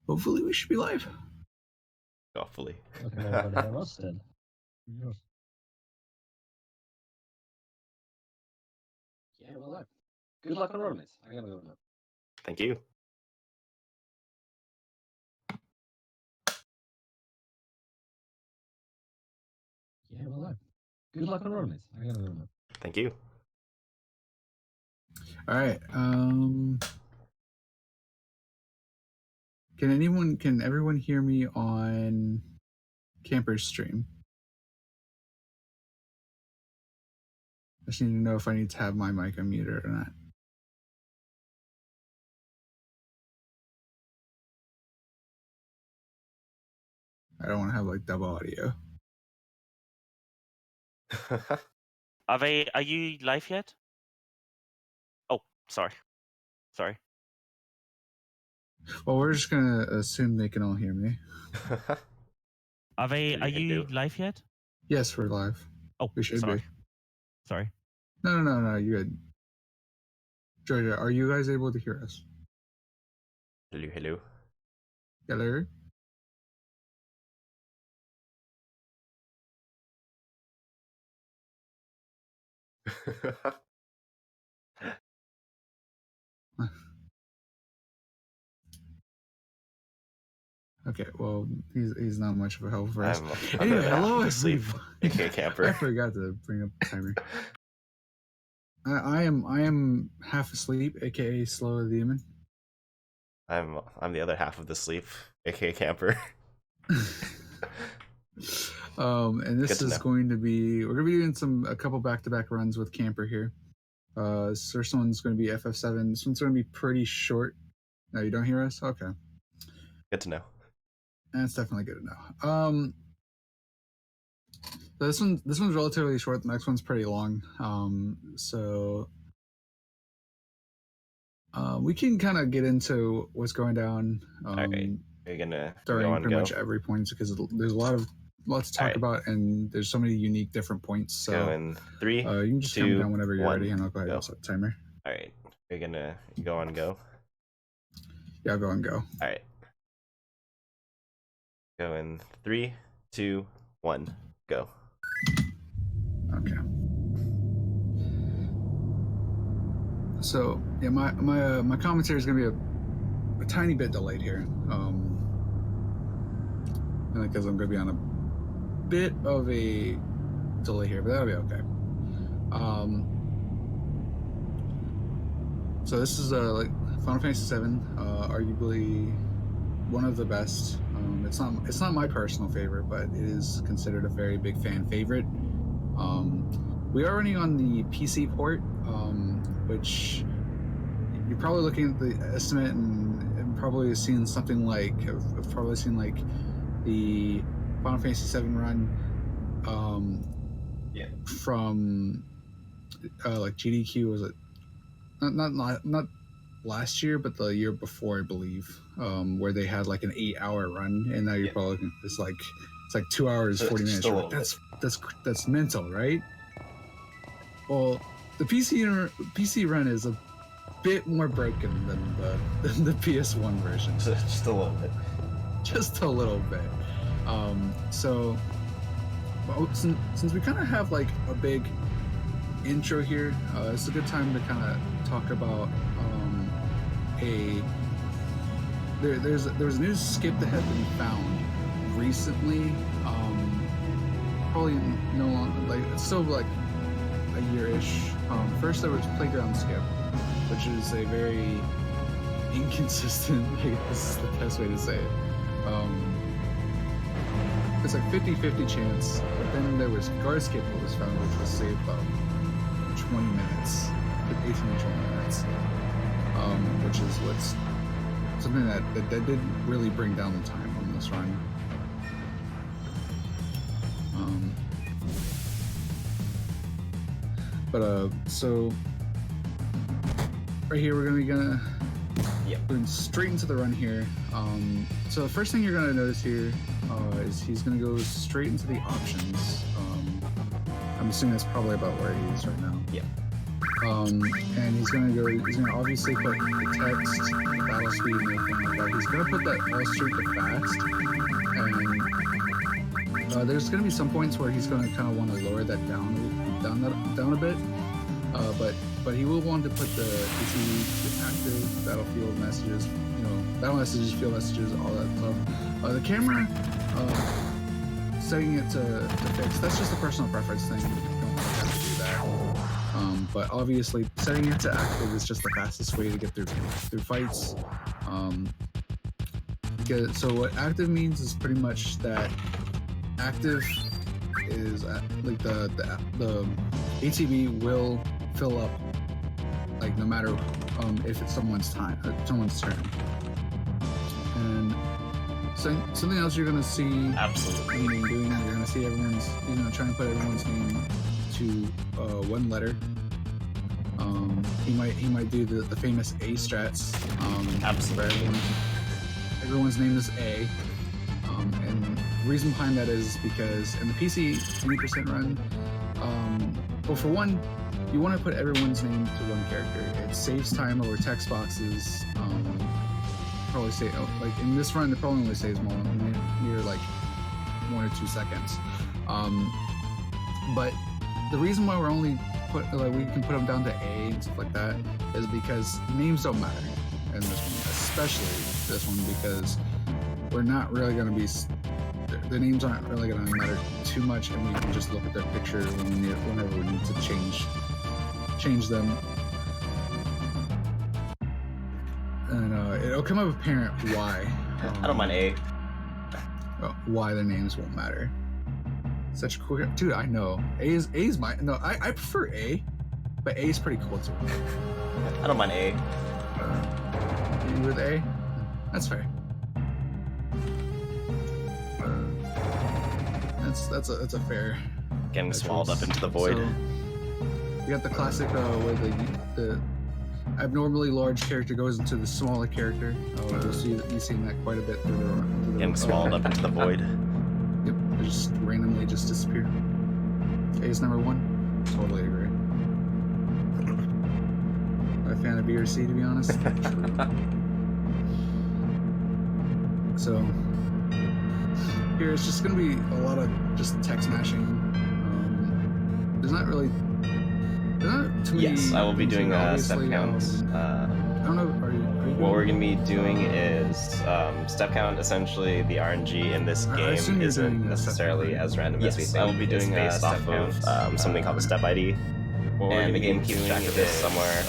Hopefully we should be live. Hopefully. Looking over to Rusted. Yeah, well, look. Good luck on rollmates. I gotta go now. Thank you. Yeah, well, look. Good luck on rollmates. I gotta go now. Thank you. All right. Can everyone hear me on Camper's stream? I just need to know if I need to have my mic unmuted or not. I don't want to have like double audio. Are you live yet? Oh, sorry. Well, we're just gonna assume they can all hear me. Are you live yet? Yes, we're live. Oh, we should sorry. be. Sorry. No, you're good. Georgia, are you guys able to hear us? Hello. Hello? Okay, well, he's not much of a help for us. Anyway, hello, asleep. Okay, camper. I forgot to bring up the timer. I am half asleep, aka slow demon. I'm the other half of the sleep, aka camper. And this is going to be, we're gonna be doing a couple back-to-back runs with camper here. This first one's going to be FF7. This one's going to be pretty short. No, you don't hear us? Okay. Good to know. That's definitely good to know. So this one's relatively short. The next one's pretty long. So we can kind of get into what's going down. All right. You're gonna during pretty much every point because there's lots to talk about, and there's so many unique different points. So go in 3, you can just 2, come down whenever you're 1, ready, and I'll go ahead and set the timer. All right. You're gonna go on go. Yeah, I'll go and go. All right. Go in 3, 2, 1, go. Okay. So yeah, my commentary is gonna be a tiny bit delayed here, because I'm gonna be on a bit of a delay here, but that'll be okay. So this is like Final Fantasy VII, arguably one of the best. It's not my personal favorite, but it is considered a very big fan favorite. We are running on the PC port, which you're probably looking at the estimate and probably seeing something like I've probably seen like the Final Fantasy VII run from like GDQ, was it not last year, but the year before, I believe, where they had like an 8-hour run, and now you're probably looking, it's like 2 hours 40 minutes. Like, that's mental, right? Well, the PC run is a bit more broken than the PS1 version. Just a little bit. Just a little bit. So since we kind of have like a big intro here, it's a good time to kind of talk about there was a new skip that had been found recently. Probably no longer, like it's still like a year-ish. First there was playground skip, which is a very inconsistent, I guess is the best way to say it. It's like 50-50 chance, but then there was guard skip that was found, which was saved about 20 minutes, 18 to 20 minutes, which is what's something that did really bring down the time on this run. So right here we're gonna going straight into the run here. So the first thing you're gonna notice here is he's gonna go straight into the options. I'm assuming that's probably about where he is right now. Yeah. And he's gonna obviously put the text, the battle speed, and everything like that. He's gonna put that all straight to fast, and there's gonna be some points where he's gonna kind of want to lower that down a bit. But he will want to put the active battlefield messages, battle messages, field messages, all that stuff. The camera, setting it to fixed, that's just a personal preference thing. You don't have to do that. But obviously, setting it to active is just the fastest way to get through fights. So what active means is pretty much that active is like the ATB will fill up, like no matter if it's someone's turn. And something else you're gonna see Absolutely. doing, you're gonna see trying to put everyone's name to one letter. He might do the famous A strats. Absolutely. Everyone's name is A. And the reason behind that is because in the PC 20% run, well, for one, you want to put everyone's name to one character. It saves time over text boxes. Probably say like in this run, it probably only saves more near like 1 or 2 seconds. But the reason why we're only we can put them down to A and stuff like that is because names don't matter in this one, especially this one, because we're not really going to be. The names aren't really going to matter too much, and we can just look at their picture whenever we need to change them. And it'll come up apparent why. I don't mind A. Why their names won't matter. Such a cool, dude. I know A is my no. I prefer A, but A is pretty cool too. I don't mind A. You with A? That's fair. That's a fair. Getting swallowed up into the void. So, you got the classic where the abnormally large character goes into the smaller character. You've seen that quite a bit through the Getting swallowed up into the void. Yep, they just randomly disappear. A is number 1. Totally agree. Not a fan of B or C, to be honest. So here it's just going to be a lot of just text mashing. There's not too many. Yes, I will be doing step counts. I don't know. Are you what we're going to be doing is step count. Essentially, the RNG in this game isn't necessarily as random as we think. I will be doing based off of something called the step ID. And the game keeps track of this somewhere.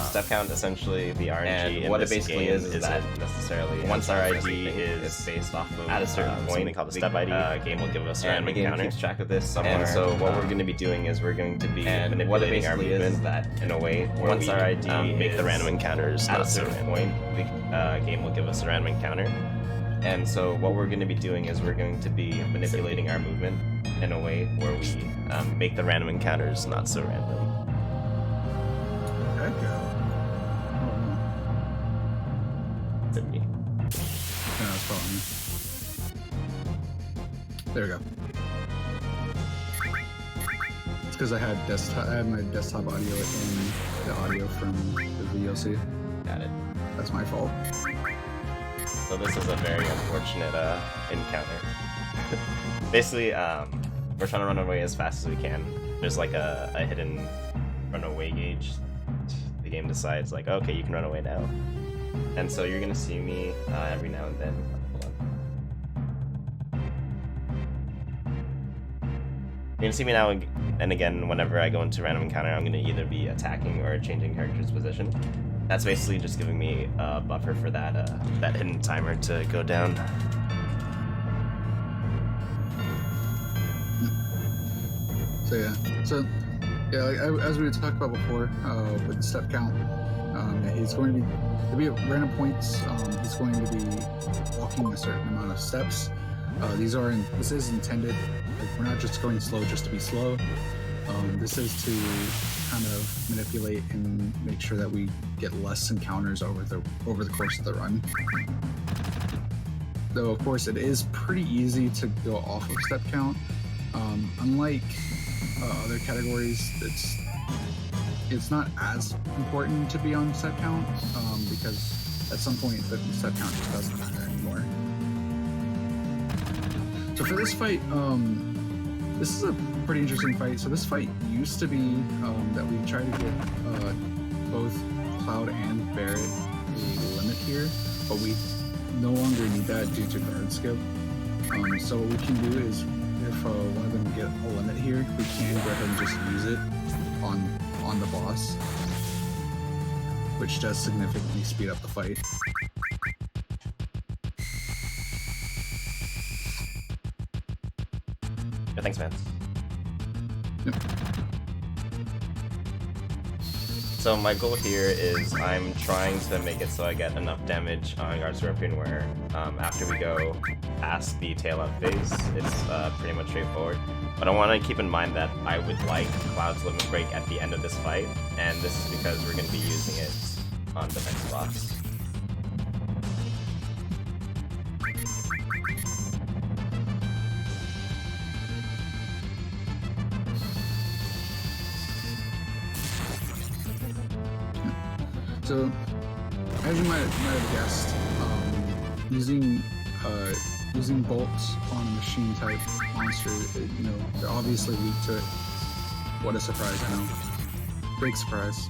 Step count, essentially, the RNG in what it basically is that necessarily once our ID is based off of at a certain point, something called the step ID, game will give us a random encounter. Keeps track of this somewhere. And so what we're going to be doing is we're going to be manipulating our movement that in a way where once our ID make the random encounters at a certain point, the game will give us a random encounter. And so what we're going to be doing is we're going to be manipulating our movement in a way where we make the random encounters not so random. Me. No, that's probably me. There we go. It's because I had my desktop audio in the audio from the VLC. Got it. That's my fault. So this is a very unfortunate encounter. Basically, we're trying to run away as fast as we can. There's like a hidden runaway gauge. The game decides like, okay, you can run away now. And so you're gonna see me every now and then. Hold on. You're gonna see me now and again whenever I go into random encounter. I'm gonna either be attacking or changing character's position. That's basically just giving me a buffer for that hidden timer to go down. So like as we had talked about before, with the step count, it's going to be at random points. He's going to be walking a certain amount of steps. This is intended. Like, we're not just going slow just to be slow. This is to kind of manipulate and make sure that we get less encounters over the course of the run. Though of course it is pretty easy to go off of step count. Unlike other categories, it's not as important to be on step count because at some point the step count just doesn't matter anymore. So for this fight, this is a pretty interesting fight. So this fight used to be that we try to get both Cloud and Barret a limit here, but we no longer need that due to guard skip. So what we can do is, if one of them get a limit here, we can go ahead and just use it on the boss, which does significantly speed up the fight. Yeah, thanks, man. Yep. So my goal here is I'm trying to make it so I get enough damage on Guard Scorpion where after we go past the tail up phase, it's pretty much straightforward. But I want to keep in mind that I would like Cloud's Limit Break at the end of this fight, and this is because we're going to be using it on the next boss. So, as you might have guessed, using bolts on a machine type monster, they're obviously weak to it. What a surprise, I know. Big surprise.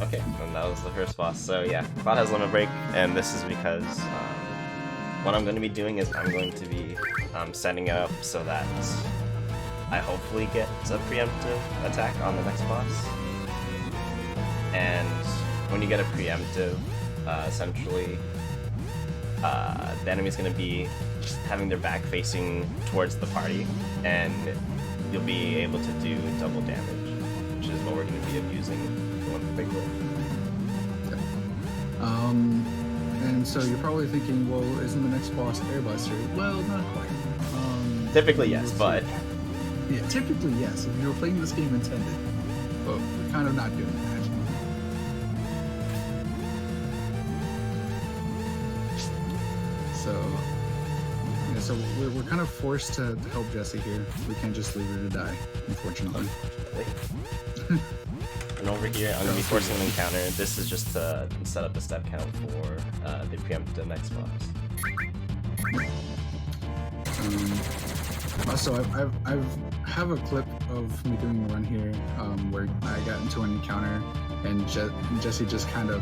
Okay, and that was the first boss. So yeah, Cloud has Limit Break, and this is because what I'm going to be doing is I'm going to be setting it up so that I hopefully get a preemptive attack on the next boss. And when you get a preemptive, essentially the enemy's going to be having their back facing towards the party, and you'll be able to do double damage, which is what we're going to be abusing. Big role. And so you're probably thinking, well, isn't the next boss Airbuster? Well, not quite. Typically, yes, but... Yeah, typically, yes, if you were playing this game intended. But we're kind of not doing that. So... Yeah, so we're kind of forced to help Jessie here. We can't just leave her to die, unfortunately. And over here, I'm going to be forcing an encounter. This is just to set up the step count for the preemptive next boss. Also, I have a clip of me doing a run here where I got into an encounter and Jessie just kind of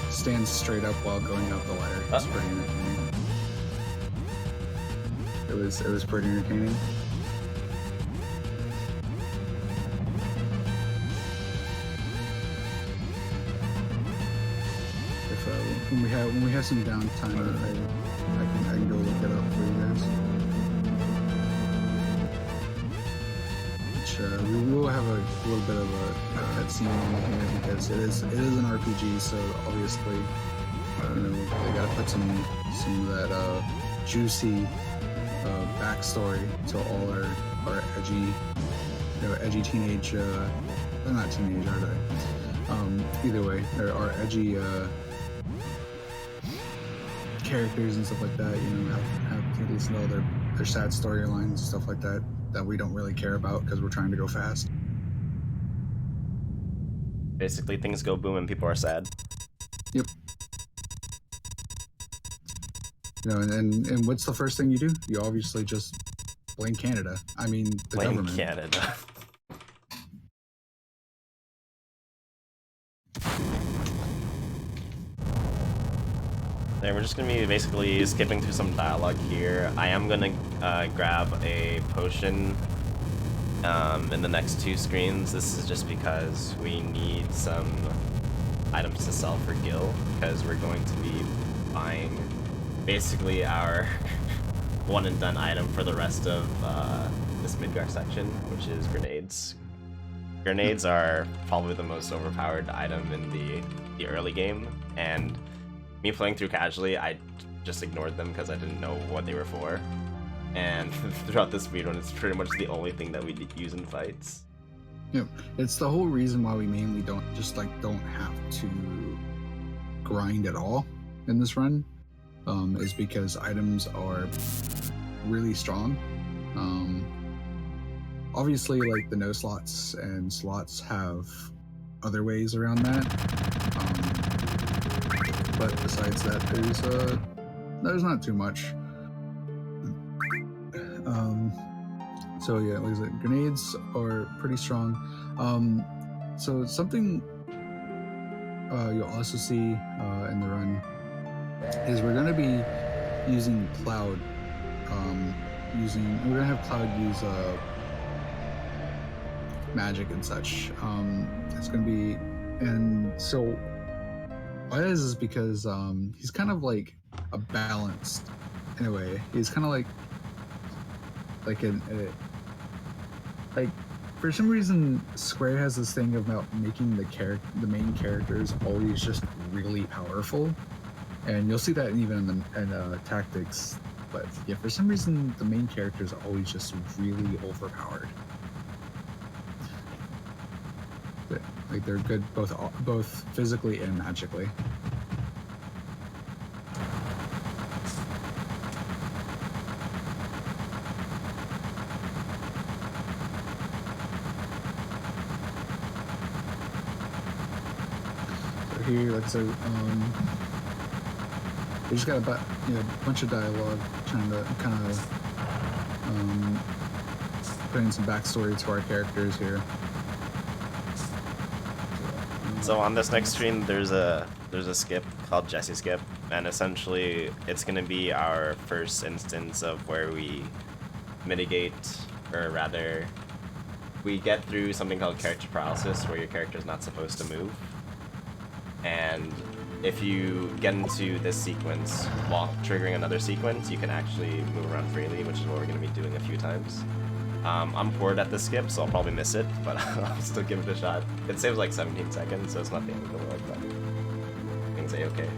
stands straight up while going up the ladder. It was pretty entertaining. It was pretty entertaining. When we have some downtime, I can go look it up for you guys. Which we will have a little bit of a cutscene in here because it is an RPG, so obviously they gotta put some of that juicy backstory to all our edgy teenage they're not teenage, are they? Either way, there are edgy characters and stuff like that, have to listen to all their sad storylines and stuff like that we don't really care about because we're trying to go fast. Basically, things go boom and people are sad. Yep. And what's the first thing you do? You obviously just blame Canada. I mean, the government. Blame Canada. We're just going to be basically skipping through some dialogue here. I am going to grab a potion in the next 2 screens. This is just because we need some items to sell for Gil, because we're going to be buying basically our one and done item for the rest of this Midgar section, which is grenades. Grenades are probably the most overpowered item in the early game, and me playing through casually, I just ignored them because I didn't know what they were for. and throughout the speedrun, it's pretty much the only thing that we use in fights. Yeah, it's the whole reason why we mainly don't have to grind at all in this run, is because items are really strong. Obviously, like the no slots and slots have other ways around that, but besides that, there's not too much. So yeah, like I said, grenades are pretty strong. So something you'll also see in the run is we're going to be using Cloud. We're going to have Cloud use magic and such. It's going to be, and so why this is because he's kind of like a balanced in a way. He's kind of like for some reason Square has this thing about making the main characters always just really powerful, and you'll see that even in tactics. But yeah, for some reason the main characters are always just really overpowered. Like they're good both physically and magically. Here, like I said, we just got a bunch of dialogue trying to kind of put in some backstory to our characters here. So on this next stream, there's a skip called Jesse Skip, and essentially it's going to be our first instance of where we mitigate, or rather, we get through something called character paralysis, where your character is not supposed to move. And if you get into this sequence while triggering another sequence, you can actually move around freely, which is what we're going to be doing a few times. I'm bored at the skip, so I'll probably miss it, but I'll still give it a shot. It saves like 17 seconds, so it's not the end of the world, but things are okay.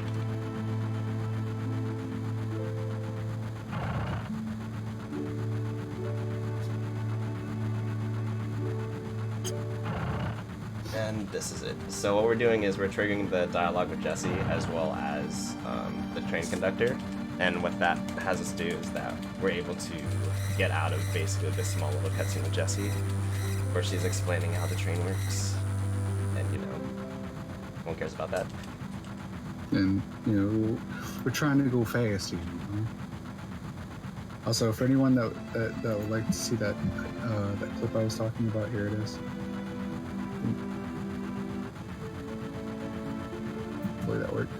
And this is it. So what we're doing is we're triggering the dialogue with Jesse as well as the train conductor. And what that has us do is that we're able to get out of basically this small little cutscene with Jesse where she's explaining how the train works. And, you know, no one cares about that. And, you know, we're trying to go fast, you know. Also, for anyone that would like to see that clip I was talking about, here it is. Hopefully that worked.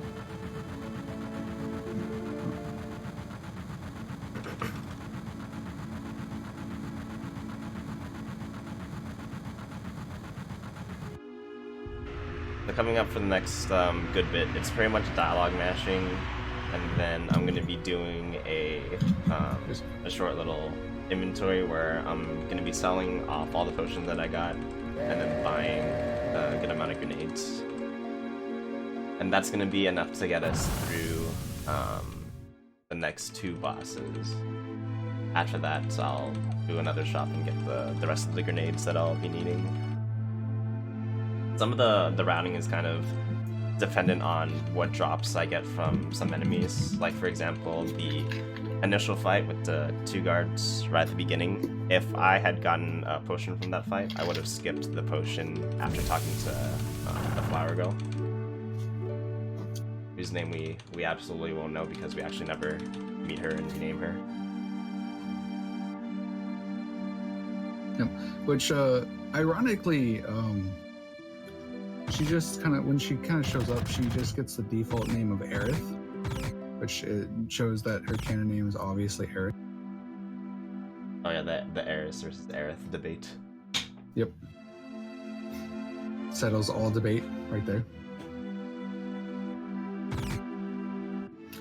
So coming up for the next good bit, it's pretty much dialogue mashing, and then I'm going to be doing a short little inventory where I'm going to be selling off all the potions that I got, and then buying a good amount of grenades. And that's going to be enough to get us through the next two bosses. After that, I'll do another shop and get the rest of the grenades that I'll be needing. Some of the routing is kind of dependent on what drops I get from some enemies. Like, for example, the initial fight with the two guards right at the beginning. If I had gotten a potion from that fight, I would have skipped the potion after talking to the flower girl, whose name we absolutely won't know because we actually never meet her and rename her. Yep. Which, ironically, she just when she shows up, she just gets the default name of Aerith, which it shows that her canon name is obviously Aerith. Oh yeah, the Aerith versus Aerith debate. Yep. Settles all debate right there.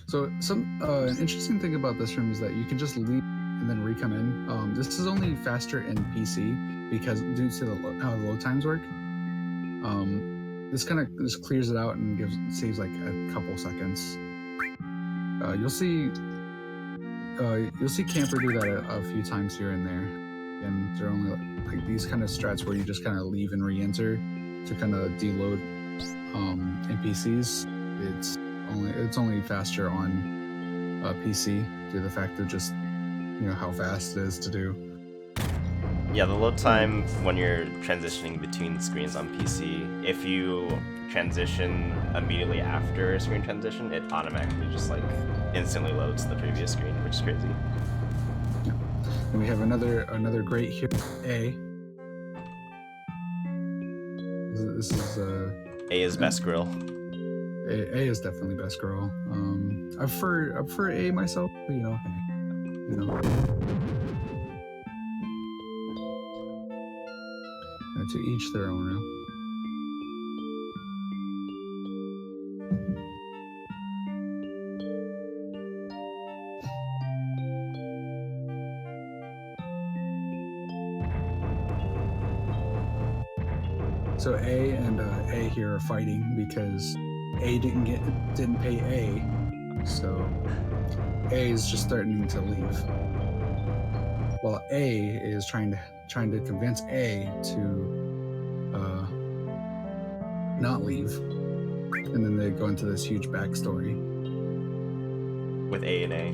So an interesting thing about this room is that you can just leave and then re-come in. This is only faster in PC because due to how the load times work. This kind of just clears it out and saves like a couple seconds. You'll see you'll see camp4r do that a few times here and there, and they're only like these kind of strats where you just kind of leave and re-enter to kind of deload NPCs. It's only faster on PC due to the fact of just how fast it is to do. Yeah, the load time when you're transitioning between screens on PC, if you transition immediately after a screen transition, it automatically just like instantly loads the previous screen, which is crazy. Yeah. And we have another great hero, A. This is A is best girl. A is definitely best girl. I prefer A myself, but to each their own. So A and A here are fighting because A didn't pay A, so A is just starting to leave, while A is trying to convince A to not leave, and then they go into this huge backstory with A and A.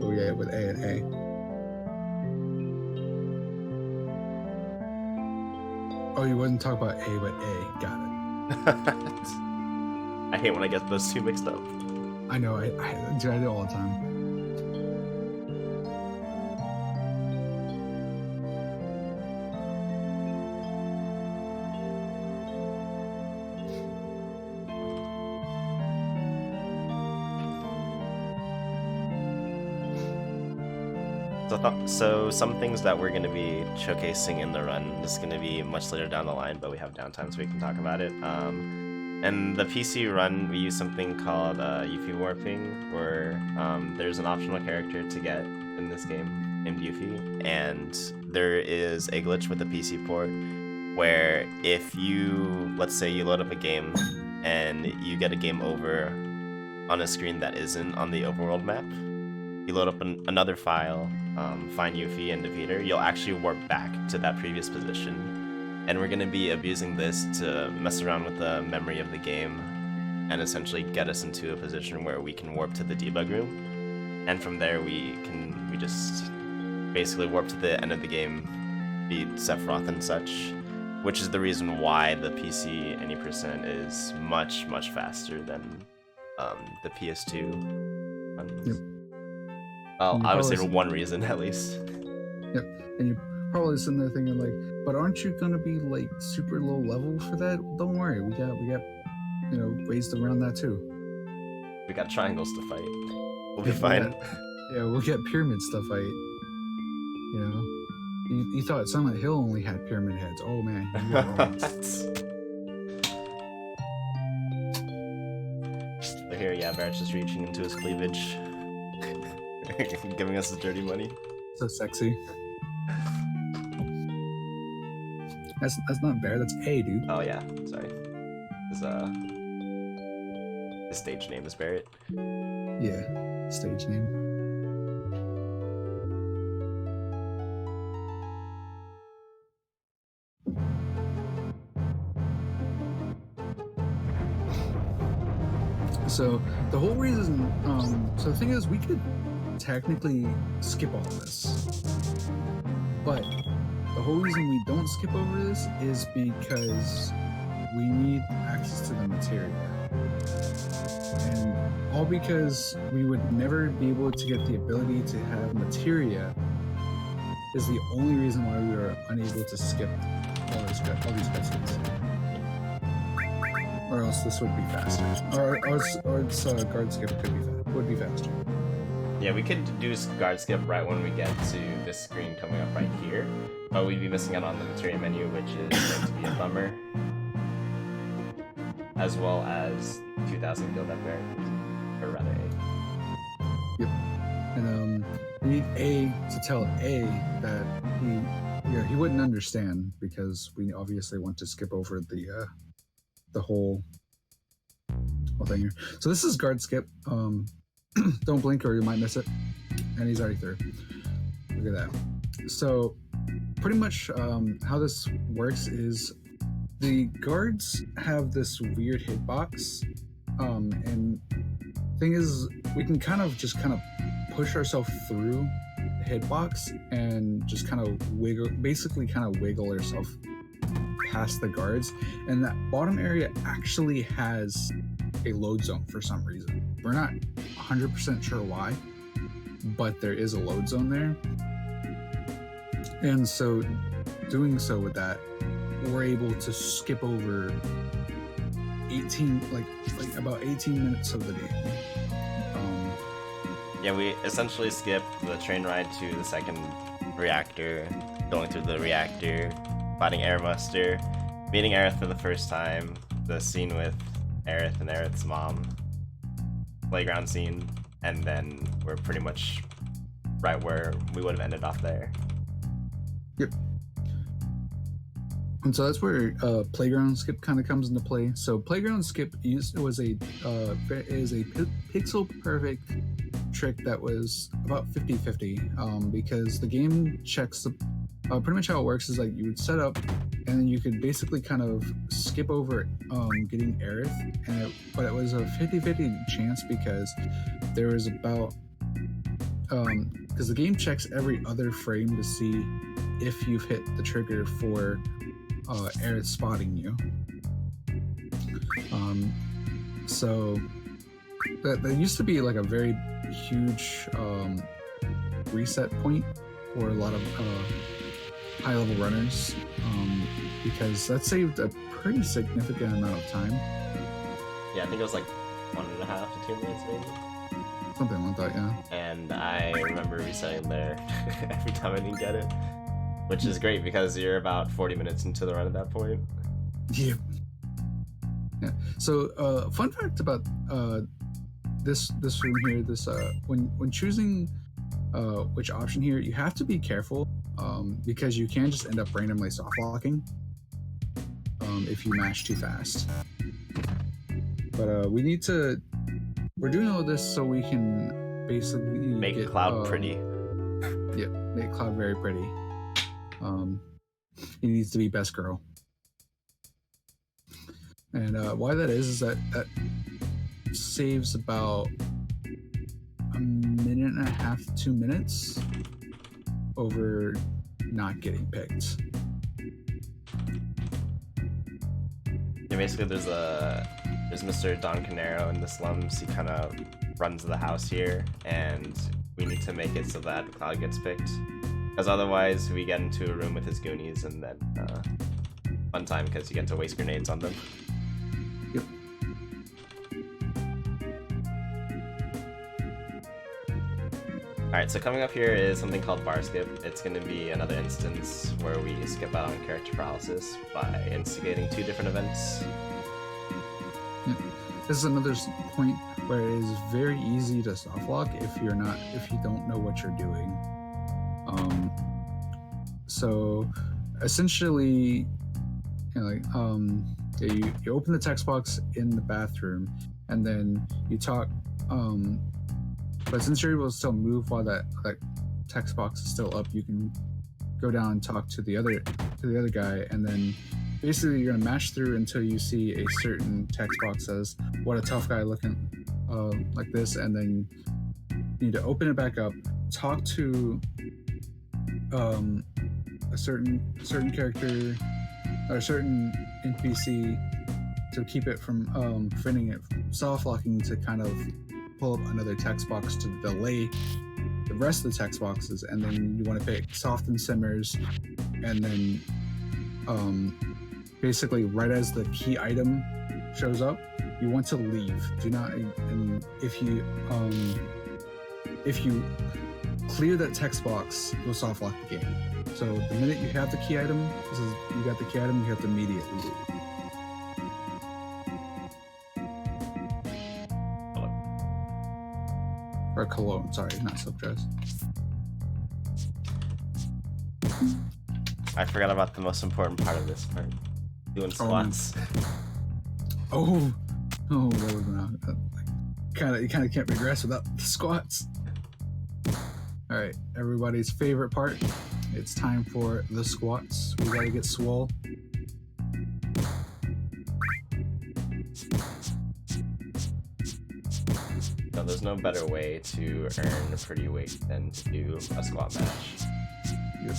Oh yeah, with A and A. Oh, you wouldn't talk about A, but A. Got it. I hate when I get those two mixed up. I know. I do it all the time. So some things that we're going to be showcasing in the run, this is going to be much later down the line, but we have downtime so we can talk about it. And the PC run, we use something called Yuffie warping, where there's an optional character to get in this game named Yuffie, and there is a glitch with the PC port where if you, let's say you load up a game and you get a game over on a screen that isn't on the overworld map, you load up another file, find Yuffie and defeat her, you'll actually warp back to that previous position. And we're going to be abusing this to mess around with the memory of the game and essentially get us into a position where we can warp to the debug room. And from there we just basically warp to the end of the game, beat Sephiroth and such, which is the reason why the PC any percent is much, much faster than the PS2 runs. Yep. Well, I would say for one reason at least. Yep, and you're probably sitting there thinking like, but aren't you gonna be like super low level for that? Don't worry, we got ways around that too. We got triangles to fight. We'll be fine. We'll get pyramids to fight. You thought Silent Hill only had pyramid heads. Oh man. So here, yeah, Barrett's just reaching into his cleavage. Giving us his dirty money. So sexy. That's not Bear, that's A, dude. Oh yeah, sorry. His stage name is Barrett. Yeah, stage name. So the whole reason, so the thing is, we could technically skip all of this, but the whole reason we don't skip over this is because we need access to the materia, and all because we would never be able to get the ability to have materia is the only reason why we were unable to skip all these cutscenes. Or else this would be faster. Or guard skip would be faster. Yeah, we could do guard skip right when we get to this screen coming up right here, but we'd be missing out on the materia menu, which is going to be a bummer. As well as 2,000 guild up there, or rather A. Yep. And we need A to tell A that he wouldn't understand, because we obviously want to skip over the whole thing here. So this is guard skip. Don't blink or you might miss it. and he's already through. Look at that. So pretty much how this works is the guards have this weird hitbox, and thing is we can kind of push ourselves through the hitbox and just kind of wiggle ourselves past the guards, and that bottom area actually has a load zone for some reason. We're not 100% sure why, but there is a load zone there. And so doing so with that, we're able to skip over 18 about 18 minutes of the game. Yeah, we essentially skip the train ride to the second reactor, going through the reactor, fighting Airmuster, meeting Aerith for the first time, the scene with Aerith and Aerith's mom, playground scene, and then we're pretty much right where we would have ended off there. Yep. And so that's where playground skip kind of comes into play. So playground skip is a pixel perfect trick that was about 50-50, because the game checks the pretty much how it works is like you would set up and then you could basically kind of skip over getting Aerith, but it was a 50-50 chance because there was about because the game checks every other frame to see if you've hit the trigger for Aerith spotting you. So that used to be like a very huge reset point for a lot of high-level runners, because that saved a pretty significant amount of time. Yeah, I think it was like 1.5 to 2 minutes maybe. Something like that, yeah. And I remember resetting there every time I didn't get it, which is great because you're about 40 minutes into the run at that point. Yep. Yeah. So, fun fact about this room here, when choosing which option here, you have to be careful because you can just end up randomly soft locking if you mash too fast. But we're doing all this so we can basically make Cloud pretty. Yeah, make Cloud very pretty. He needs to be best girl. And why that is that saves about 1.5 to 2 minutes over not getting picked. Yeah, basically there's Mr. Don Canero in the slums. He kind of runs the house here, and we need to make it so that Cloud gets picked, because otherwise we get into a room with his goonies, and then fun time because you get to waste grenades on them. Yep. Alright, so coming up here is something called bar skip. It's going to be another instance where we skip out on character paralysis by instigating 2 different events. This is another point where it is very easy to soft lock if you don't know what you're doing. So essentially, you open the text box in the bathroom, and then you talk. But since you're able to still move while that text box is still up, you can go down and talk to the other guy, and then basically you're gonna mash through until you see a certain text box says "What a tough guy" looking like this, and then you need to open it back up, talk to a certain character or a certain NPC to keep it from preventing it from soft locking, to kind of pull up another text box to delay the rest of the text boxes, and then you want to pick soft and simmers, and then basically right as the key item shows up, you want to leave. Do not, and if you clear that text box, you'll soft lock the game. So the minute you have the key item, you got the key item, you have to immediately leave. Or cologne, sorry, not silk dress. I forgot about the most important part of this part. Doing squats. Oh, that was not. You kind of can't regress without the squats. All right, everybody's favorite part. It's time for the squats. We gotta get swole. No, there's no better way to earn a pretty weight than to do a squat match. Yep.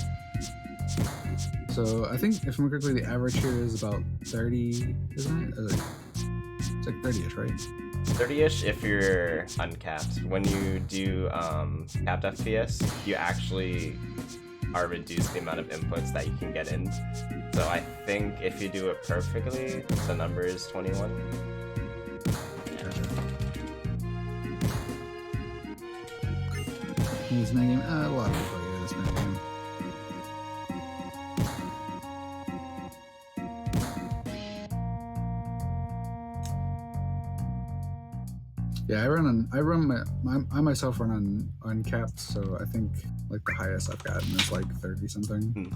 So I think, if I'm correctly, the average here is about 30, isn't it? It's like 30-ish, right? 30-ish if you're uncapped. When you do capped FPS, you actually are reduced the amount of inputs that you can get in. So I think if you do it perfectly, the number is 21. This minigame, a lot of people use this minigame. Yeah, I myself run on uncapped, so I think like the highest I've gotten is like 30 something.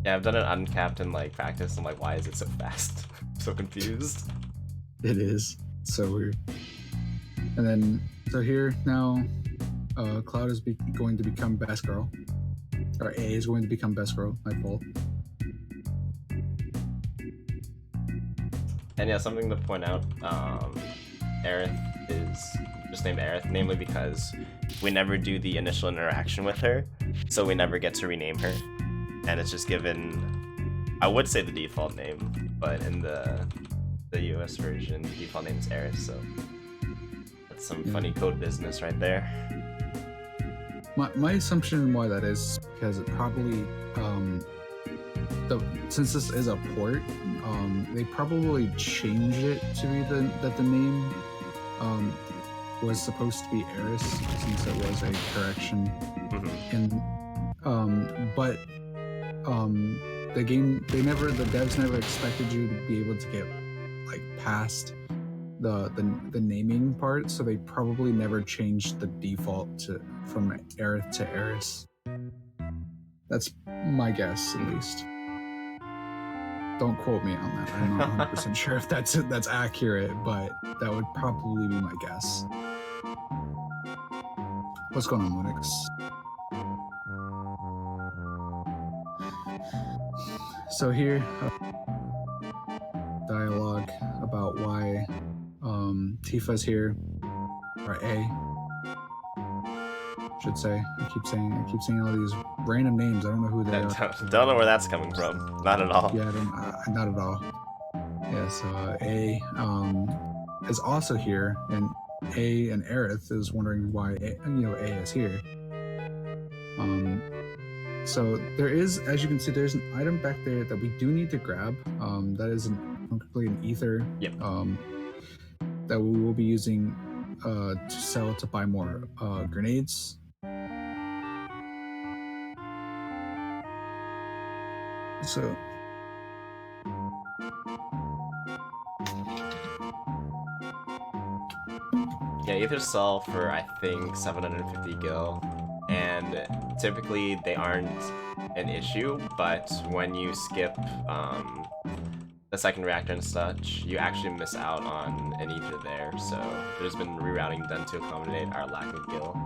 Yeah, I've done it uncapped in like practice. I'm like, why is it so fast? I'm so confused. It is so weird. And then so here now, Cloud is going to become best girl, or A is going to become best girl. My fault. And yeah, something to point out, Aerith is just named Aerith, namely because we never do the initial interaction with her, so we never get to rename her. And it's just given, I would say the default name, but in the US version, the default name is Aerith, so that's some funny code business right there. My assumption why that is because it probably, since this is a port, they probably changed it to be that the name was supposed to be Eris, since it was a correction. And but the devs never expected you to be able to get like past the naming part, so they probably never changed the default from Aerith to Eris. That's my guess, at least. Don't quote me on that. I'm not 100% sure if that's accurate, but that would probably be my guess. What's going on, Linux? So here, dialogue about why Tifa's here, or A, should say. I keep saying all these random names. I don't know who they are. Don't know where that's coming from. Not at all. Yeah, not at all. Yeah, so A is also here, and A and Aerith is wondering why A is here. So there is, as you can see, there's an item back there that we do need to grab. That is completely an ether. Yep. That we will be using to sell to buy more grenades. So yeah, either sell for I think 750 gil, and typically they aren't an issue, but when you skip the second reactor and such, you actually miss out on an ether there, so there's been rerouting done to accommodate our lack of gil.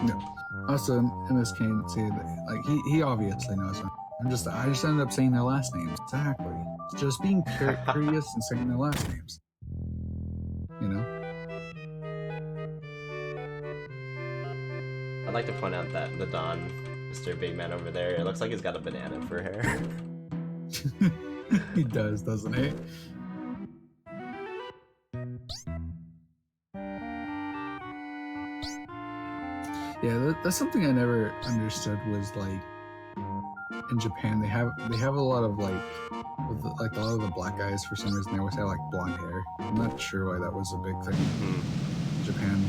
No. Also, MS can't say that, like, he obviously knows. I just ended up saying their last names. Exactly. It's just being curious and saying their last names. You know? I'd like to point out that the Don, Mr. Big Man over there, it looks like he's got a banana for hair. He does, doesn't he? Yeah, that's something I never understood was, like, in Japan they have a lot of like a lot of the black guys, for some reason they always have like blonde hair. I'm not sure why that was a big thing in Japan.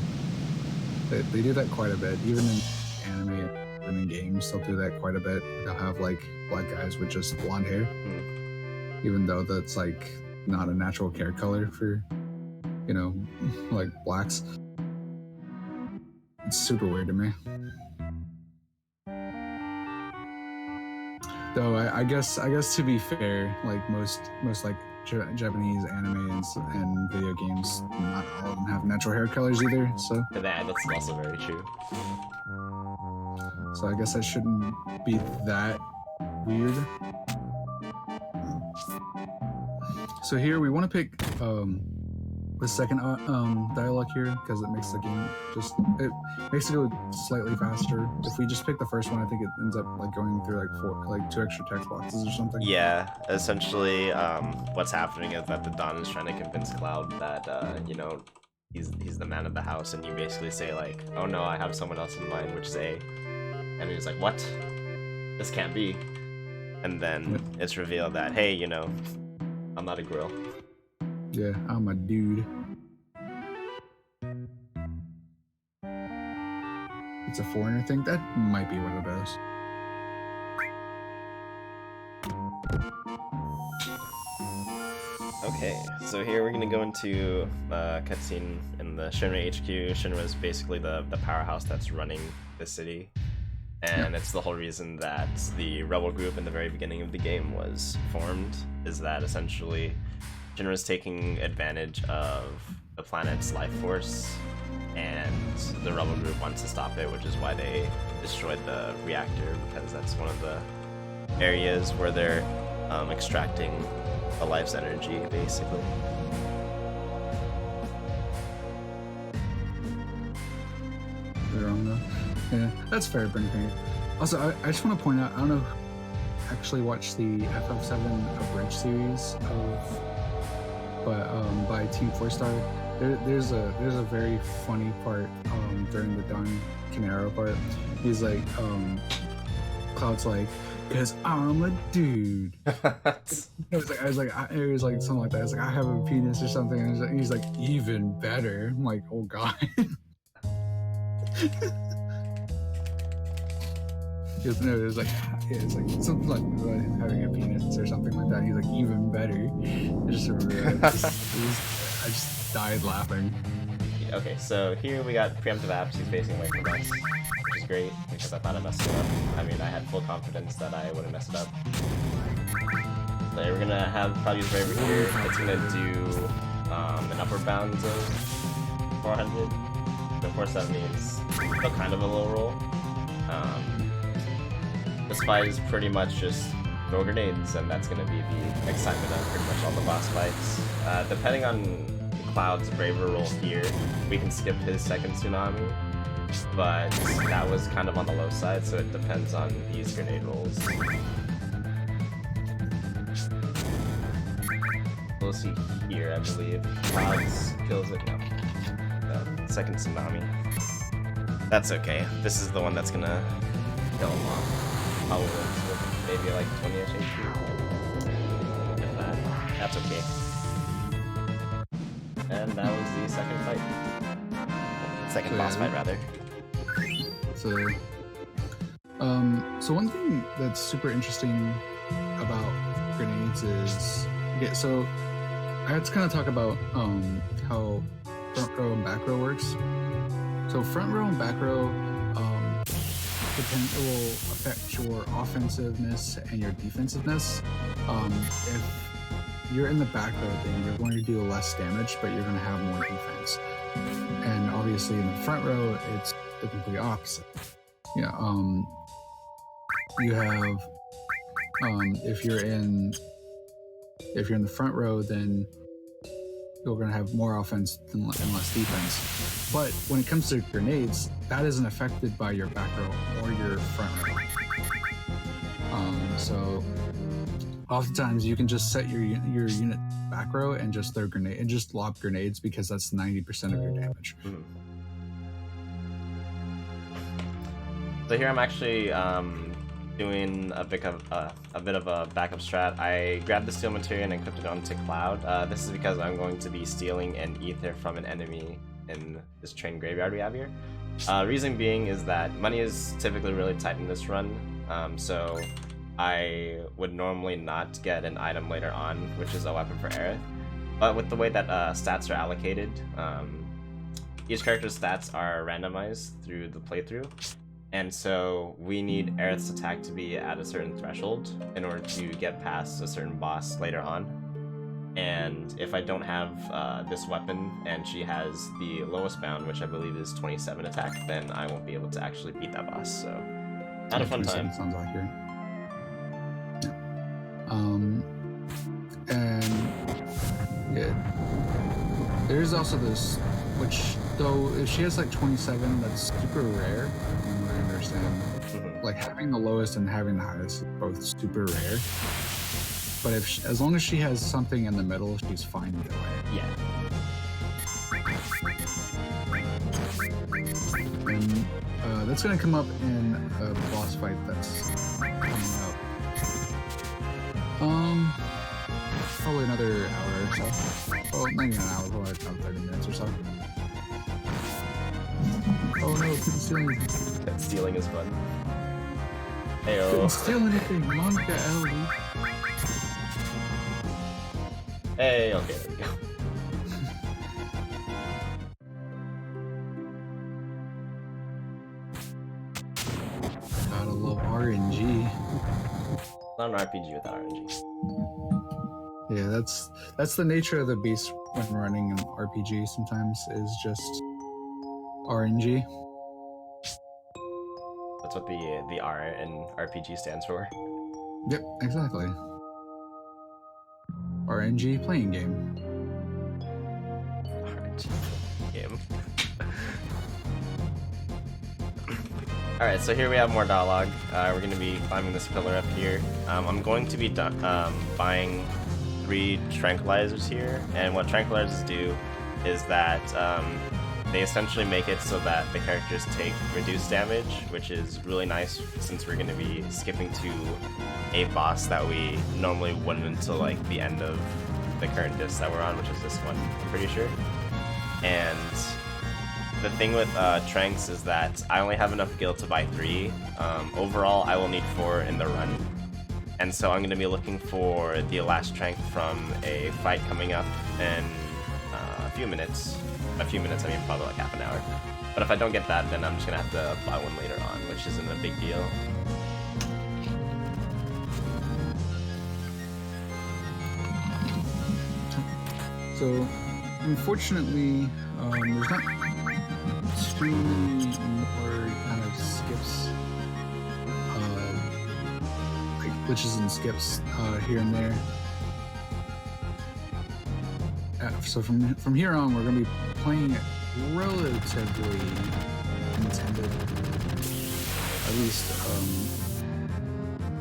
They do that quite a bit, even in anime and in games. They'll do that quite a bit. They'll have like black guys with just blonde hair, even though that's like not a natural hair color for, you know, like blacks. It's super weird to me. Though I guess to be fair, like most like Japanese anime and video games, not all of them have natural hair colors either. So that's also very true. So I guess that shouldn't be that weird. So here we want to pick the second dialogue here because it makes the game it makes it go slightly faster. If we just pick the first one, I think it ends up like going through like 2 extra text boxes or something. Yeah, essentially, what's happening is that the Don is trying to convince Cloud that you know, he's the man of the house, and you basically say like, oh no, I have someone else in mind, which is A, and he's like, what? This can't be. And then it's revealed that, hey, you know, I'm not a grill. Yeah, I'm a dude. It's a foreigner thing? That might be what it is. Okay, so here we're gonna go into cutscene in the Shinra HQ. Shinra is basically the powerhouse that's running the city. And it's the whole reason that the rebel group in the very beginning of the game was formed, is that essentially Shinra is taking advantage of the planet's life force, and the rebel group wants to stop it, which is why they destroyed the reactor, because that's one of the areas where they're extracting the life's energy, basically. They're on the... Yeah, that's fair, Brinker. Also, I just want to point out, I don't know who actually watched the FF7 Abridged series by camp4r. There's a very funny part during the Don Canaro part. He's like, Cloud's like, because I'm a dude. It was like something like that. It's like, I have a penis or something. And he's like, even better. I'm like, oh god. It was like something like having a penis or something like that. He's like, even better. I just remember that. I just died laughing. Okay, so here we got preemptive apps. He's facing away from us, which is great because I thought I messed it up. I mean, I had full confidence that I wouldn't mess it up. So we're gonna have probably right over here. It's gonna do an upper bounds of 400. So 470 is still kind of a low roll. This fight is pretty much just throw grenades, and that's going to be the excitement of pretty much all the boss fights. Depending on Cloud's braver roll here, we can skip his second tsunami, but that was kind of on the low side, so it depends on these grenade rolls. We'll see here, I believe. Cloud's kills it. No. Second tsunami. That's okay. This is the one that's gonna kill him off. Probably with maybe like 20-ish HP. That's okay. And that was the second fight. Second boss fight, rather. So one thing that's super interesting about grenades is, okay, so I had to kind of talk about how front row and back row works. So front row and back row, it will affect your offensiveness and your defensiveness. If you're in the back row, then you're going to do less damage, but you're going to have more defense. And obviously in the front row, it's the complete opposite. Yeah. You have if you're in the front row, then you're going to have more offense and less defense. But when it comes to grenades, that isn't affected by your back row or your front row. So oftentimes you can just set your unit back row and just throw grenade and just lob grenades, because that's 90% of your damage. So here I'm actually doing a bit of a backup strat. I grabbed the steel material and equipped it onto Cloud. This is because I'm going to be stealing an ether from an enemy in this train graveyard we have here. Reason being is that money is typically really tight in this run, so I would normally not get an item later on, which is a weapon for Aerith. But with the way that stats are allocated, each character's stats are randomized through the playthrough. And so we need Aerith's attack to be at a certain threshold in order to get past a certain boss later on. And if I don't have this weapon and she has the lowest bound, which I believe is 27 attack, then I won't be able to actually beat that boss. So, had a fun time. Sounds accurate. Yeah. And yeah, there's also this, which though if she has like 27, that's super rare. From what I understand, like having the lowest and having the highest is both super rare. But if she, as long as she has something in the middle, she's fine either way. Yeah. And that's gonna come up in a boss fight that's coming up. Probably another hour or so. Well, not even an hour, probably about 30 minutes or so. Oh no, couldn't steal anything. Stealing is fun. Couldn't steal anything, Monica L. Hey, okay, there we go. Gotta love RNG. Not an RPG without RNG. Yeah, that's the nature of the beast when running an RPG sometimes, is just RNG. That's what the R in RPG stands for. Yep, exactly. RNG playing game. RNG game. Alright, so here we have more dialogue. We're going to be climbing this pillar up here. I'm going to be buying 3 tranquilizers here, and what tranquilizers do is that they essentially make it so that the characters take reduced damage, which is really nice since we're going to be skipping to a boss that we normally wouldn't until like the end of the current disc that we're on, which is this one, I'm pretty sure. And the thing with tranks is that I only have enough gil to buy 3. Overall, I will need 4 in the run. And so I'm going to be looking for the last trank from a fight coming up in a few minutes. A few minutes, I mean probably like half an hour. But if I don't get that, then I'm just going to have to buy one later on, which isn't a big deal. So, unfortunately, there's not too many more kind of skips, like glitches and skips here and there. So from here on, we're going to be playing it relatively intended. At least,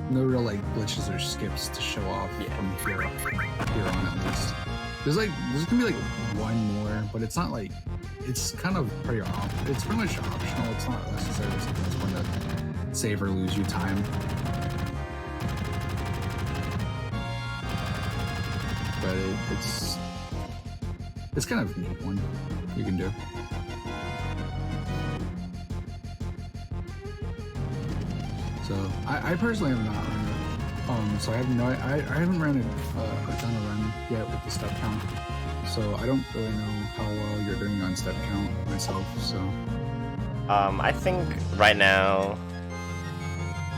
no real like glitches or skips to show off from here on at least. There's gonna be like one more, but it's not like, it's kind of pretty off. It's pretty much optional. It's not necessarily something that's going to save or lose you time. But it's kind of a neat one you can do. So I personally have not run it. So I haven't ran it done a run yet with the step count. So I don't really know how well you're doing on step count myself. So I think right now,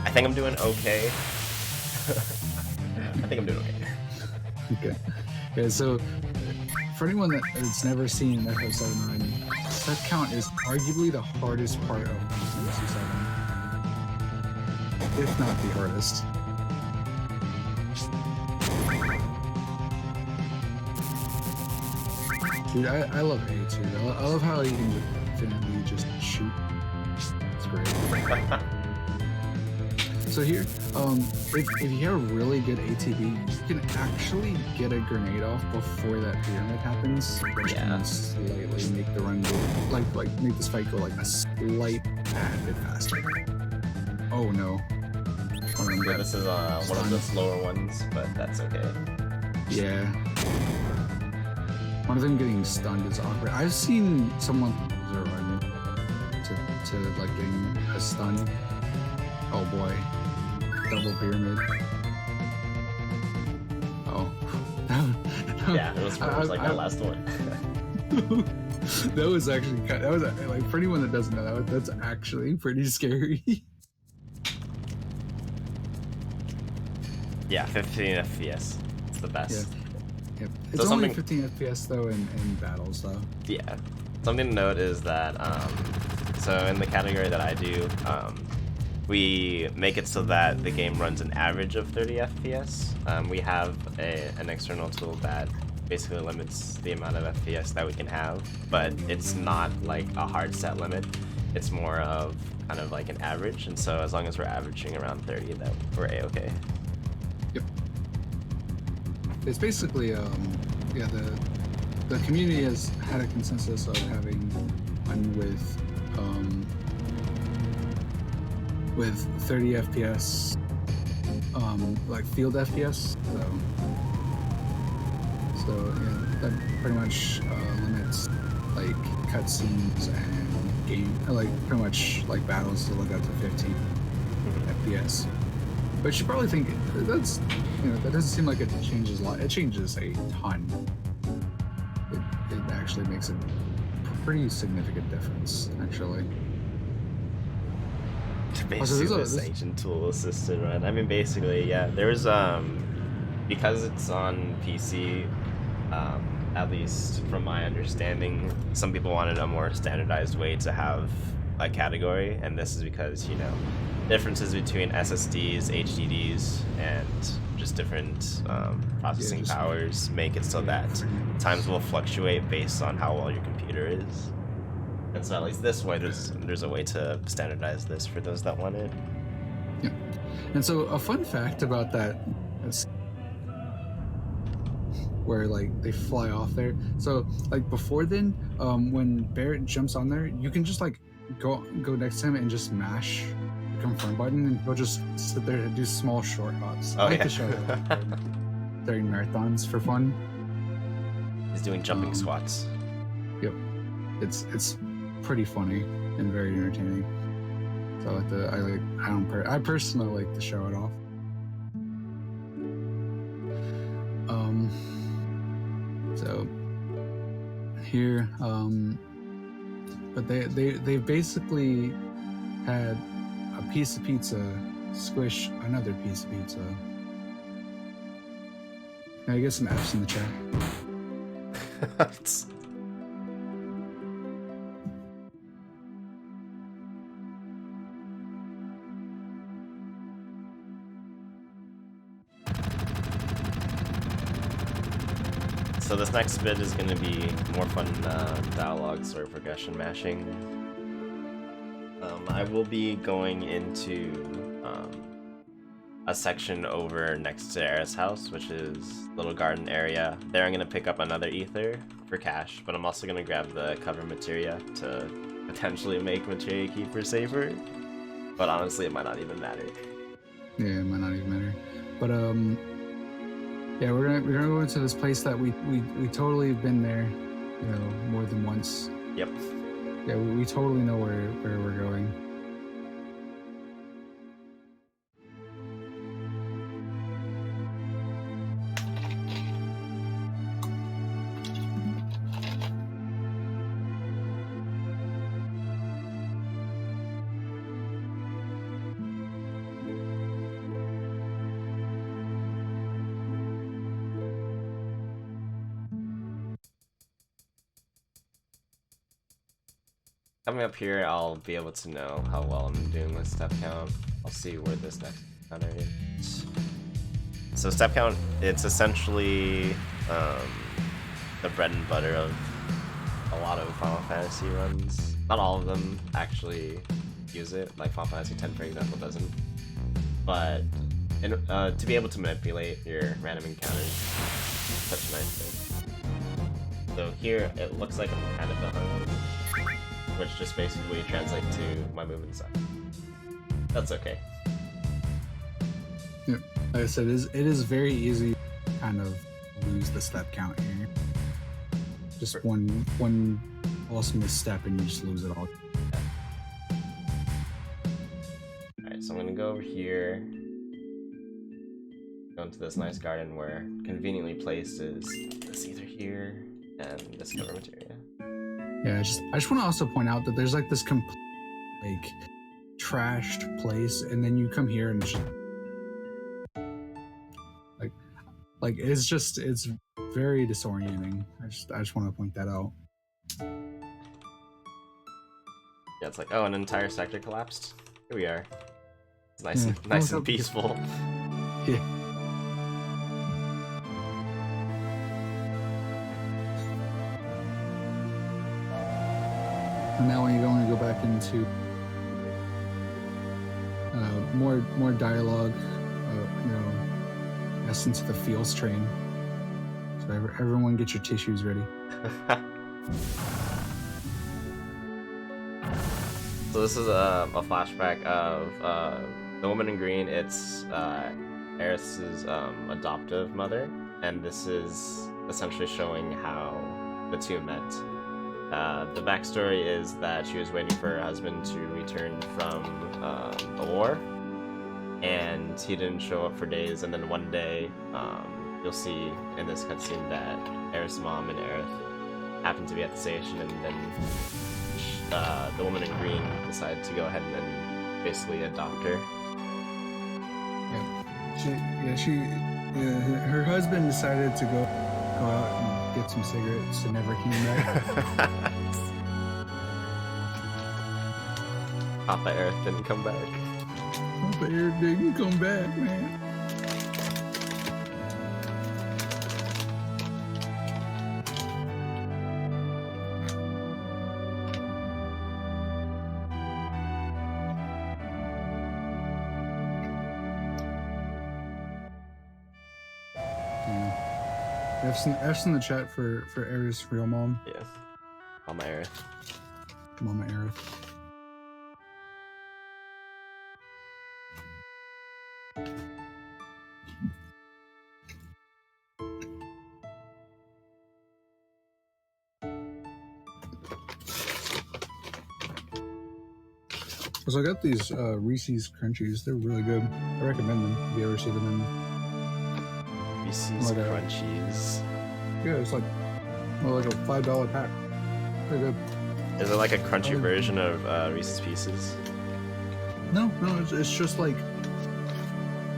I think I'm doing okay. I think I'm doing okay. Okay. Yeah. So for anyone that's never seen Fantasy VII run, step count is arguably the hardest part of Fantasy VII, if not the hardest. Dude, I love A too. I love how you can infinitely just shoot. It's great. So here, if you have a really good ATB, you can actually get a grenade off before that pyramid happens, which can slightly make the run go, like make this fight go like a slight tad bit faster. Oh no. Yeah, this is one of the slower ones, but that's okay. Yeah. One of them getting stunned is awkward. I've seen someone use a run to like getting a stun. Oh boy. Double pyramid. Oh. Yeah, it was like that last one. That was actually like for anyone that doesn't know that's actually pretty scary. Yeah, 15 FPS. It's the best. Yep. It's so only 15 FPS though in battles though. Yeah. Something to note is that so in the category that I do, we make it so that the game runs an average of 30 FPS. We have an external tool that basically limits the amount of FPS that we can have, but it's not like a hard set limit. It's more of kind of like an average, and so as long as we're averaging around 30, that we're a-okay. Yep. It's basically yeah, the community has had a consensus of having one with 30 FPS, like field FPS. So yeah, that pretty much limits like cutscenes and game, like pretty much like battles to look up to 15 FPS. But you probably think that's, you know, that doesn't seem like it changes a lot. It changes a ton. It actually makes a pretty significant difference, actually. Basically, this agent tool assisted run. I mean, basically, yeah. There's because it's on PC. At least from my understanding, some people wanted a more standardized way to have a category, and this is because, you know, differences between SSDs, HDDs, and just different processing powers make it so that times will fluctuate based on how well your computer is. And so at least this way, there's a way to standardize this for those that want it. Yeah. And so a fun fact about that, where like they fly off there. So like before then, when Barrett jumps on there, you can just like go next to him and just mash the confirm button, and he'll just sit there and do small short hops. I like to show that during marathons for fun. He's doing jumping squats. Yep, it's pretty funny and very entertaining. So I personally like to show it off. So here, but they basically had a piece of pizza squish another piece of pizza. Can I get some F's in the chat? So this next bit is going to be more fun dialogue sort of progression mashing. I will be going into a section over next to Era's house, which is little garden area. There I'm going to pick up another ether for cash, but I'm also going to grab the cover materia to potentially make materia keeper safer. But honestly, it might not even matter. Yeah, it might not even matter. But yeah, we're gonna go into this place that we totally have been there, you know, more than once. Yep. Yeah, we totally know where we're going. Coming up here, I'll be able to know how well I'm doing with step count. I'll see where this next counter is. So step count, it's essentially the bread and butter of a lot of Final Fantasy runs. Not all of them actually use it, like Final Fantasy X, for example, doesn't. But to be able to manipulate your random encounters, such a nice thing. So here, it looks like I'm kind of behind, which just basically translates to my movement side. That's okay. Yeah, like I said, it is very easy to kind of lose the step count here. Just one awesome misstep and you just lose it all. Alright, so I'm gonna go over here, go into this nice garden where conveniently placed is this ether here and this cover materia. Yeah, I just want to also point out that there's like this complete like trashed place, and then you come here and just like it's very disorienting. I just want to point that out. Yeah, it's like, oh, an entire sector collapsed. Here we are. It's nice, Yeah. nice and peaceful. Yeah. And now when you want to go back into more dialogue, essence of the feels train. So everyone get your tissues ready. So this is a flashback of the woman in green. It's Aerith's adoptive mother, and this is essentially showing how the two met. The backstory is that she was waiting for her husband to return from a war, and he didn't show up for days, and then one day you'll see in this cutscene that Aerith's mom and Aerith happened to be at the station, and then the woman in green decided to go ahead and then basically adopt her. Her husband decided to go out and get some cigarettes and never came back. Papa Aerith didn't come back. Papa Aerith didn't come back, man. F's in the chat for Aerith's real mom. Yeah. Mama Aerith. Mama Aerith. So I got these Reese's Crunchies. They're really good. I recommend them if you ever see them in. Reese's Crunchies. Yeah, it's like a $5 pack. Pretty good. Is it like a crunchy version of Reese's Pieces? No, it's just like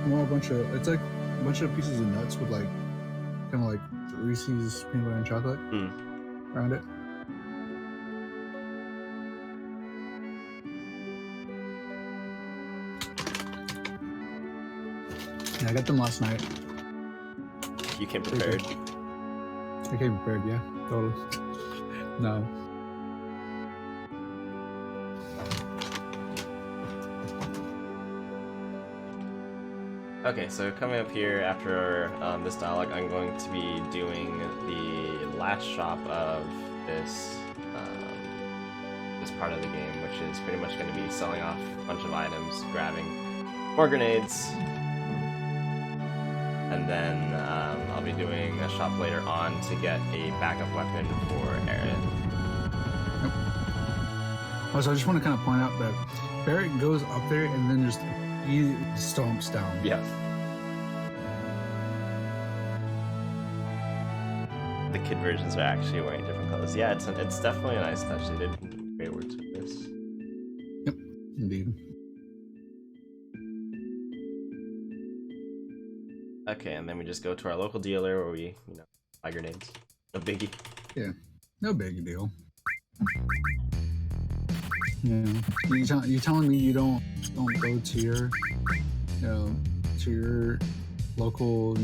a bunch of pieces of nuts with like kind of like Reese's peanut butter and chocolate around it. Yeah, I got them last night. You came prepared. I came prepared, yeah, totally. No. Okay, so coming up here after this dialogue, I'm going to be doing the last shop of this this part of the game, which is pretty much going to be selling off a bunch of items, grabbing more grenades, and then I'll be doing a shop later on to get a backup weapon for Aerith. Yep. Also, I just want to kind of point out that Barrett goes up there and then just he stomps down. Yeah. The kid versions are actually wearing different colors. Yeah, it's definitely a nice touch. They did great work with this. Yep, indeed. Okay, and then we just go to our local dealer where we, buy grenades. No biggie. Yeah, no big deal. Yeah, you telling me you don't go to your, to your local,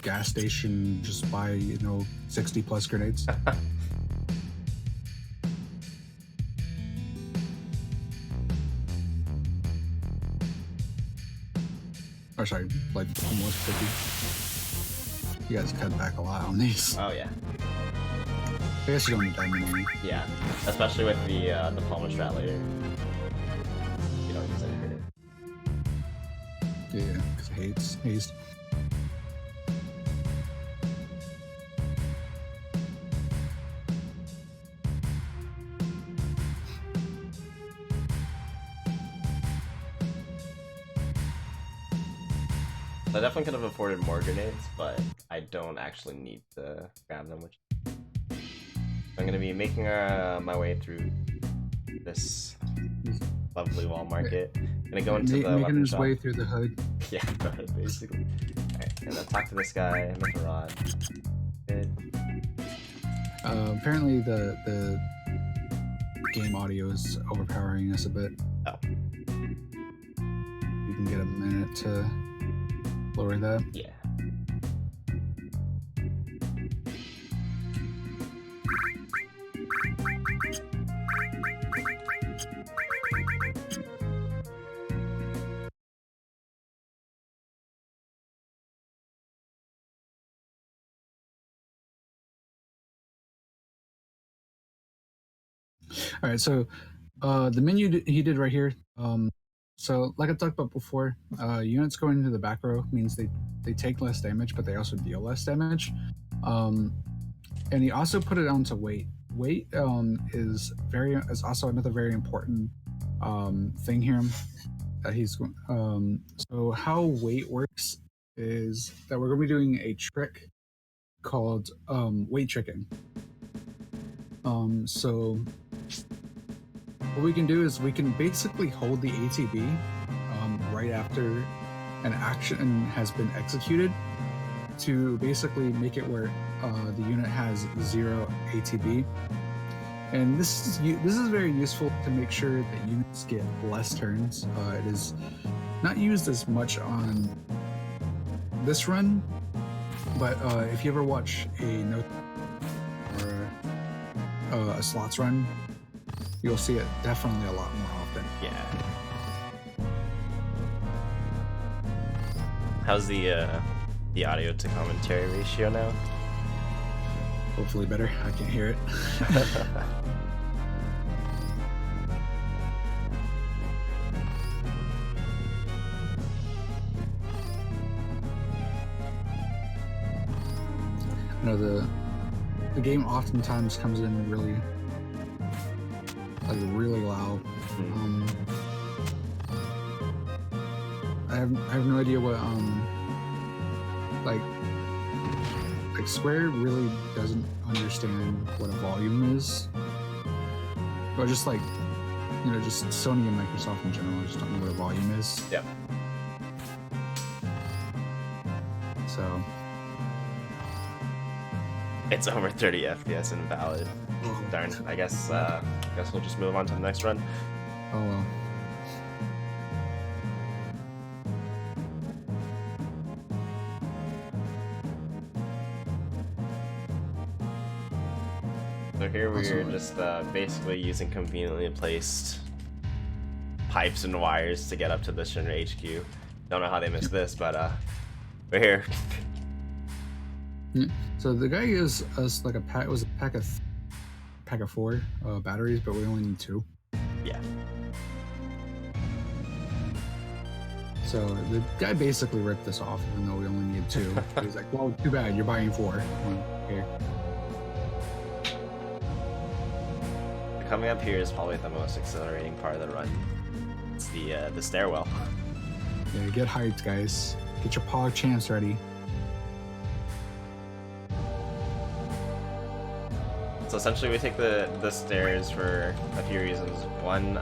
gas station, just buy, 60 plus grenades? Or sorry, like almost 50. You guys cut back a lot on these. Oh yeah. I guess you don't need that many. Yeah, especially with the Palmer Strat later. You don't use any grenade. Yeah, because it hates. I definitely could have afforded more grenades, but I don't actually need to grab them. Which I'm gonna be making my way through this lovely wall market. I'm gonna go into the making his shop. way through the hood. Yeah, basically. Alright, and then talk to this guy, Mr. Rod. Good. Apparently the game audio is overpowering us a bit. Oh. You can get a minute to lower that. Yeah. All right, so the menu he did right here. So like I talked about before, units going into the back row means they take less damage, but they also deal less damage. And he also put it onto weight. Weight is also another very important thing here. He's so how weight works is that we're going to be doing a trick called weight tricking. So what we can do is we can basically hold the ATB right after an action has been executed to basically make it where the unit has 0 ATB. And this is very useful to make sure that units get less turns. It is not used as much on this run, but if you ever watch a no or a slots run, you'll see it definitely a lot more often. Yeah. How's the audio to commentary ratio now? Hopefully better. I can't hear it. I know the game oftentimes comes in really loud. I have no idea what like Square really doesn't understand what a volume is, or just like just Sony and Microsoft in general just don't know what a volume is. Yeah. So it's over 30 FPS invalid. Darn. I guess we'll just move on to the next run. Oh well. So here we're just basically using conveniently placed pipes and wires to get up to the Shinra HQ. Don't know how they missed this, but we're here. Yeah. So the guy gives us like a pack. It was a pack of 4 batteries, but we only need 2. Yeah. So the guy basically ripped this off, even though we only needed 2. He's like, "Well, too bad. You're buying 4." Well, here. Coming up here is probably the most exhilarating part of the run. It's the stairwell. Yeah, get hyped, guys. Get your pog champs ready. So essentially we take the stairs for a few reasons. One,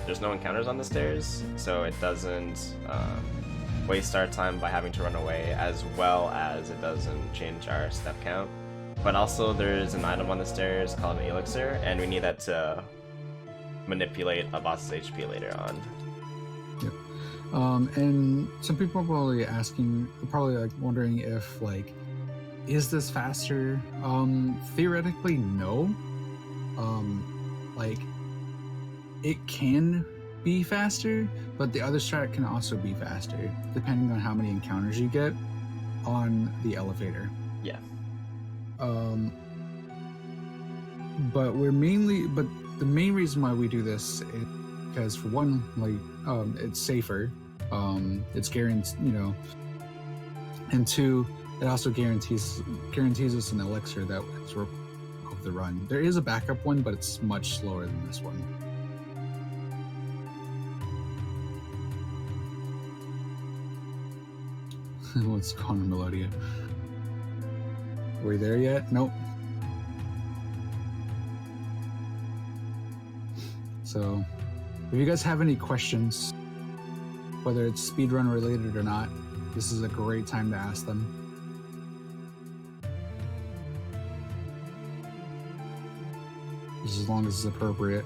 there's no encounters on the stairs, so it doesn't waste our time by having to run away, as well as it doesn't change our step count. But also there's an item on the stairs called an elixir, and we need that to manipulate a boss's HP later on. Yep. And some people are probably like wondering if like, is this faster? Theoretically, no. Like, it can be faster, but the other strat can also be faster, depending on how many encounters you get on the elevator. Yeah. But the main reason why we do this is because, for one, like, it's safer. It's guaranteed, and 2, it also guarantees us an elixir that is of the run. There is a backup one, but it's much slower than this one. What's going on, Melodia? Are we there yet? Nope. So, if you guys have any questions, whether it's speedrun related or not, this is a great time to ask them. just as long as it's appropriate.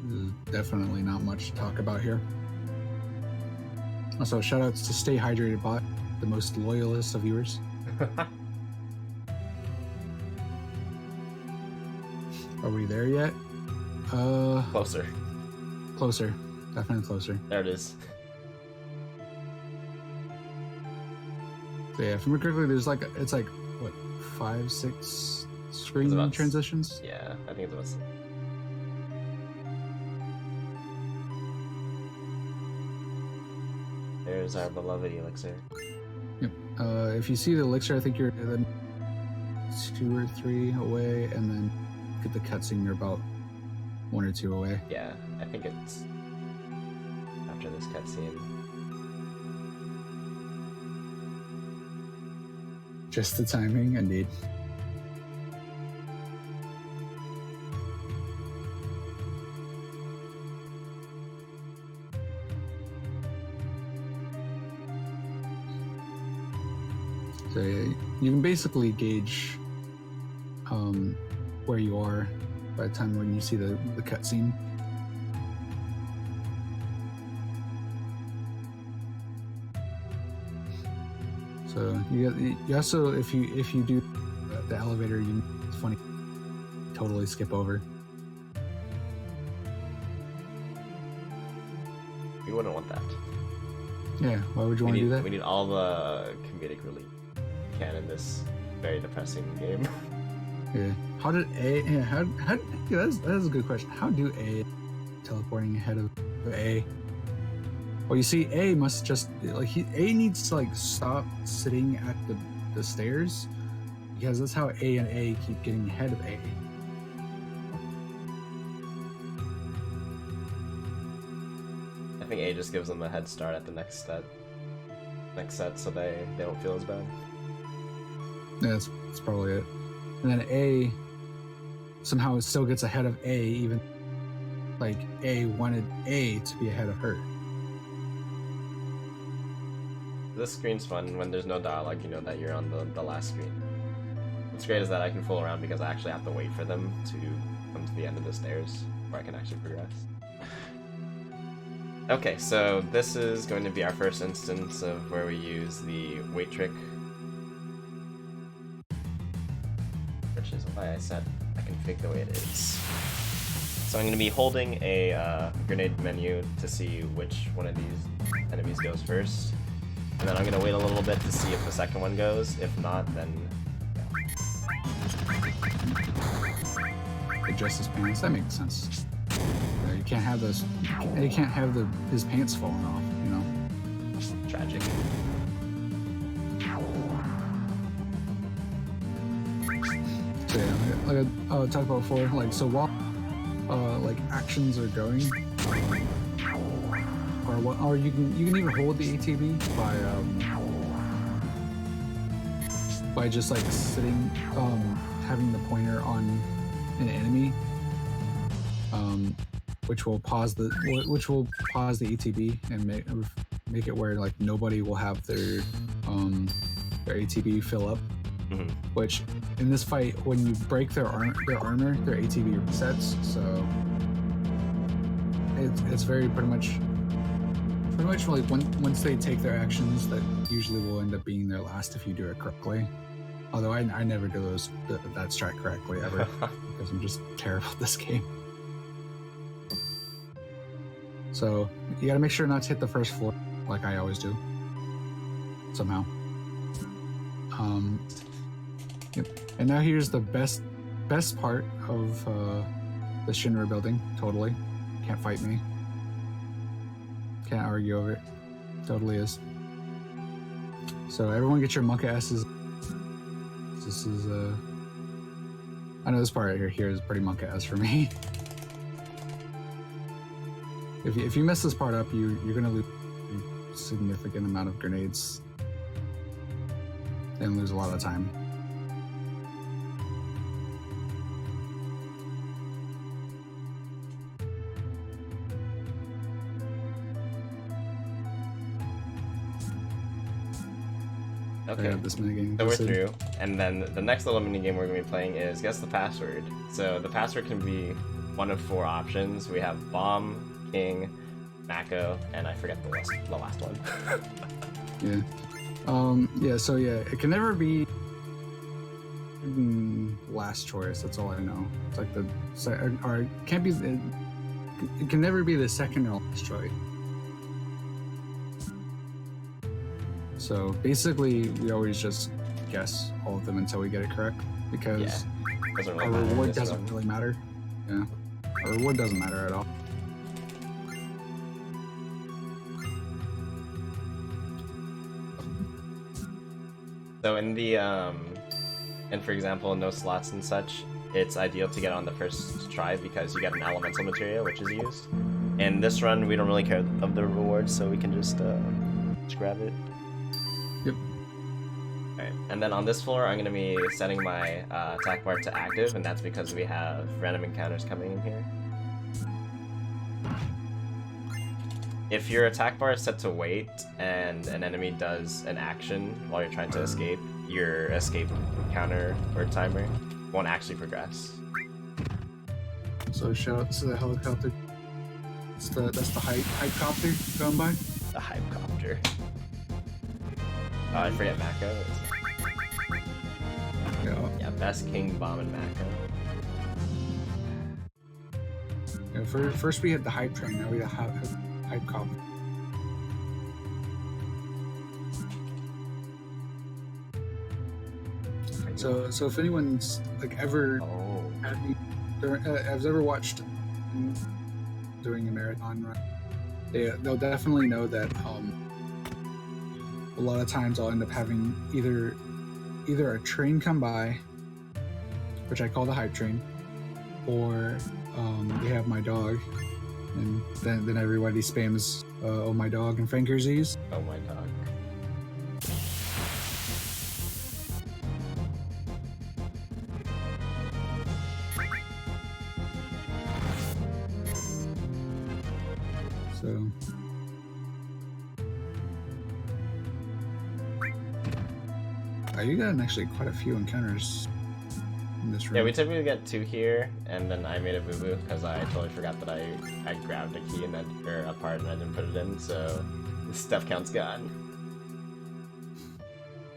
There's definitely not much to talk about here. Also, shoutouts to Stay Hydrated Bot, the most loyalist of viewers. Are we there yet? Closer. Closer. Definitely closer. There it is. So yeah, if I remember correctly, there's like, it's like, what, 5, 6 screen transitions? Yeah, I think it was. There's our beloved elixir. Yep. If you see the elixir, I think you're 2 or 3 away, and then get the cutscene, you're about 1 or 2 away. Yeah, I think it's after this cutscene. Just the timing, indeed. So yeah, you can basically gauge where you are by the time when you see the cutscene. So you also, if you do the elevator, it's funny, totally skip over. We wouldn't want that. Yeah, why would you want to do that? We need all the comedic relief we can in this very depressing game. Yeah. How did A? Yeah. How? Yeah, that's a good question. How do A teleporting ahead of A? Well, you see, A must just like A needs to like stop sitting at the stairs, because that's how A and A keep getting ahead of A. I think A just gives them a head start at the next set, so they don't feel as bad. Yeah, that's probably it. And then A somehow still gets ahead of A, even like A wanted A to be ahead of her. This screen's fun. When there's no dialogue, you know that you're on the last screen. What's great is that I can fool around because I actually have to wait for them to come to the end of the stairs where I can actually progress. Okay, so this is going to be our first instance of where we use the wait trick, which is why I said I config the way it is. So I'm going to be holding a grenade menu to see which one of these enemies goes first, and then I'm going to wait a little bit to see if the second one goes. If not, then Adjust his pants. That makes sense. You can't have those. You can't have his pants falling off. You know. tragic. So yeah, like I talked about before, like so while like actions are going, or you can even hold the ATB by just like sitting, having the pointer on an enemy, which will pause the ATB and make it where like nobody will have their ATB fill up. Mm-hmm. Which in this fight, when you break their armor, their ATB resets. So it's very pretty much like once they take their actions, that usually will end up being their last if you do it correctly. Although I never do that strat correctly ever because I'm just terrible at this game. So you gotta make sure not to hit the first floor like I always do. Somehow. Yep. And now here's the best part of the Shinra building. Totally. Can't fight me. Can't argue over it. Totally is. So everyone get your monk asses. This is I know this part right here is pretty monk ass for me. If you mess this part up, you're gonna lose a significant amount of grenades and lose a lot of time. Okay. This minigame. So we're through, and then the next little minigame we're going to be playing is Guess the Password. So the password can be one of 4 options. We have Bomb, King, Mako, and I forget the last one. Yeah. So it can never be last choice. That's all I know. It's like or it can't be. It can never be the second or last choice. So basically, we always just guess all of them until we get it correct, because our reward doesn't really matter. Yeah, our reward doesn't matter at all. So in the and for example, no slots and such, it's ideal to get on the first try because you get an elemental material which is used. In this run, we don't really care of the rewards, so we can just grab it. Yep. Alright, and then on this floor, I'm going to be setting my attack bar to active, and that's because we have random encounters coming in here. If your attack bar is set to wait, and an enemy does an action while you're trying to escape, your escape counter or timer won't actually progress. So shout out to the helicopter. That's the hype copter going by. The hype copter. Oh, I forget Mako. Yeah, best King, Bomb, and Mako. Yeah, first we had the hype train, now we have hype copter. So if anyone's like ever has ever watched doing a marathon run, they'll definitely know that a lot of times I'll end up having either a train come by, which I call the hype train, or they have my dog, and then everybody spams oh my dog and Frankerzies. Oh my dog. So you got actually quite a few encounters in this room. Yeah, we typically get 2 here, and then I made a boo-boo because I totally forgot that I grabbed a key and a part and I didn't put it in, so the step count's gone.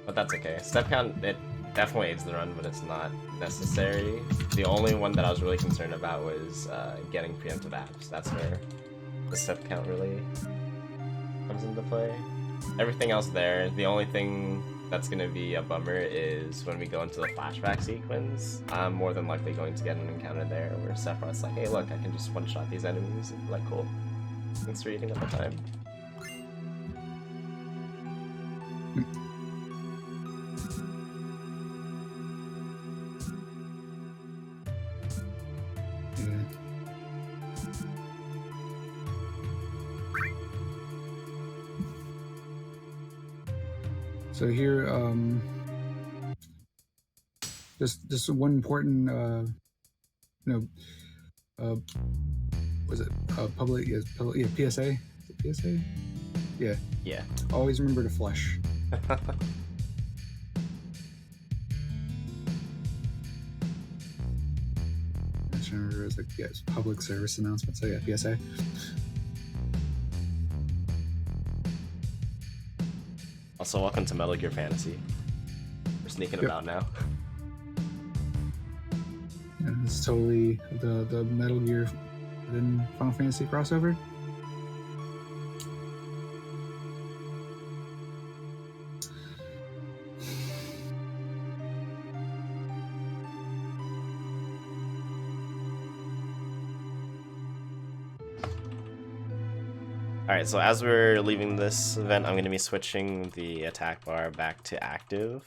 But that's okay. Step count, it definitely aids the run, but it's not necessary. The only one that I was really concerned about was getting preemptive apps. That's where the step count really comes into play. Everything else there, the only thing that's going to be a bummer is when we go into the flashback sequence. I'm more than likely going to get an encounter there where Sephiroth's like, hey look, I can just one-shot these enemies. And like, cool. Thanks for eating up the time. So here, just one important, was it public? Yeah, PSA. Is it PSA? Yeah. Yeah. Always remember to flush. I just remember it was like public service announcement. So yeah, PSA. Also, welcome to Metal Gear Fantasy. We're sneaking about now. Yeah, this is totally the Metal Gear and Final Fantasy crossover. Alright, so as we're leaving this event, I'm going to be switching the attack bar back to active.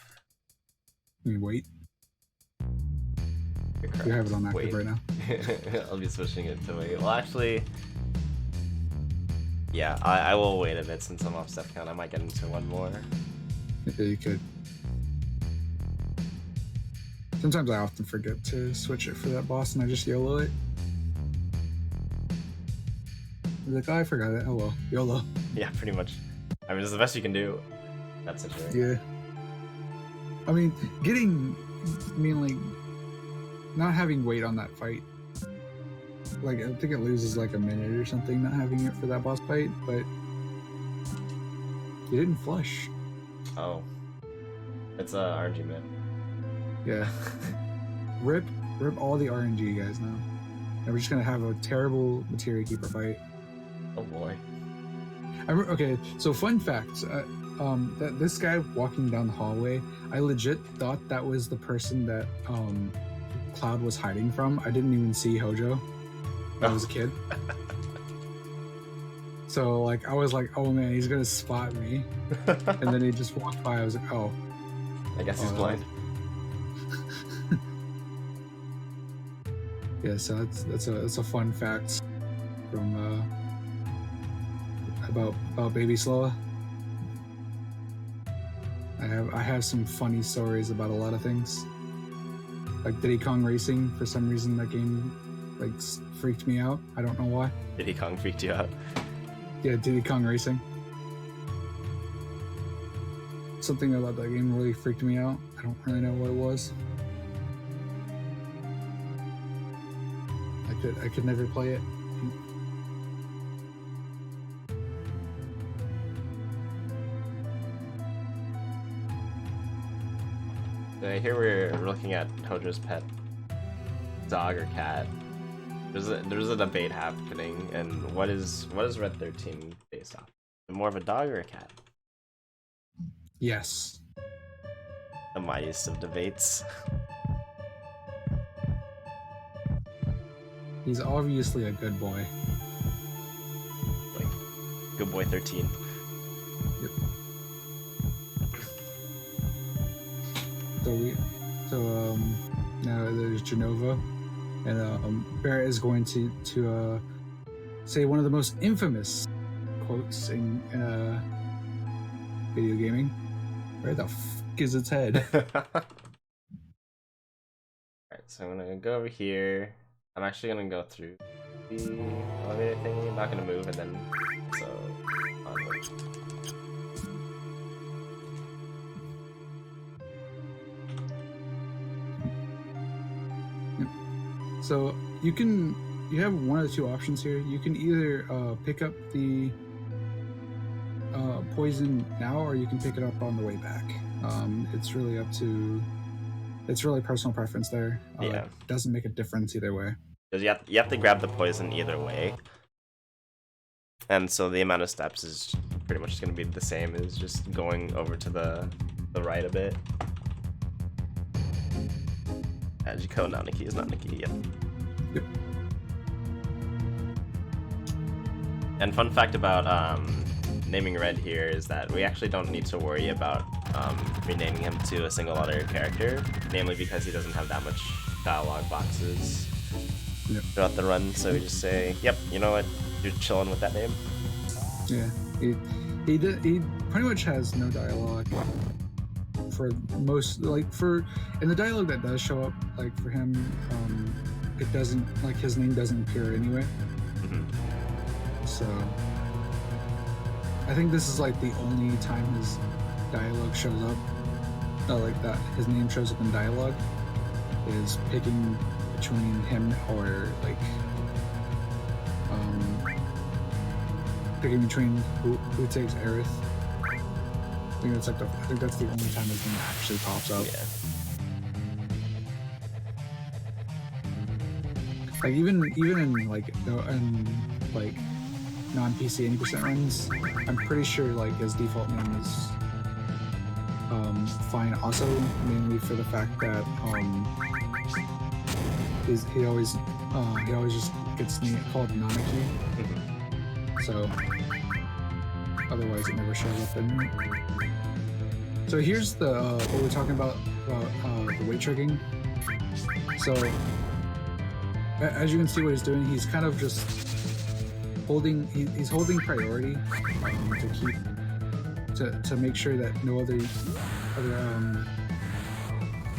Wait. You have it on active right now. I'll be switching it to wait. Well, actually, yeah, I will wait a bit since I'm off step count. I might get into one more. Yeah, you could. Sometimes I often forget to switch it for that boss and I just YOLO it. Like, oh, I forgot it. Oh well, YOLO. Yeah, pretty much. I mean, it's the best you can do. That's it, right? Yeah. I mean, like, not having weight on that fight. Like, I think it loses like a minute or something not having it for that boss fight, but you didn't flush. Oh. It's a RNG man. Yeah. Rip all the RNG guys now. And we're just gonna have a terrible Materia Keeper fight. Oh boy. Okay, so fun fact. That this guy walking down the hallway, I legit thought that was the person that Cloud was hiding from. I didn't even see Hojo when I was a kid. So like I was like, oh man, he's gonna spot me. And then he just walked by. I was like, oh. I guess he's blind. Yeah, so that's a fun fact from about Baby Sloa. I have some funny stories about a lot of things. Like Diddy Kong Racing, for some reason that game like freaked me out. I don't know why. Diddy Kong freaked you out? Yeah, Diddy Kong Racing. Something about that game really freaked me out. I don't really know what it was. I could never play it. I hear we're looking at Hojo's pet dog or cat. There's a debate happening, and what is Red 13 based off? More of a dog or a cat? Yes. The mightiest of debates. He's obviously a good boy. Like, good boy 13. Yep. So now there's Genova, and Barrett is going to say one of the most infamous quotes in video gaming. Where the f is its head? Alright, so I'm gonna go over here. I'm actually gonna go through the elevator thingy. I'm not gonna move, and then so onward. So you have one of the two options here. You can either pick up the poison now, or you can pick it up on the way back. It's really up to, it's really personal preference there. Yeah. It doesn't make a difference either way. Because you have to grab the poison either way, and so the amount of steps is pretty much going to be the same as just going over to the right a bit. Ajiko Nanaki is not Nikki yet. Yep. And fun fact about naming Red here is that we actually don't need to worry about renaming him to a single letter character, namely because he doesn't have that much dialogue boxes throughout the run, so we just say, yep, you know what, you're chilling with that name. Yeah, he pretty much has no dialogue for most, like, for, and the dialogue that does show up, like, for him, it doesn't, like, his name doesn't appear anyway. So I think this is like the only time his dialogue shows up, like that his name shows up in dialogue, is picking between him or like picking between who takes Aerith. I think that's the only time his name actually pops up. Yeah. Like even in like non-PC 80% runs, I'm pretty sure like his default name is fine. Also, mainly for the fact that he always just gets called Nanaki. So otherwise it never shows up in there. So here's the what we're talking about the weight tricking. So as you can see what he's doing, he's kind of just holding priority to make sure that no other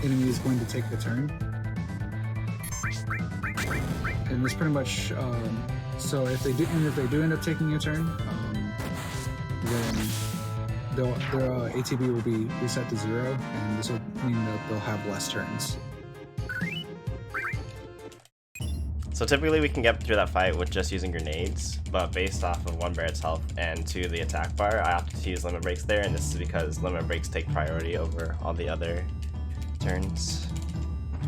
enemy is going to take the turn. And this pretty much so if they do end up taking a turn, then their ATB will be reset to 0, and this will mean that they'll have less turns. So typically we can get through that fight with just using grenades, but based off of 1 Barret's health and 2 the attack bar, I opted to use limit breaks there, and this is because limit breaks take priority over all the other turns.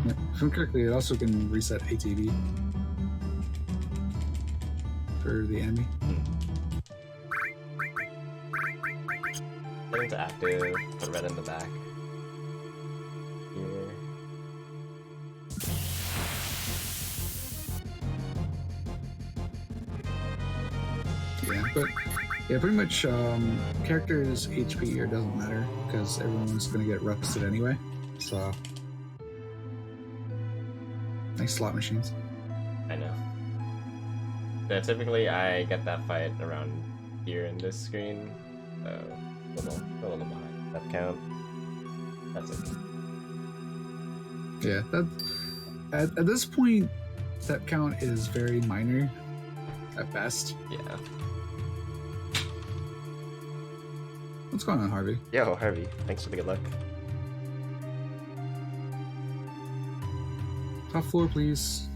Yeah, if I'm correctly, it also can reset ATB for the enemy. Get into active, put red in the back. Here. Yeah, but yeah, pretty much characters' HP here doesn't matter because everyone's gonna get rusted anyway. So nice slot machines. I know. Yeah, typically I get that fight around here in this screen. A little behind step count. That's okay. Yeah, that at this point, step count is very minor at best. Yeah. What's going on, Harvey? Yo, Harvey, thanks for the good luck. Top floor, please.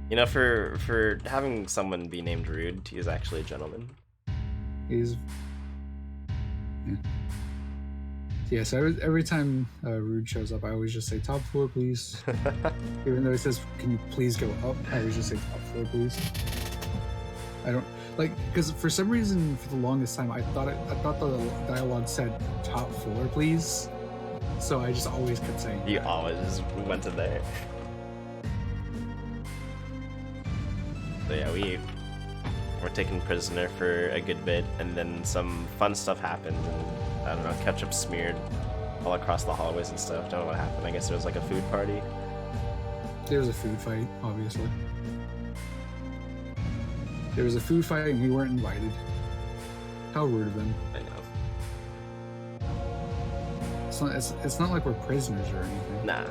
You know, for having someone be named Rude, he is actually a gentleman. He's yeah. So every time Rude shows up, I always just say top floor, please. Even though it says, "Can you please go up?" I always just say top floor, please. I don't like because for some reason for the longest time I thought the dialogue said top floor, please. So I just always kept saying. You always just went to there. So yeah, we're taken prisoner for a good bit, and then some fun stuff happened, and I don't know, ketchup smeared all across the hallways and stuff. Don't know what happened. I guess there was like a food party. There was a food fight, obviously. There was a food fight and we weren't invited. How rude of them. I know. It's not like we're prisoners or anything. Nah,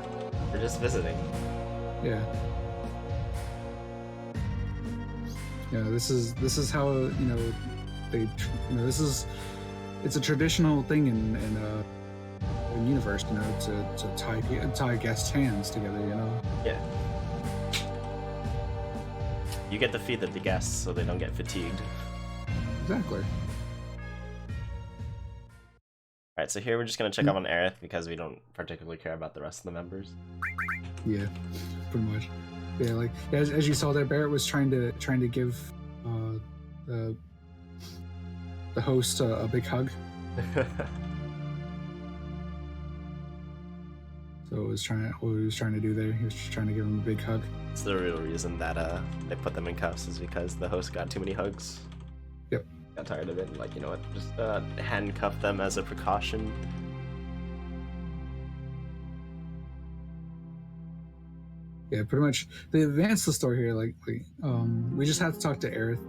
we're just visiting. Yeah. Yeah, this is how it's a traditional thing in universe, to tie guests' hands together, Yeah. You get to feed the guests so they don't get fatigued. Exactly. Alright, so here we're just gonna check up on Aerith because we don't particularly care about the rest of the members. Yeah, pretty much. Yeah, like as you saw there, Barrett was trying to give the host a big hug. So what he was trying to do there, he was just trying to give him a big hug. It's the real reason that they put them in cuffs is because the host got too many hugs. Yep. Got tired of it, like, you know what, just handcuff them as a precaution. Yeah, pretty much. They advanced the story here. We just have to talk to Aerith,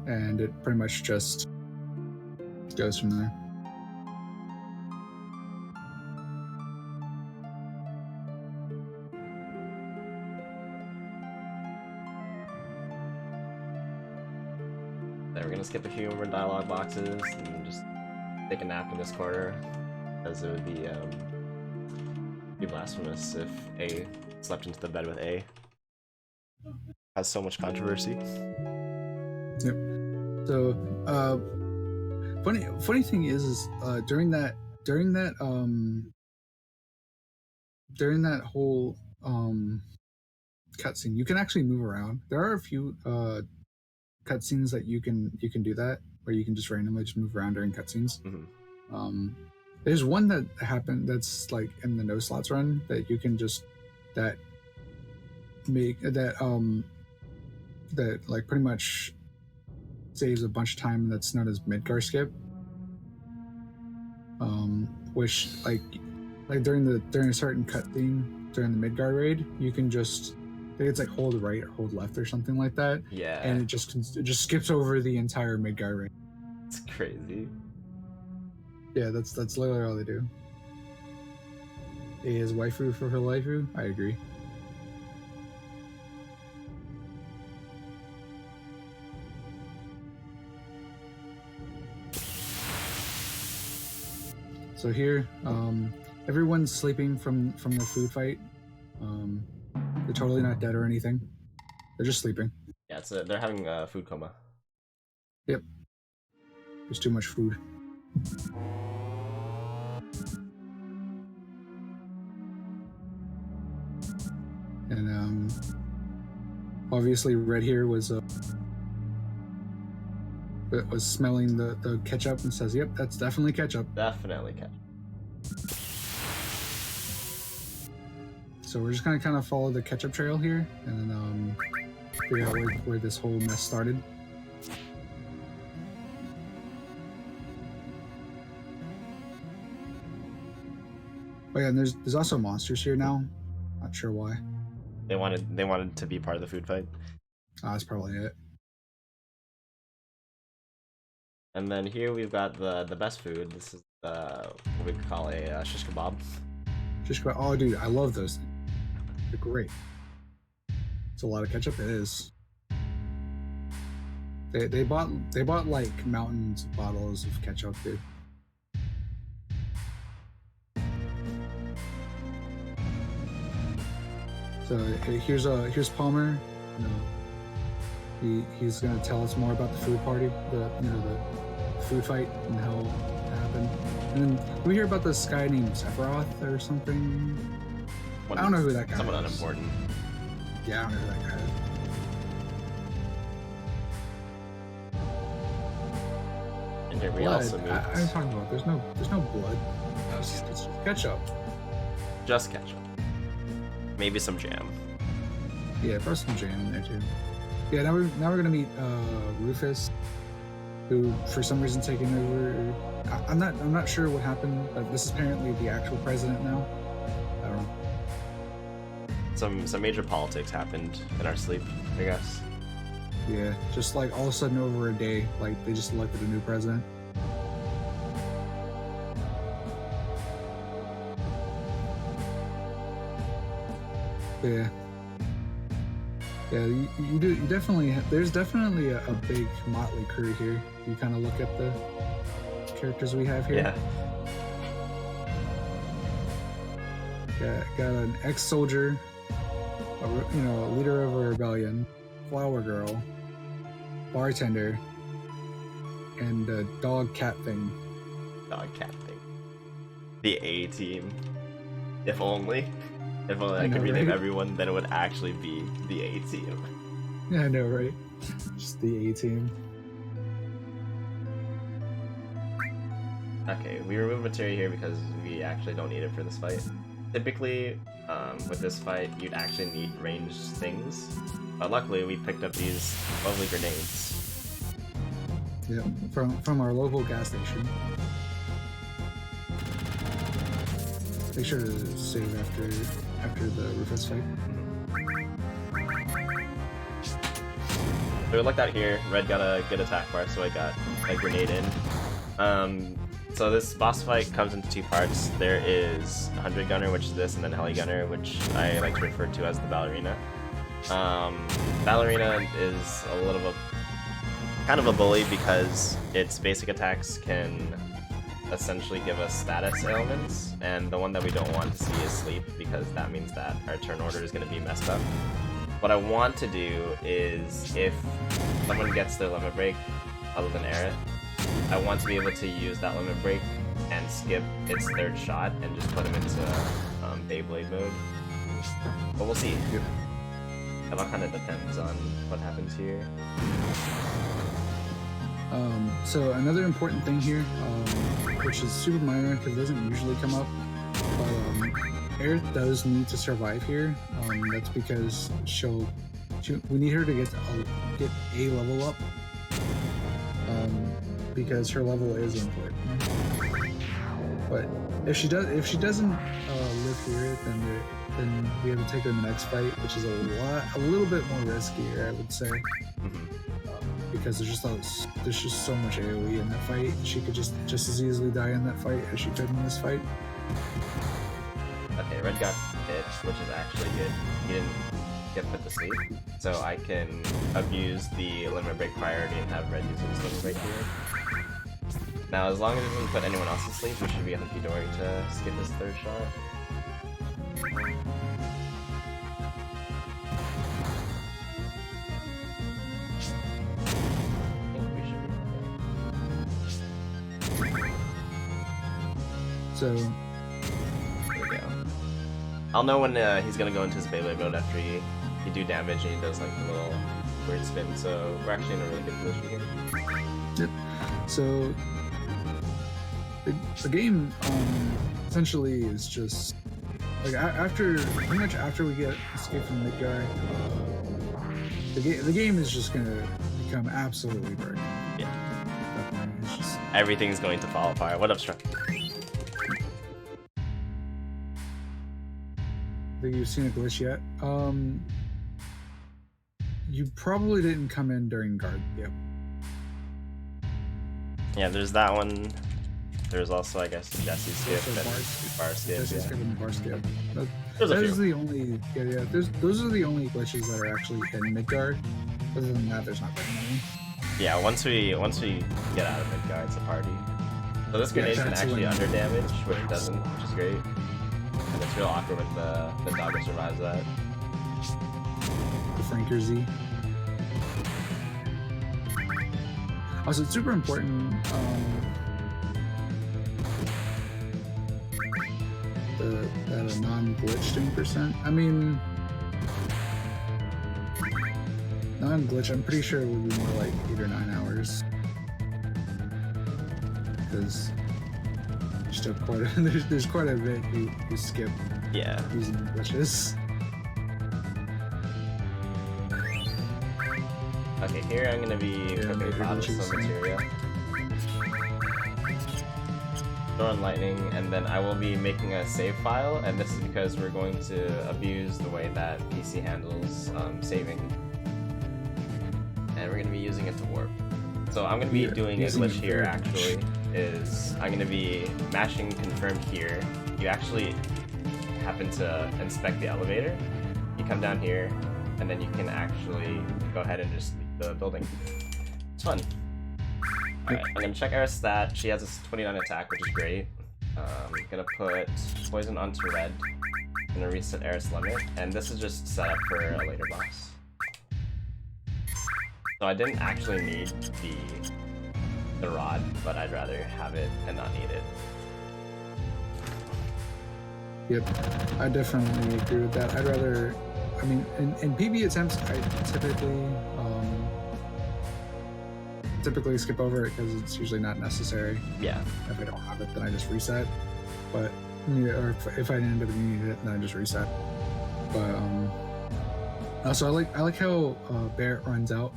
and it pretty much just goes from there. We're gonna skip a few more dialogue boxes and just take a nap in this corner, as it would be blasphemous if A slept into the bed with A. Has so much controversy. Yep. So, funny thing is during that whole cutscene, you can actually move around. There are a few cutscenes that you can do that, where you can just randomly just move around during cutscenes. Mm-hmm. There's one that happened that's like in the no slots run that you can just that like pretty much saves a bunch of time. That's known as Midgar skip. Which like during a certain cutscene during the Midgar raid, you can just, I think it's like hold right or hold left or something like that. Yeah. And it just skips over the entire Midgar raid. It's crazy. Yeah, that's literally all they do. A is waifu for her waifu. I agree. So here, everyone's sleeping from the food fight. They're totally not dead or anything. They're just sleeping. Yeah, they're having a food coma. Yep. There's too much food. And obviously Red here was smelling the ketchup and says, "Yep, that's definitely ketchup." Definitely ketchup. So we're just gonna kind of follow the ketchup trail here, and then figure out where this whole mess started. Oh yeah, and there's also monsters here now. Not sure why. They wanted to be part of the food fight. That's probably it. And then here we've got the best food. This is what we could call a shish kebab. Shish kebab. Oh, dude, I love those things. They're great. It's a lot of ketchup. It is. They bought like mountains of bottles of ketchup, dude. So here's Palmer. You know, he's gonna tell us more about the food party, the food fight and how it happened. And then we hear about this guy named Sephiroth or something. I don't know who that guy is. Someone unimportant. Yeah, I don't know who that guy is. And here we Blood. also meet. I'm talking about. There's no blood. It's just ketchup. Just ketchup. Maybe some jam. Yeah, throw some jam in there too. Yeah, now we're gonna meet Rufus, who for some reason taking over. I'm not sure what happened, but this is apparently the actual president now. I don't know. Some major politics happened in our sleep, I guess. Yeah, just like all of a sudden over a day, like they just elected a new president. Yeah. Yeah, you definitely there's definitely a big motley crew here. You kind of look at the characters we have here. Yeah. Got an ex-soldier, a leader of a rebellion, flower girl, bartender, and a dog cat thing. Dog cat thing. The A team. If only. If only I could rename everyone, then it would actually be the A team. Yeah, I know, right? Just the A team. Okay, we remove materia here because we actually don't need it for this fight. Typically, with this fight, you'd actually need ranged things. But luckily, we picked up these lovely grenades. Yeah, from our local gas station. Make sure to save after the Rufus fight. So we looked out here. Red got a good attack bar, so I got a grenade in. So this boss fight comes into two parts. There is 100 Gunner, which is this, and then Heli Gunner, which I like to refer to as the Ballerina. Ballerina is a little bit kind of a bully because its basic attacks can essentially give us status ailments, and the one that we don't want to see is sleep, because that means that our turn order is going to be messed up. What I want to do is, if someone gets their limit break, other than Aerith, I want to be able to use that limit break and skip its third shot and just put him into Beyblade mode. But we'll see. It all kind of depends on what happens here. So another important thing here, which is super minor because it doesn't usually come up, but Aerith does need to survive here. That's because we need her to get a level up, because her level is important. But if she doesn't live here, then we have to take her in the next fight, which is a little bit more riskier, I would say. Because there's just so much AoE in that fight. She could just as easily die in that fight as she could in this fight. Okay, Red got hit, which is actually good. He didn't get put to sleep, so I can abuse the limit break priority and have Red use his limit break here. Now, as long as it doesn't put anyone else to sleep, we should be hunky-dory to skip this third shot. So there we go. I'll know when he's gonna go into his Beyblade mode after you do damage and he does like the little weird spin, so we're actually in a really good position here. Yep. So the game essentially is just like pretty much after we get escape from Midgar, the game is just gonna become absolutely broken. Yeah. It's just... Everything's going to fall apart. What up, Struck? Think you've seen a glitch yet? You probably didn't come in during guard. Yep. Yeah, there's that one. There's also, I guess, Jesse's skip and bar skip. Jesse's skip and bar skip. Those are the only those are the only glitches that are actually in Midgard. Other than that, there's not very many. Yeah, once we get out of Midgard, it's a party. So this grenade can actually under damage, which it doesn't, which is great. And it's real awkward when the dogger survives that. The Franker Z. Also, it's super important that a non-glitch 10%. I mean, non-glitch, I'm pretty sure it would be more like 8 or 9 hours. Because there's quite a bit you skip using glitches. Okay, here I'm gonna be cooking pot with some materia. Throwing lightning, and then I will be making a save file, and this is because we're going to abuse the way that PC handles saving. And we're gonna be using it to warp. So I'm gonna be doing a glitch here actually. I'm going to be mashing confirm here. You actually happen to inspect the elevator. You come down here, and then you can actually go ahead and just leave the building. It's fun. Alright, I'm going to check Eris stat. She has a 29 attack, which is great. I'm going to put poison onto red. I'm going to reset Eris limit, and this is just set up for a later boss. So I didn't actually need the rod, but I'd rather have it and not need it. Yep, I definitely agree with that. I'd rather, I mean, in PB attempts, I typically skip over it because it's usually not necessary. Yeah. If I don't have it, then I just reset. But or if I end up needing it, then I just reset. But also I like how Barrett runs out.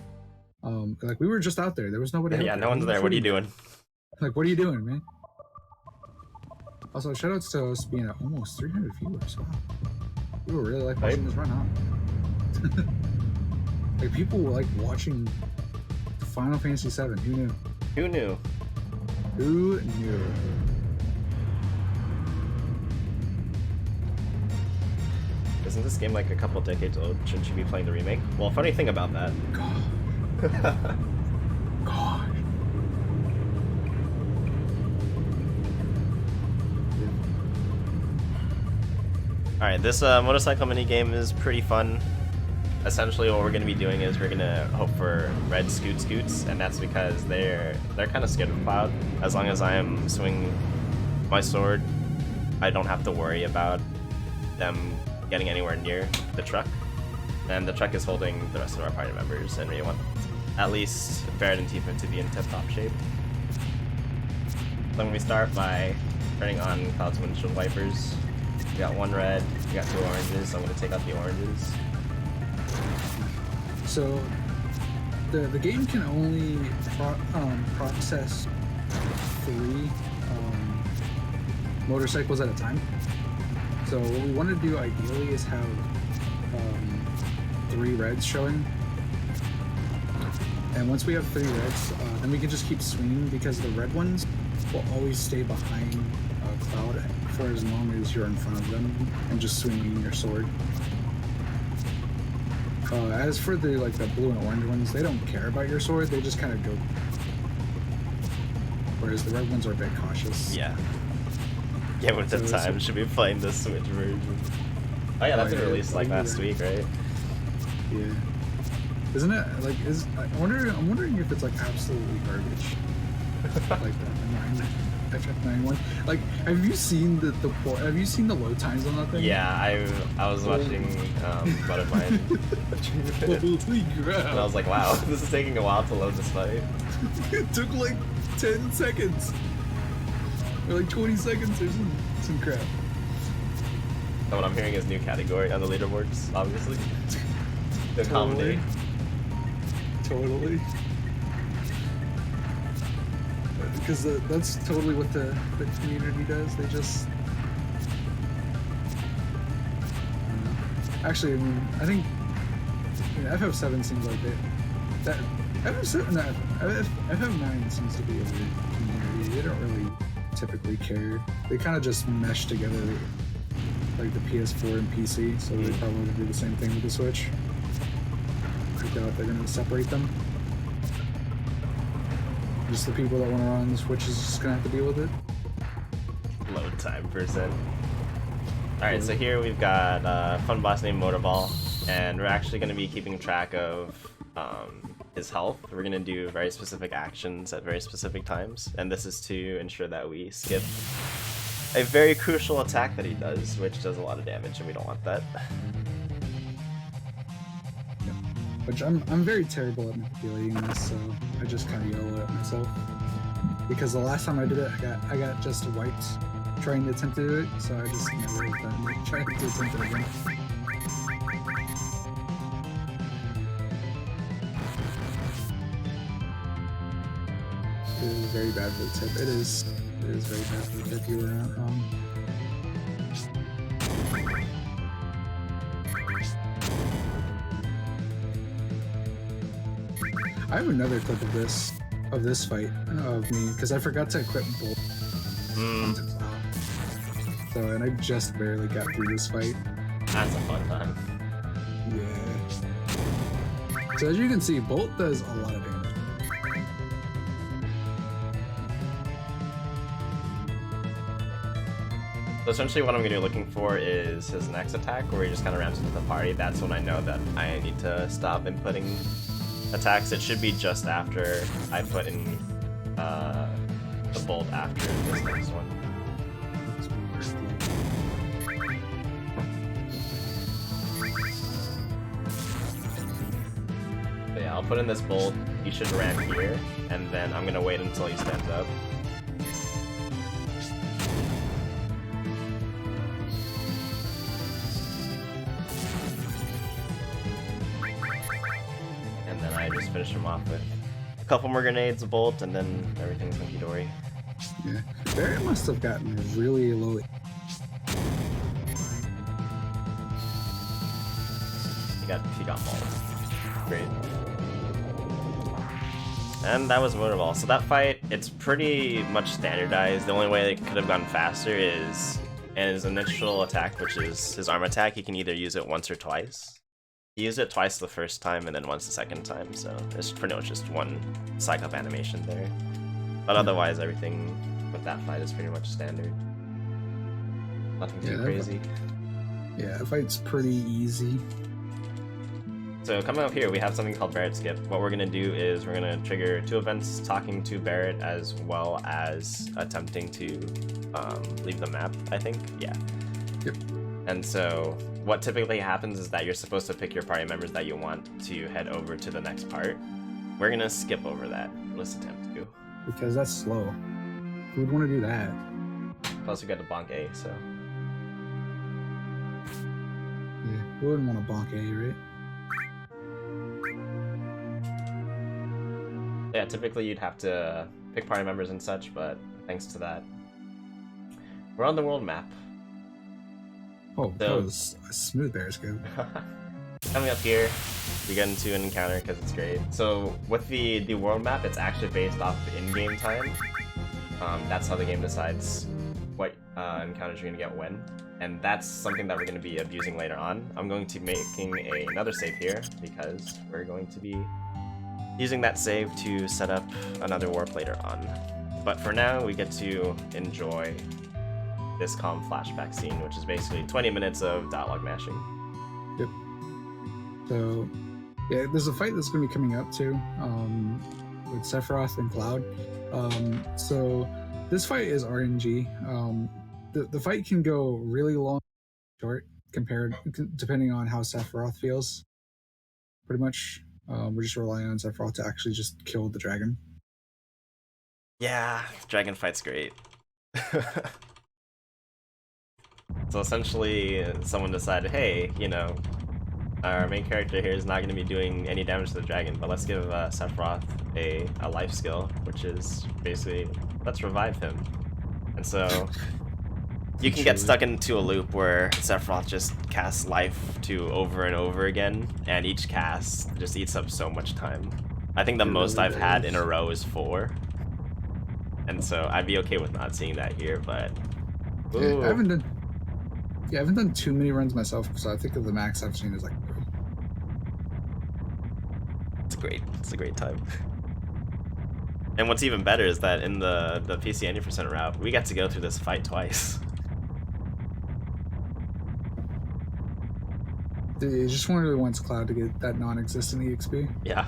Like we were just out there. There was nobody. Yeah, no one's there. What are you doing? Like, what are you doing, man? Also, shoutouts to us being at almost 300 viewers. Wow. People really like watching this run out. Like people were like watching Final Fantasy VII. Who knew? Who knew? Who knew? Isn't this game like a couple decades old? Shouldn't you be playing the remake? Well, funny thing about that. God. God. Alright, this motorcycle minigame is pretty fun. Essentially what we're going to be doing is we're going to hope for red scoots, and that's because they're kind of scared of Cloud. As long as I am swinging my sword, I don't have to worry about them getting anywhere near the truck. And the truck is holding the rest of our party members, and we want at least Barrett and Tifa to be in tip-top shape. So I'm going to start by turning on Cloud's windshield wipers. We got one red, we got two oranges, so I'm going to take out the oranges. So the game can only process 3 motorcycles at a time. So what we want to do ideally is have 3 reds showing. And once we have 3 reds, then we can just keep swinging because the red ones will always stay behind Cloud for as long as you're in front of them and just swinging your sword. As for the blue and orange ones, they don't care about your sword. They just kind of go. whereas the red ones are a bit cautious. Yeah. Yeah, with the time, should be playing the Switch version. Oh yeah, that's been released like last week, right? Yeah. Isn't it like I'm wondering if it's like absolutely garbage. Like the FF91. Like, have you seen the load times on that thing? Yeah, I was watching one of mine. Holy crap! And I was like, wow, this is taking a while to load this fight. It took like 10 seconds. Or like 20 seconds or some crap. And what I'm hearing is new category on the leaderboards, obviously. The comedy. Totally. Because that's totally what the community does. They just... Actually, I mean, I think FF7 seems like it. That FF9 seems to be a weird community. They don't really typically care. They kind of just mesh together, like the PS4 and PC. So they probably would do the same thing with the Switch. I doubt they're gonna separate them. Just the people that want to run on the Switch is just gonna have to deal with it. Load time %. Alright, so here we've got a fun boss named Motorball, and we're actually going to be keeping track of his health. We're going to do very specific actions at very specific times, and this is to ensure that we skip a very crucial attack that he does, which does a lot of damage, and we don't want that. Which I'm very terrible at manipulating this, so I just kind of yell at myself. Because the last time I did it, I got just wiped trying to attempt to do it, so I just never have done trying to attempt it again. It is very bad for the tip. It is very bad for the tip. You were not wrong. I have another clip of this fight of me because I forgot to equip Bolt. So, and I just barely got through this fight. That's a fun time. Yeah. So as you can see, Bolt does a lot of damage. So essentially what I'm going to be looking for is his next attack, where he just kind of ramps into the party. That's when I know that I need to stop inputting attacks. It should be just after I put in the Bolt after this next one. So yeah, I'll put in this Bolt. He should ramp here, and then I'm gonna wait until he stands up. And then I just finish him off with a couple more grenades, a Bolt, and then everything's hunky-dory. Yeah, Barret must have gotten really low. He got mauled. Great. And that was Motorball. So that fight, it's pretty much standardized. The only way it could have gone faster is in his initial attack, which is his arm attack. He can either use it once or twice. He used it twice the first time and then once the second time, so it's pretty much just one cycle of animation there. But otherwise, everything with that fight is pretty much standard. Nothing too crazy. Yeah, that fight's pretty easy. So coming up here, we have something called Barret Skip. What we're going to do is we're going to trigger 2 events talking to Barret as well as attempting to leave the map, I think. Yeah. Yep. And so what typically happens is that you're supposed to pick your party members that you want to head over to the next part. We're going to skip over that. Let's attempt to. Because that's slow. Who would want to do that? Plus we got to bonk A, so... Yeah, who wouldn't want to bonk A, right? Yeah, typically you'd have to pick party members and such, but thanks to that, we're on the world map. Oh, so, that was a smooth Periscope. Coming up here, you get into an encounter because it's great. So with the world map, it's actually based off of in-game time. That's how the game decides what encounters you're going to get when. And that's something that we're going to be abusing later on. I'm going to be making another save here because we're going to be using that save to set up another warp later on. But for now, we get to enjoy this calm flashback scene, which is basically 20 minutes of dialogue mashing. Yep. So, yeah, there's a fight that's going to be coming up too, with Sephiroth and Cloud. So this fight is RNG. The fight can go really long, short, depending on how Sephiroth feels. Pretty much, we're just relying on Sephiroth to actually just kill the dragon. Yeah, dragon fight's great. So essentially, someone decided, hey, you know, our main character here is not going to be doing any damage to the dragon, but let's give Sephiroth a life skill, which is basically, let's revive him. And so you can get stuck into a loop where Sephiroth just casts life to over and over again, and each cast just eats up so much time. I think the most I've had in a row is 4. And so I'd be okay with not seeing that here, but yeah, I haven't done too many runs myself, so I think the max I've seen is like 2. It's a great time. And what's even better is that in the PC 90% route, we got to go through this fight twice. You just really wants Cloud to get that non-existent EXP. Yeah.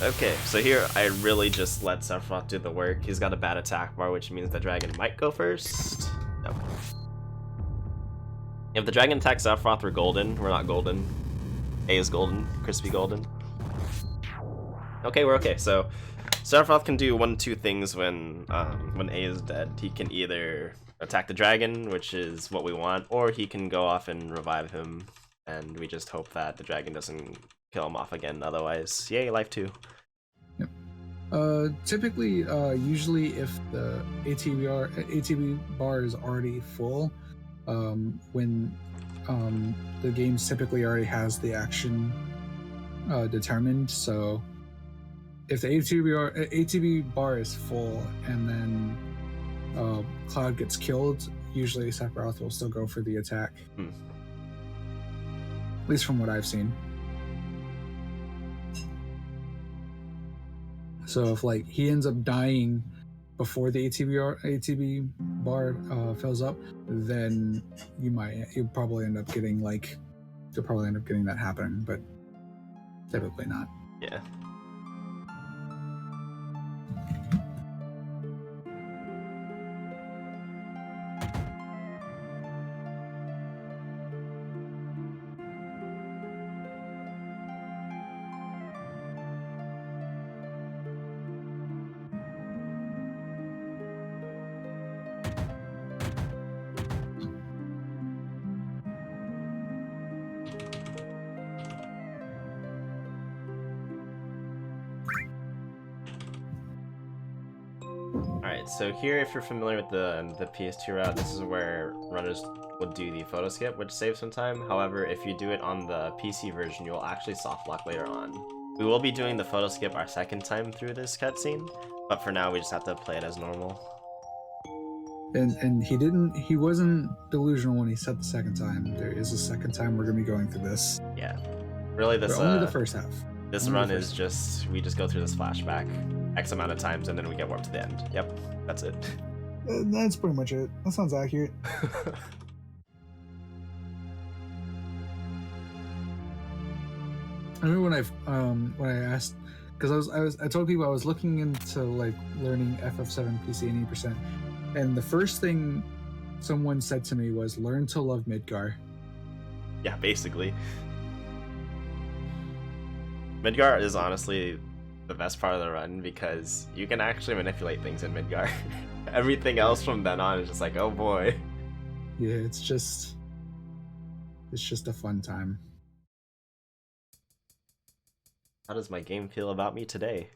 Okay, so here I really just let Sephiroth do the work. He's got a bad attack bar, which means the dragon might go first. No. If the dragon attacks Sephiroth, we're golden. We're not golden. A is golden, crispy golden. Okay, we're okay. So Sephiroth can do 1 of 2 things when A is dead. He can either attack the dragon, which is what we want, or he can go off and revive him, and we just hope that the dragon doesn't kill him off again. Otherwise, yay, life 2. Yep. Typically, usually if the ATB bar is already full, when the game typically already has the action determined. So if the ATB bar is full and then Cloud gets killed, usually Sephiroth will still go for the attack. At least from what I've seen. So if like he ends up dying before the ATB bar fills up, then you'll probably end up getting that happening, but typically not. Yeah. Alright, so here, if you're familiar with the PS2 route, this is where runners would do the photo skip, which saves some time. However, if you do it on the PC version, you will actually soft lock later on. We will be doing the photo skip our second time through this cutscene, but for now we just have to play it as normal. And he wasn't delusional when he said the second time. There is a second time we're gonna be going through this. Yeah. Really, this but only the first half. This run is just, we just go through this flashback X amount of times and then we get warped to the end. Yep, that's it. That's pretty much it. That sounds accurate. I remember when I asked, because I told people I was looking into like learning FF7 PC 80%, and the first thing someone said to me was learn to love Midgar. Yeah, basically. Midgar is honestly the best part of the run because you can actually manipulate things in Midgar. Everything else from then on is just like, oh boy. Yeah, it's just a fun time. How does my game feel about me today?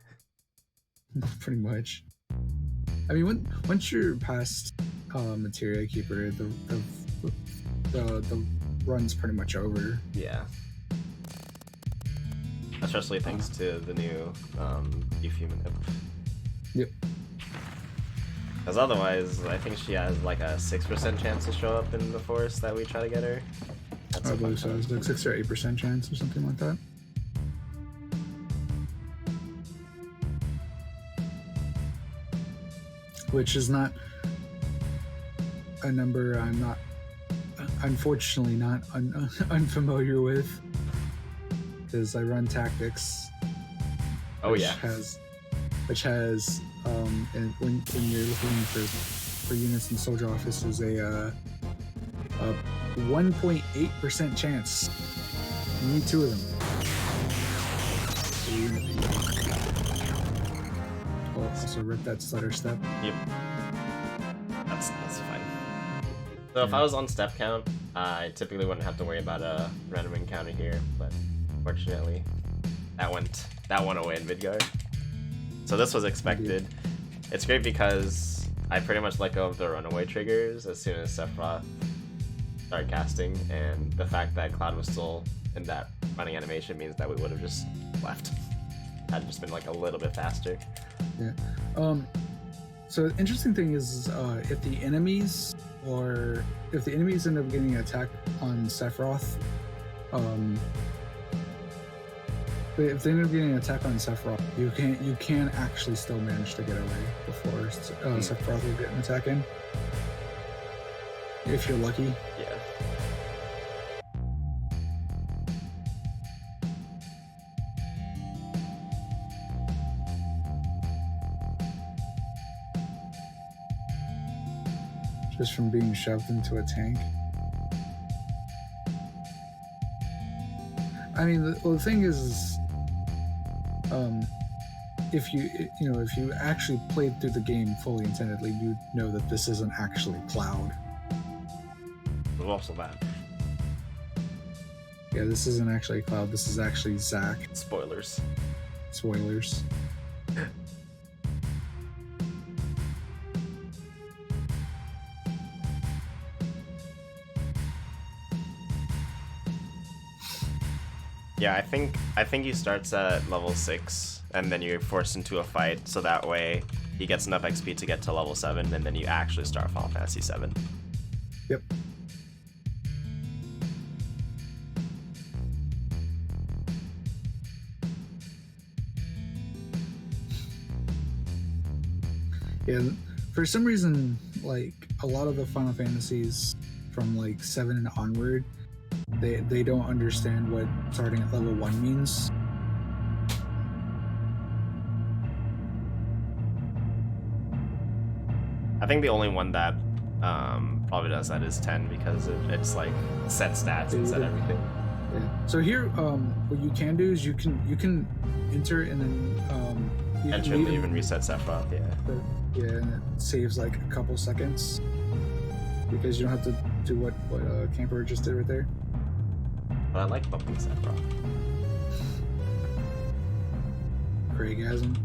Pretty much. I mean, once you're past Materia Keeper, the run's pretty much over. Yeah. Especially thanks to the new Human Hip. Yep. Because otherwise, I think she has like a 6% chance to show up in the forest that we try to get her. That's I believe so. It's like 6 or 8% chance or something like that. which is not a number I'm not, unfortunately, not unfamiliar with, because I run tactics. Oh which yeah. Which has and when you're looking for units in soldier office, is a 1.8% chance. You need 2 of them. Well, also rip that stutter step. Yep. That's fine. So if I was on step count, I typically wouldn't have to worry about a random encounter here, but fortunately, that went away in Midgard. So this was expected. It's great because I pretty much let go of the runaway triggers as soon as Sephiroth started casting, and the fact that Cloud was still in that running animation means that we would have just left. Had just been like a little bit faster. Yeah. So the interesting thing is, if the enemies end up getting attacked on Sephiroth, if they end up getting an attack on Sephiroth, you can actually still manage to get away before Sephiroth will get an attack in. If you're lucky. Yeah. Just from being shoved into a tank. I mean, the thing is, if you actually played through the game fully intendedly, you know that this isn't actually Cloud. But also that. Yeah, this isn't actually Cloud. This is actually Zack. Spoilers. Spoilers. Yeah, I think he starts at level 6, and then you're forced into a fight, so that way he gets enough XP to get to level 7, and then you actually start Final Fantasy VII. Yep. Yeah, for some reason, like a lot of the Final Fantasies from like 7 and onward, they don't understand what starting at level 1 means. I think the only one that probably does that is 10, because it's like set stats and set everything. Yeah. So here, what you can do is you can enter and then Enter and leave and reset Sephiroth. Yeah. Yeah, and it saves like a couple seconds because you don't have to do what camp4r just did right there. But I like bumping Sephiroth. Craigasm.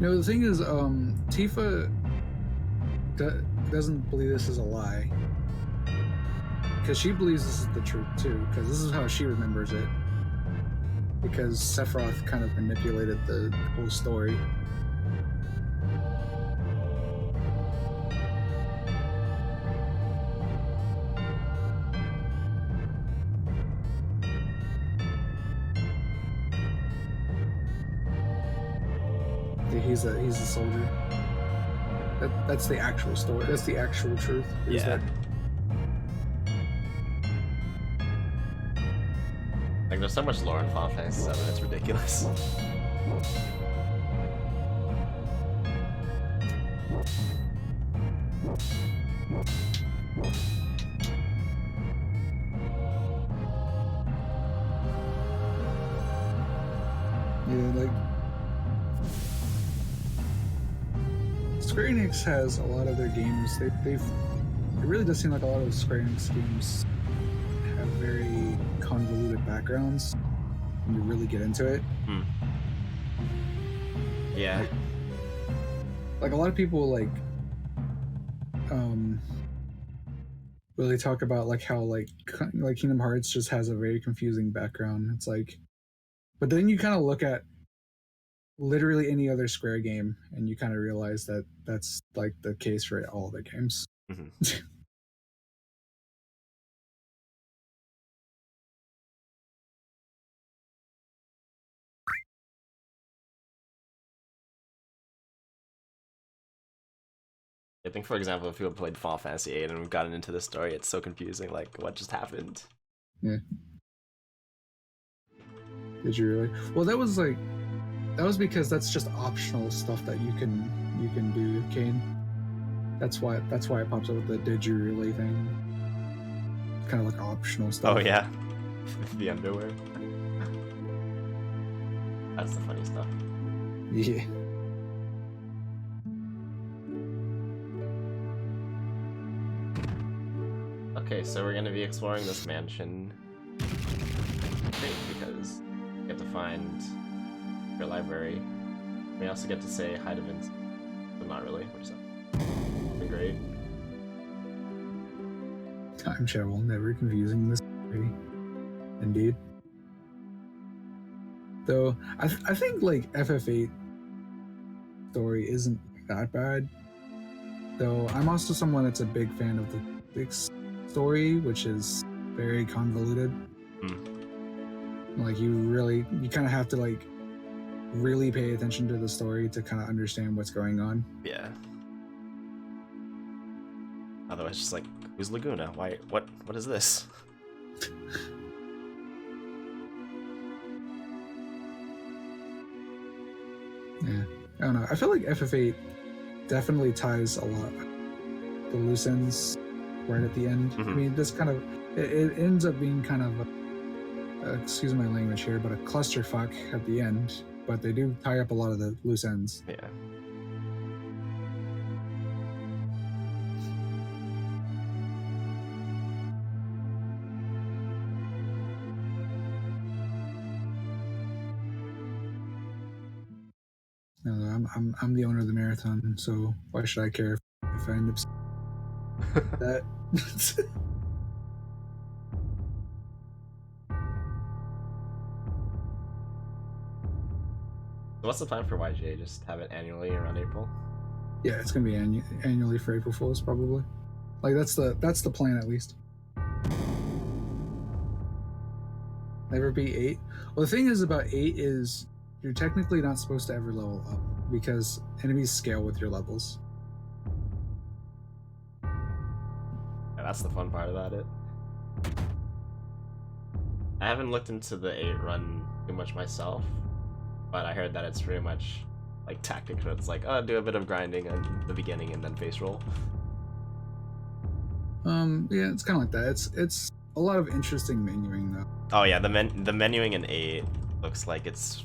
No, the thing is, Tifa doesn't believe this is a lie. Because she believes this is the truth too, because this is how she remembers it. Because Sephiroth kind of manipulated the whole story. He's a soldier. That's the actual story. That's the actual truth. Yeah. Like, there's so much lore in Final Fantasy VII, it's ridiculous. Yeah, like Square Enix has a lot of their games. It really does seem like a lot of Square Enix games have very convoluted backgrounds when you really get into it. Yeah. Like a lot of people really talk about like how like Kingdom Hearts just has a very confusing background. It's like, but then you kind of look at literally any other Square game and you kind of realize that that's like the case for all the games. Mm-hmm. I think, for example, if we had played Final Fantasy VIII and we've gotten into the story, it's so confusing. Like, what just happened? Yeah. Did you really? Well, that was because that's just optional stuff that you can do, Kane. That's why it pops up with the did you really thing. Kind of like optional stuff. Oh yeah, the underwear. That's the funny stuff. Yeah. Okay, so we're gonna be exploring this mansion. Great, because you get to find your library. We also get to say hi to Vince, but not really. Which is great. Time travel, never confusing this story. Indeed. Though I think like FF8 story isn't that bad. Though I'm also someone that's a big fan of the 6 story, which is very convoluted. Like you kind of have to like really pay attention to the story to kind of understand what's going on. Yeah. Otherwise, just like, who's Laguna? Why? What is this? Yeah, I don't know. I feel like FF8 definitely ties a lot the loose ends right at the end. I mean, this kind of it ends up being kind of excuse my language here, but a clusterfuck at the end. But they do tie up a lot of the loose ends. Yeah. No, I'm the owner of the marathon, so why should I care if I end up that? So what's the plan for YeGA? Just have it annually around April? Yeah, it's gonna be annually for April Fools, probably. Like that's the plan at least. Never be 8. Well, the thing is about 8 is you're technically not supposed to ever level up because enemies scale with your levels. Yeah, that's the fun part about it. I haven't looked into the 8 run too much myself, but I heard that it's pretty much like tactics where it's like, oh, do a bit of grinding at the beginning and then face roll. Yeah, it's kind of like that. It's a lot of interesting menuing though. Oh yeah, the menuing in 8 looks like it's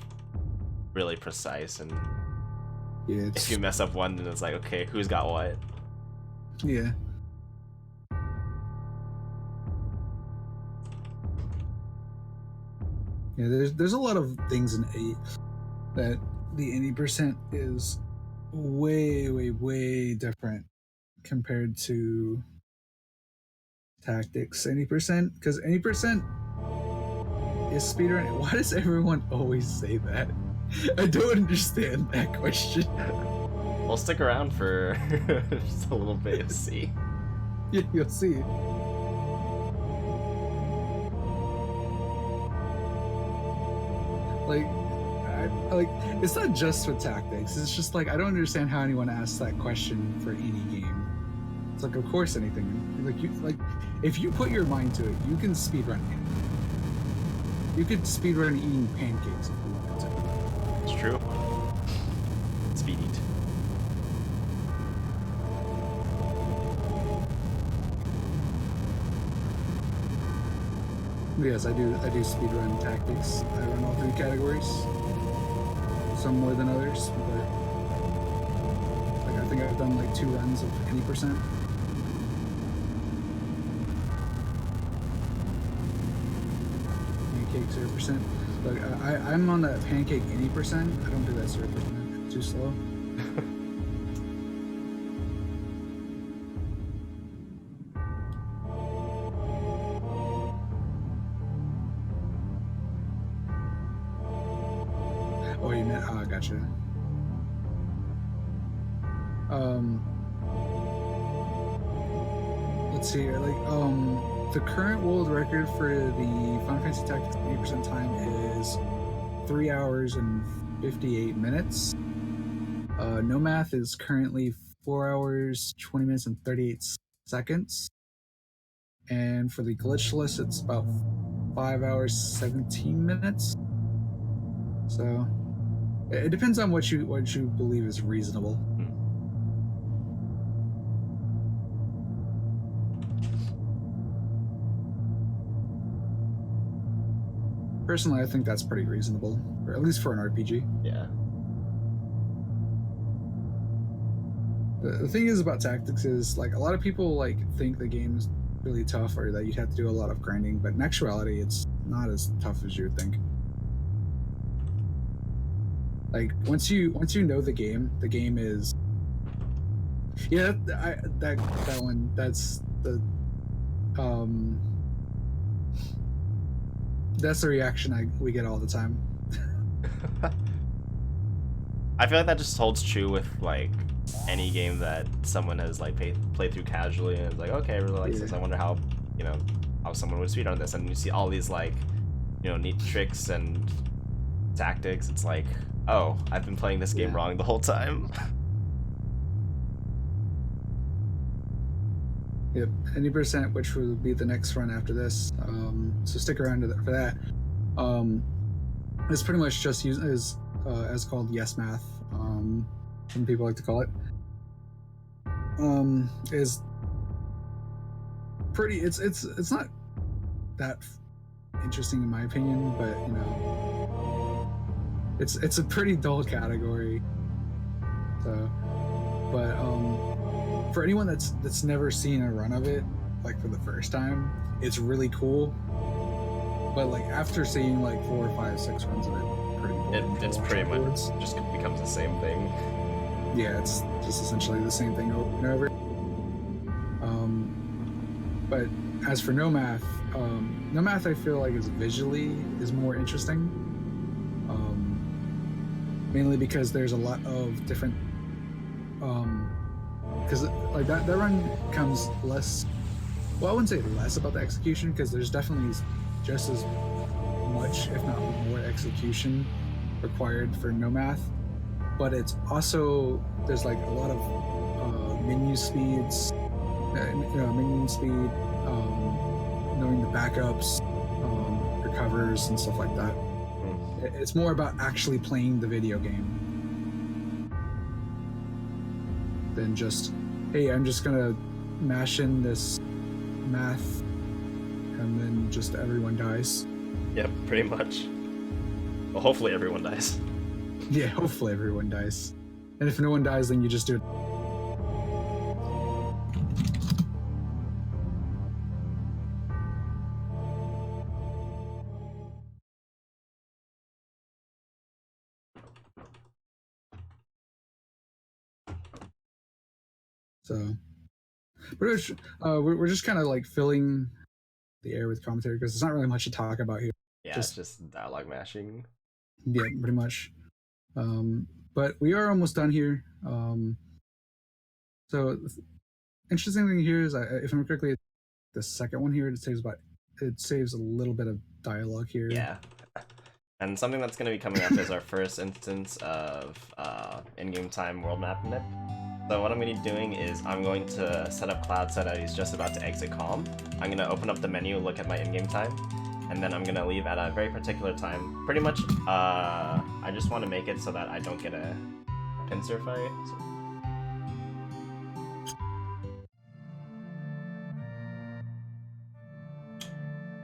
really precise, and yeah, if you mess up one, then it's like, okay, who's got what? Yeah. Yeah, there's a lot of things in 8 that the 80% is way different compared to tactics. 80%, because 80% is speedrun. Why does everyone always say that? I don't understand that question. We'll stick around for just a little bit and see. Yeah, you'll see. Like, it's not just with tactics. It's just like I don't understand how anyone asks that question for any game. It's like, of course, anything. Like if you put your mind to it, you can speedrun anything. You could speedrun eating pancakes if you wanted to. It's true. Speed eat. Yes, I do speedrun tactics. I run all 3 categories. Some more than others, but like I think I've done like 2 runs of 80%. Pancake 0%. But I'm on that pancake 80%. I don't do that 0%. It's too slow. Oh, you meant, oh, gotcha. Let's see here, like, the current world record for the Final Fantasy Tactics 80% time is 3 hours and 58 minutes. No Math is currently 4 hours, 20 minutes, and 38 seconds. And for the glitchless, it's about 5 hours, 17 minutes. So it depends on what you believe is reasonable. Personally, I think that's pretty reasonable, or at least for an RPG. Yeah. The thing is about tactics is, like, a lot of people like think the game's really tough or that you have to do a lot of grinding, but in actuality, it's not as tough as you would think. Like once you know the game is, yeah, that one, that's the reaction we get all the time. I feel like that just holds true with like any game that someone has like played through casually and is like, okay, I really like this. I wonder how, you know, how someone would speedrun this, and you see all these like, you know, neat tricks and tactics. It's like, oh, I've been playing this game wrong the whole time. Yep, any percent, which will be the next run after this. So stick around for that. It's pretty much just used as called yes math. Some people like to call it. Is pretty. It's not that interesting in my opinion, but you know, it's a pretty dull category. So, but for anyone that's never seen a run of it, like for the first time, it's really cool. But like after seeing like 4 or 5, 6 runs of it, it's pretty much just becomes the same thing. Yeah, it's just essentially the same thing over and over. But as for no math, I feel like is more interesting. Mainly because there's a lot of different because like that run comes less, well, I wouldn't say less about the execution, because there's definitely just as much, if not more, execution required for no math, but it's also, there's like a lot of menu speeds, menu speed, knowing the backups, recovers and stuff like that. It's more about actually playing the video game than just, hey, I'm just gonna mash in this math and then just everyone dies. Yep, pretty much. Well, hopefully everyone dies. Yeah, hopefully everyone dies. And if no one dies, then you just do it. So, but we're just kind of like filling the air with commentary because there's not really much to talk about here. Yeah, it's just dialogue mashing. Yeah, pretty much. But we are almost done here. So interesting thing here is, if I'm correctly, the second one here, it saves a little bit of dialogue here. Yeah. And something that's going to be coming up is our first instance of in-game time world map nip. So what I'm going to be doing is I'm going to set up Cloud so that he's just about to exit calm. I'm going to open up the menu, look at my in-game time, and then I'm going to leave at a very particular time. Pretty much, I just want to make it so that I don't get a pincer fight. So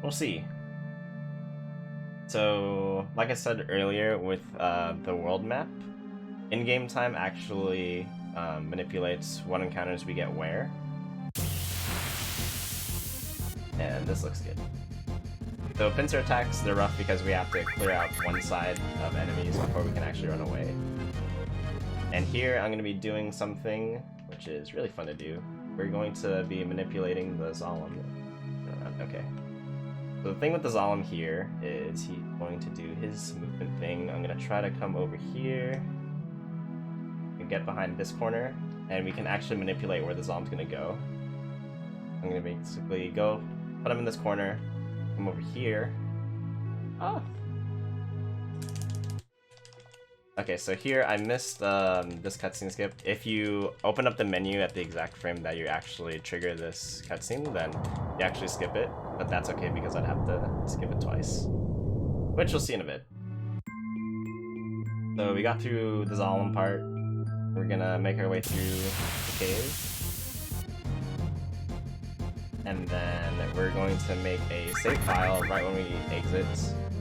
we'll see. So, like I said earlier with the world map, in-game time actually manipulates what encounters we get where. And this looks good. So pincer attacks, they're rough because we have to clear out one side of enemies before we can actually run away. And here I'm going to be doing something which is really fun to do. We're going to be manipulating the Zalem. Okay. So the thing with the Zalem here is he's going to do his movement thing. I'm going to try to come over here and get behind this corner, and we can actually manipulate where the Zalem's going to go. I'm going to basically go, put him in this corner, come over here. Oh! Okay, so here I missed this cutscene skip. If you open up the menu at the exact frame that you actually trigger this cutscene, then you actually skip it. But that's okay because I'd have to skip it twice, which we'll see in a bit. So we got through the Zalem part. We're gonna make our way through the cave. And then we're going to make a save file right when we exit.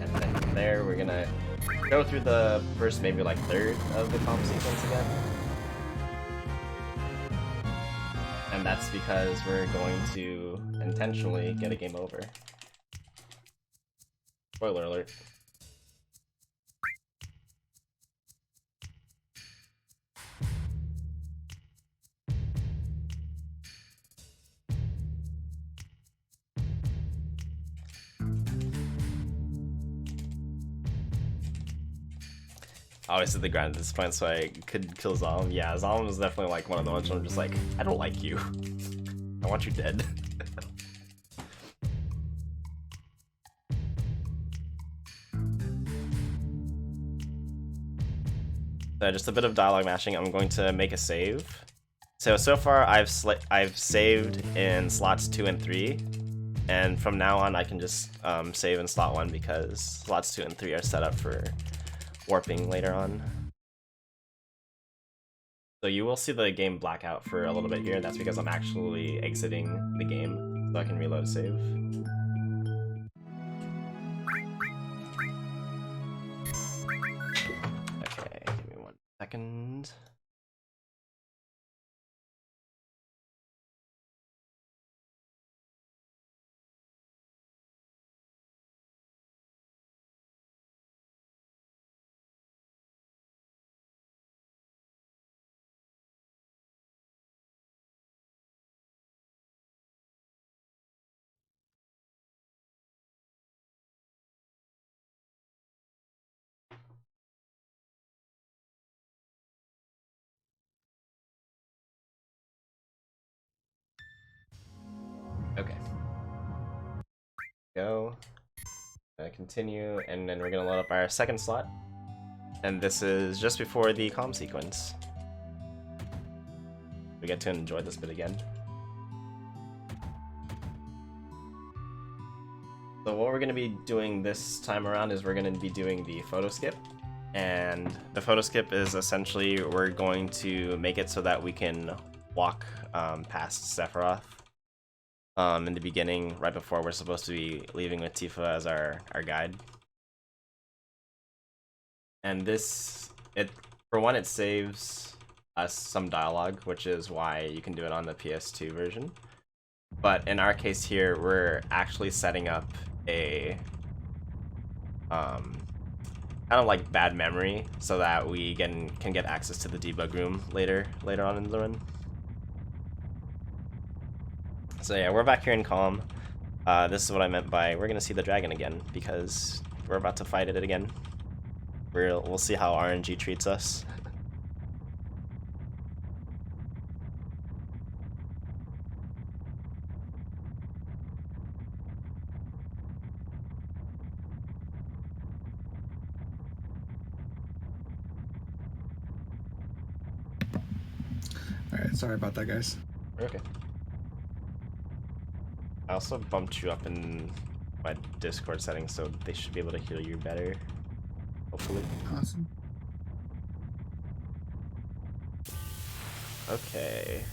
And then from there, we're gonna go through the first, maybe like third of the comp sequence again. And that's because we're going to intentionally get a game over. Spoiler alert. Obviously the grind at this point, so I could kill Zalem. Yeah, Zalem is definitely like one of the ones where I'm just like, I don't like you. I want you dead. Just a bit of dialogue matching. I'm going to make a save. So far I've saved in slots 2 and 3, and from now on I can just save in slot 1 because slots 2 and 3 are set up for warping later on. So you will see the game black out for a little bit here, and that's because I'm actually exiting the game, so I can reload save. Okay, give me 1 second. Okay. Go. Continue, and then we're gonna load up our second slot. And this is just before the comm sequence. We get to enjoy this bit again. So what we're going to be doing this time around is we're going to be doing the photo skip. And the photo skip is essentially we're going to make it so that we can walk past Sephiroth in the beginning, right before we're supposed to be leaving with Tifa as our guide. And this, for one, it saves us some dialogue, which is why you can do it on the PS2 version. But in our case here, we're actually setting up a kind of like bad memory so that we can get access to the debug room later on in the run. So yeah, we're back here in Calm. This is what I meant by we're gonna see the dragon again, because we're about to fight it again. We'll see how RNG treats us. Alright, sorry about that, guys. Okay. I also bumped you up in my Discord settings, so they should be able to hear you better. Hopefully. Awesome. Okay.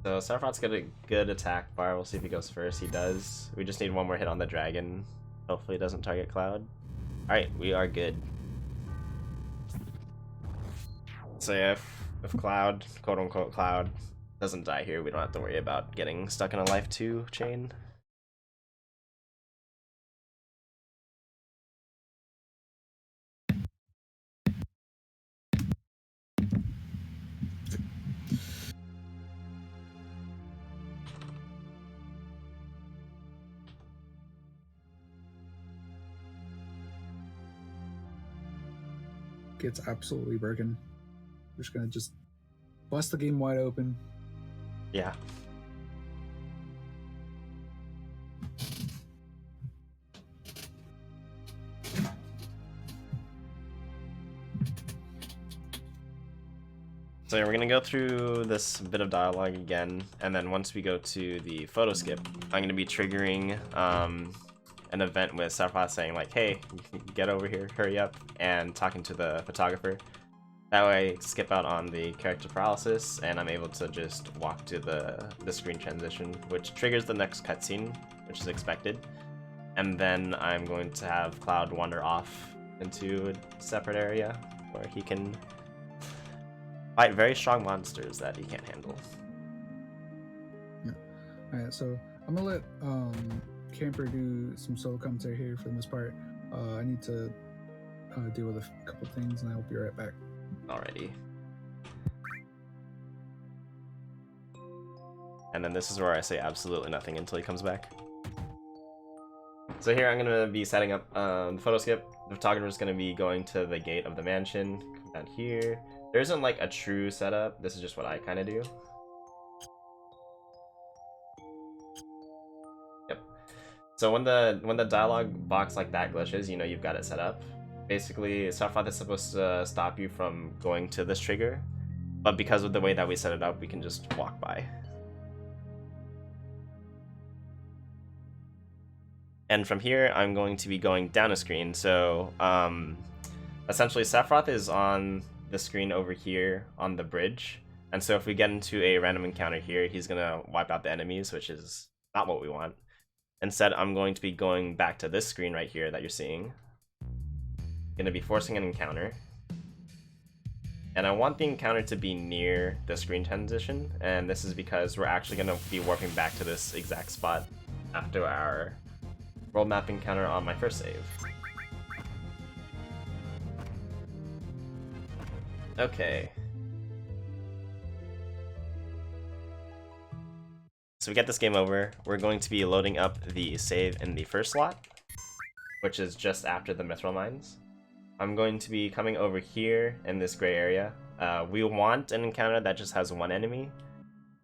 So Sephiroth's got a good attack bar. We'll see if he goes first. He does. We just need one more hit on the dragon. Hopefully it doesn't target Cloud. Alright, we are good. So yeah, if Cloud, quote-unquote Cloud, doesn't die here, we don't have to worry about getting stuck in a life 2 chain. Gets absolutely broken. We're just gonna bust the game wide open. Yeah. So we're gonna go through this bit of dialogue again, and then once we go to the photo skip, I'm gonna be triggering an event with Sephiroth saying like, "Hey, get over here, hurry up," and talking to the photographer. That way, I skip out on the character paralysis, and I'm able to just walk to the screen transition, which triggers the next cutscene, which is expected. And then I'm going to have Cloud wander off into a separate area where he can fight very strong monsters that he can't handle. Yeah. Alright, so I'm gonna let Camper do some solo commentary here for the most part. I need to deal with a couple things, and I'll be right back. Alrighty. And then this is where I say absolutely nothing until he comes back. So here I'm gonna be setting up the photo skip. The photographer is gonna be going to the gate of the mansion. Come down here. There isn't like a true setup. This is just what I kind of do. Yep. So when the dialogue box like that glitches, you know you've got it set up. Basically, Sephiroth is supposed to stop you from going to this trigger, but because of the way that we set it up, we can just walk by. And from here, I'm going to be going down a screen. So essentially, Sephiroth is on the screen over here on the bridge. And so if we get into a random encounter here, he's going to wipe out the enemies, which is not what we want. Instead, I'm going to be going back to this screen right here that you're seeing. Going to be forcing an encounter. And I want the encounter to be near the screen transition. And this is because we're actually going to be warping back to this exact spot after our world map encounter on my first save. Okay. So we get this game over. We're going to be loading up the save in the first slot, which is just after the Mithril Mines. I'm going to be coming over here in this gray area. We want an encounter that just has one enemy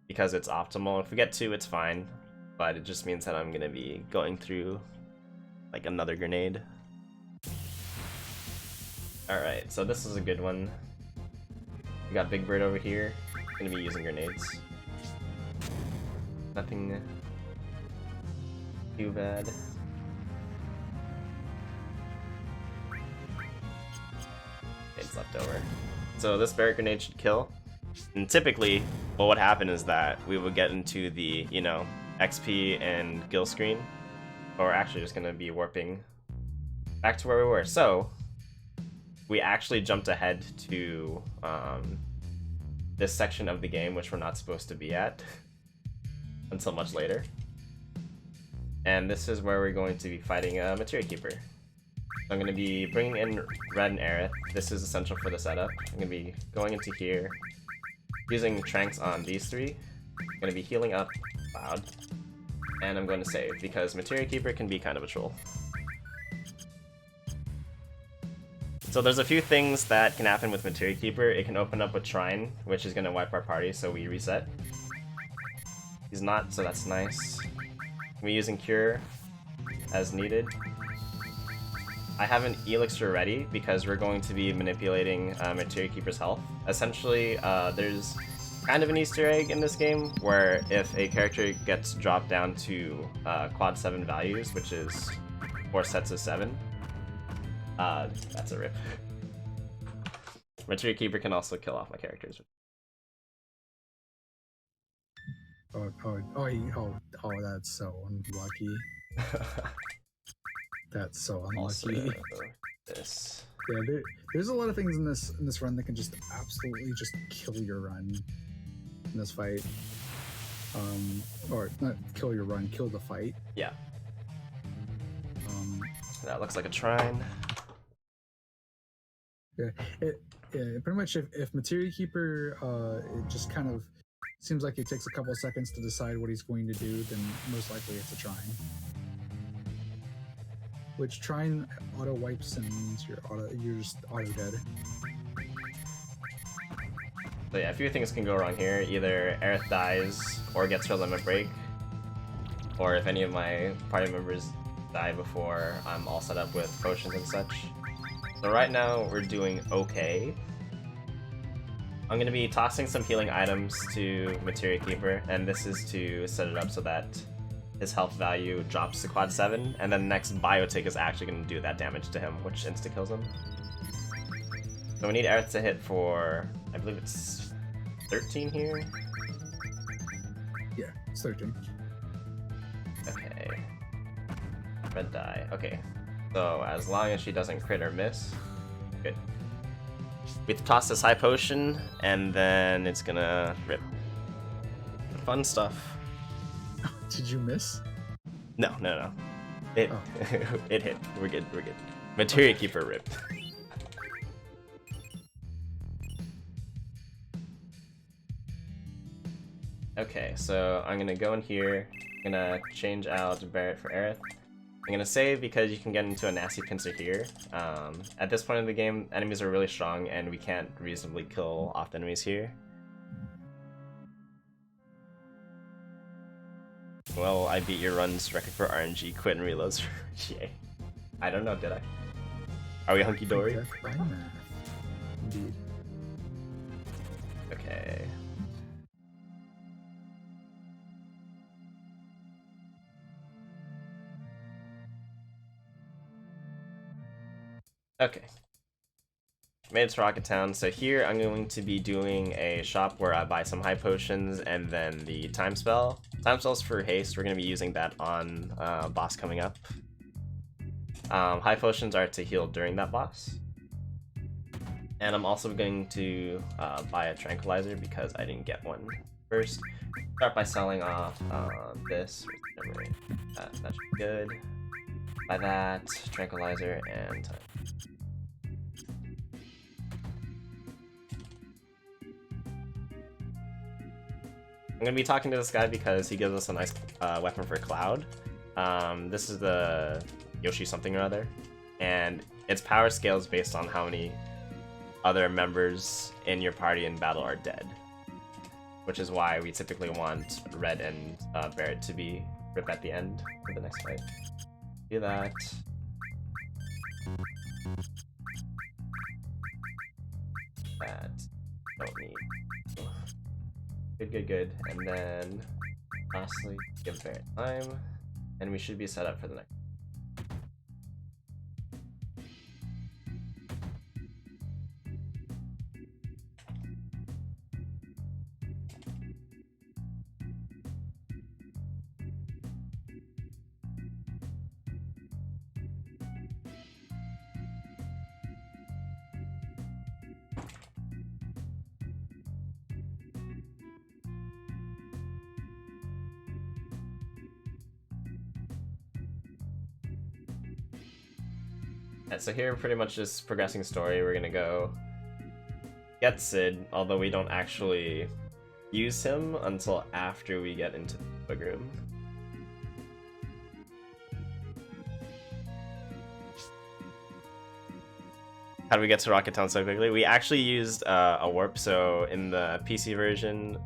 because it's optimal. If we get two, it's fine, but it just means that I'm going to be going through like another grenade. Alright, so this is a good one. We got Big Bird over here. Gonna be using grenades. Nothing too bad. It's left over. So this barret grenade should kill. And typically, what would happen is that we would get into the, you know, XP and kill screen. But we're actually just gonna be warping back to where we were. So we actually jumped ahead to this section of the game, which we're not supposed to be at until much later. And this is where we're going to be fighting a Materia Keeper. So I'm going to be bringing in Red and Aerith. This is essential for the setup. I'm going to be going into here, using Tranks on these three. I'm going to be healing up Cloud. And I'm going to save, because Materia Keeper can be kind of a troll. So there's a few things that can happen with Materia Keeper. It can open up with Trine, which is going to wipe our party, so we reset. He's not, so that's nice. We're using Cure as needed. I have an Elixir ready, because we're going to be manipulating Materia Keeper's health. Essentially, there's kind of an Easter egg in this game where if a character gets dropped down to quad 7 values, which is 4 sets of 7, that's a rip. Materia Keeper can also kill off my characters. Oh, that's so unlucky. That's so unlucky. Also, this. Yeah, there's a lot of things in this run that can just absolutely just kill your run in this fight. Or not kill your run, kill the fight. Yeah. That looks like a Trine. Yeah, pretty much if Materia Keeper, it just kind of seems like it takes a couple of seconds to decide what he's going to do, then most likely it's a Trine. Which Trine auto wipes and means you're just auto dead. So yeah, a few things can go wrong here. Either Aerith dies or gets her limit break, or if any of my party members die before I'm all set up with potions and such. So right now we're doing okay. I'm going to be tossing some healing items to Materia Keeper, and this is to set it up so that his health value drops to quad 7, and then the next Biotic is actually going to do that damage to him, which insta-kills him. So we need Aerith to hit for, I believe it's 13 here? Yeah, it's 13. Okay. Red die. Okay. So as long as she doesn't crit or miss, good. We toss this high potion, and then it's gonna rip. Fun stuff. Did you miss? No. It it hit. We're good. Materia Keeper ripped. Okay, so I'm gonna go in here. I'm gonna change out Barret for Aerith. I'm gonna save because you can get into a nasty pincer here. At this point in the game, enemies are really strong and we can't reasonably kill off the enemies here. Well, I beat your run's record for RNG, quit and reloads for GA. I don't know, did I? Are we hunky-dory? Indeed. Okay. Okay. Made it to Rocket Town. So here I'm going to be doing a shop where I buy some high potions and then the time spell. Time spell's for haste. We're going to be using that on boss coming up. High potions are to heal during that boss. And I'm also going to buy a tranquilizer because I didn't get one first. Start by selling off this. That should be good. Buy that, tranquilizer, and time. I'm gonna be talking to this guy because he gives us a nice weapon for Cloud. This is the Yoshi something or other, and its power scales based on how many other members in your party in battle are dead, which is why we typically want Red and Barret to be ripped at the end of the next fight. Do that. That don't need. Good. And then lastly, give Barret time, and we should be set up for the next. So here we're pretty much just progressing story. We're gonna go get Sid, although we don't actually use him until after we get into the bug room. How do we get to Rocket Town so quickly? We actually used a warp, so in the PC version,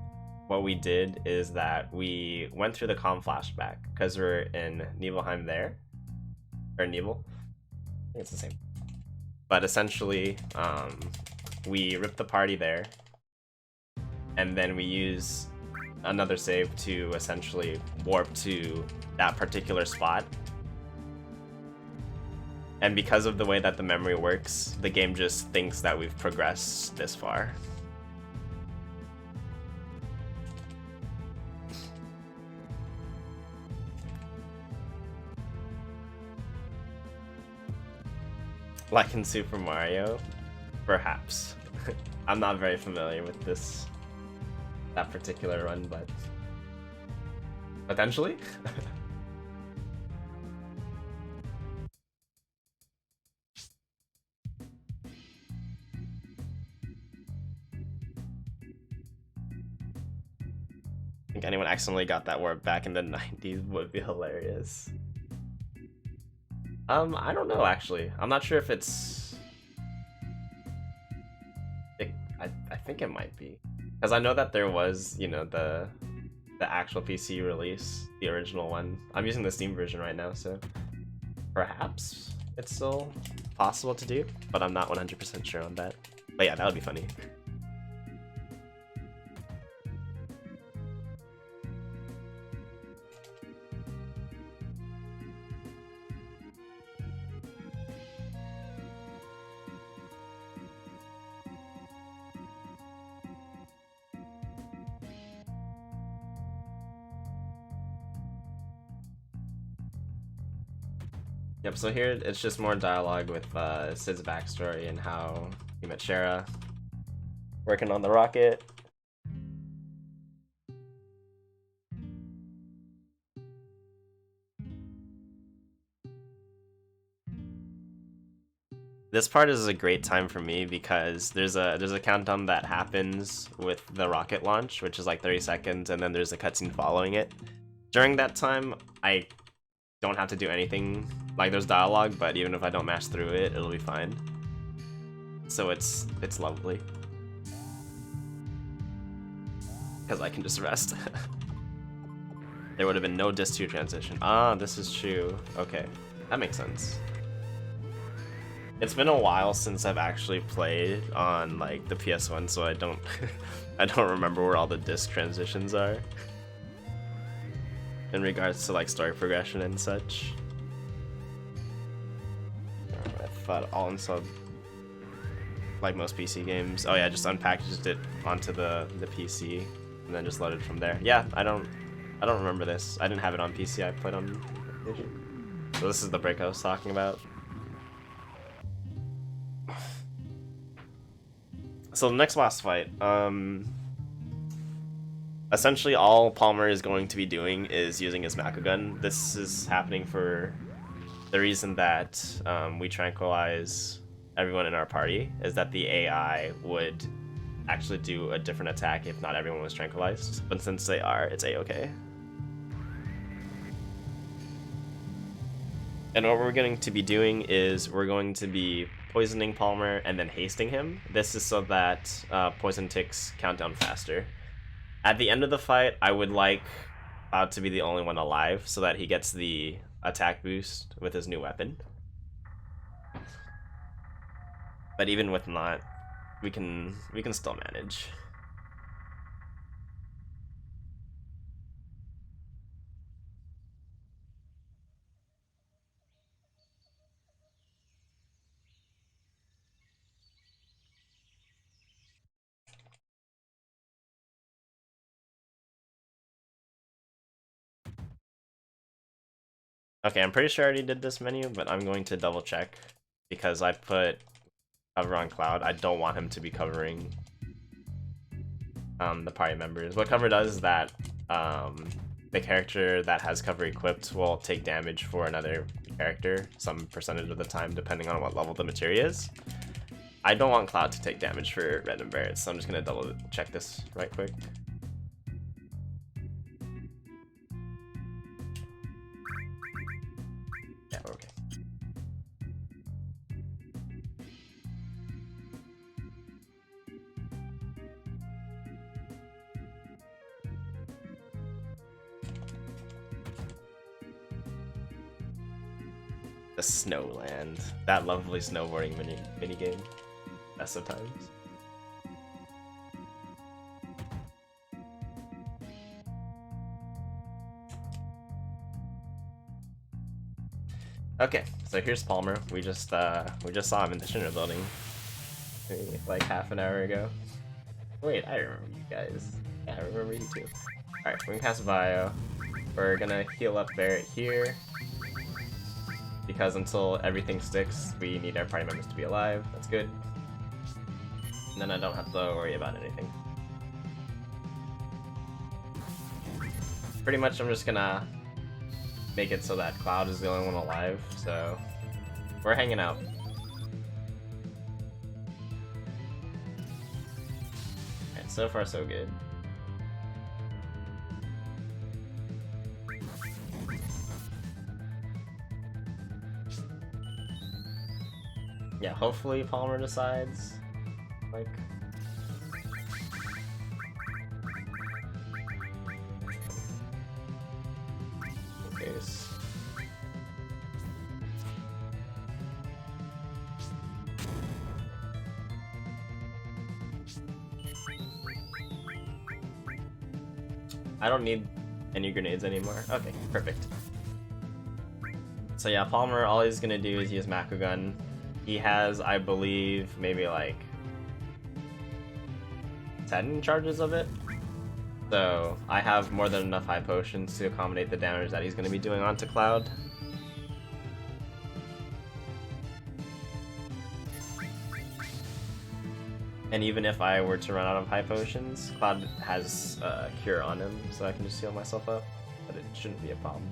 what we did is that we went through the comm flashback, because we're in Nibelheim there, or Nibel. I think it's the same. But essentially, we rip the party there, and then we use another save to essentially warp to that particular spot. And because of the way that the memory works, the game just thinks that we've progressed this far. Like in Super Mario? Perhaps. I'm not very familiar with that particular run, but potentially? I think anyone accidentally got that warp back in the 90s would be hilarious. I don't know, actually. I'm not sure if it's... I think it might be. Because I know that there was, you know, the actual PC release, the original one. I'm using the Steam version right now, so perhaps it's still possible to do, but I'm not 100% sure on that. But yeah, that would be funny. Yep, so here it's just more dialogue with Sid's backstory and how he met Shara, working on the rocket. This part is a great time for me because there's a countdown that happens with the rocket launch, which is like 30 seconds, and then there's a cutscene following it. During that time, I don't have to do anything. Like, there's dialogue, but even if I don't mash through it, it'll be fine. So it's lovely. Because I can just rest. There would have been no Dis 2 transition. Ah, this is true. Okay, that makes sense. It's been a while since I've actually played on like the PS1, so I don't I don't remember where all the disc transitions are in regards to like story progression and such. I thought all installed like most PC games. Oh yeah, just unpackaged it onto the PC and then just loaded from there. Yeah, I don't remember this. I didn't have it on PC. I played on PlayStation. So this is the break I was talking about. So the next boss fight, essentially all Palmer is going to be doing is using his Mako gun. This is happening for the reason that we tranquilize everyone in our party, is that the AI would actually do a different attack if not everyone was tranquilized. But since they are, it's a-okay. And what we're going to be doing is we're going to be poisoning Palmer and then hasting him. This is so that poison ticks count down faster. At the end of the fight, I would like Cloud to be the only one alive so that he gets the attack boost with his new weapon. But even with not, we can still manage. Okay, I'm pretty sure I already did this menu, but I'm going to double check because I put cover on Cloud. I don't want him to be covering the party members. What cover does is that the character that has cover equipped will take damage for another character some percentage of the time, depending on what level the materia is. I don't want Cloud to take damage for Red and Barrett, so I'm just gonna double check this right quick. Yeah, okay. The Snowland, that lovely snowboarding mini game. Best of times. Okay, so here's Palmer. We just saw him in the Shinra building like half an hour ago. Wait, I remember you guys. Yeah, I remember you too. Alright, we're gonna cast Bio. We're gonna heal up Barrett here, because until everything sticks, we need our party members to be alive. That's good. And then I don't have to worry about anything. Pretty much I'm just gonna make it so that Cloud is the only one alive, so we're hanging out. Alright, so far so good. Yeah, hopefully Palmer decides, like... Case. I don't need any grenades anymore. Okay, perfect. So yeah, Palmer, all he's gonna do is use Mako gun. He has, I believe, maybe like 10 charges of it. So I have more than enough high potions to accommodate the damage that he's going to be doing onto Cloud. And even if I were to run out of high potions, Cloud has Cure on him, so I can just heal myself up. But it shouldn't be a problem.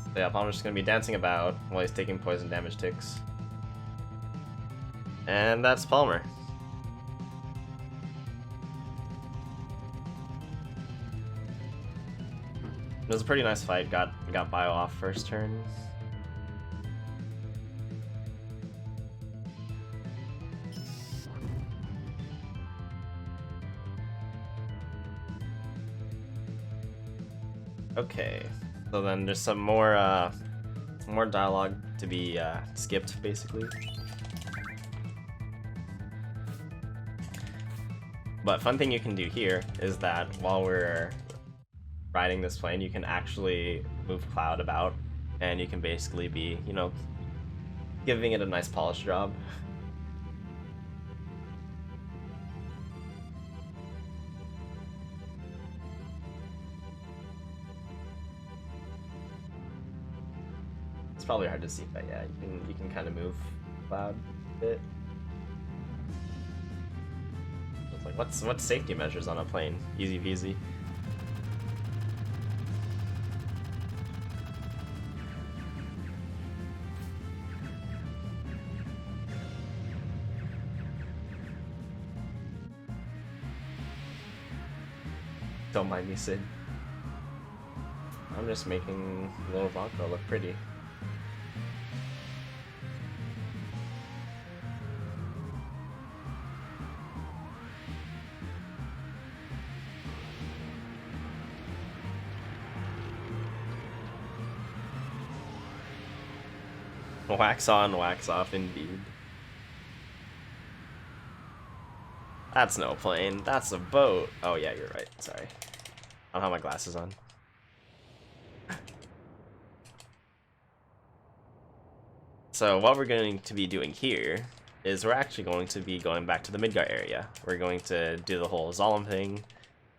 So yeah, Palmer's just gonna be dancing about while he's taking poison damage ticks. And that's Palmer. It was a pretty nice fight. Got bio off first turn. Okay, so then there's some more dialogue to be skipped, basically. But fun thing you can do here is that while we're riding this plane, you can actually move Cloud about, and you can basically be, you know, giving it a nice polish job. It's probably hard to see, but yeah, you can kind of move Cloud a bit. It's like, what's safety measures on a plane? Easy peasy. Don't mind me, Sid. I'm just making little Vodka look pretty. Wax on, wax off, indeed. That's no plane, that's a boat. Oh yeah, you're right, sorry. I don't have my glasses on. So what we're going to be doing here is we're actually going to be going back to the Midgar area. We're going to do the whole Zolom thing,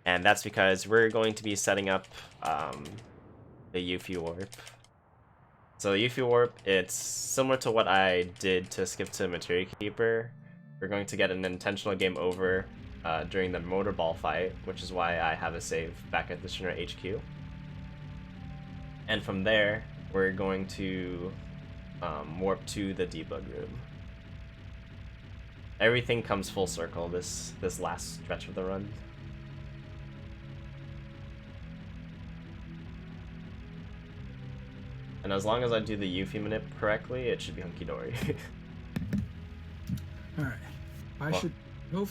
and that's because we're going to be setting up the Yuffie Warp. So the Yuffie Warp, it's similar to what I did to skip to Materia Keeper. We're going to get an intentional game over during the Motor Ball fight, which is why I have a save back at the Shinra HQ. And from there, we're going to warp to the debug room. Everything comes full circle this last stretch of the run. And as long as I do the Yuffie manip correctly, it should be hunky-dory. Alright. I should go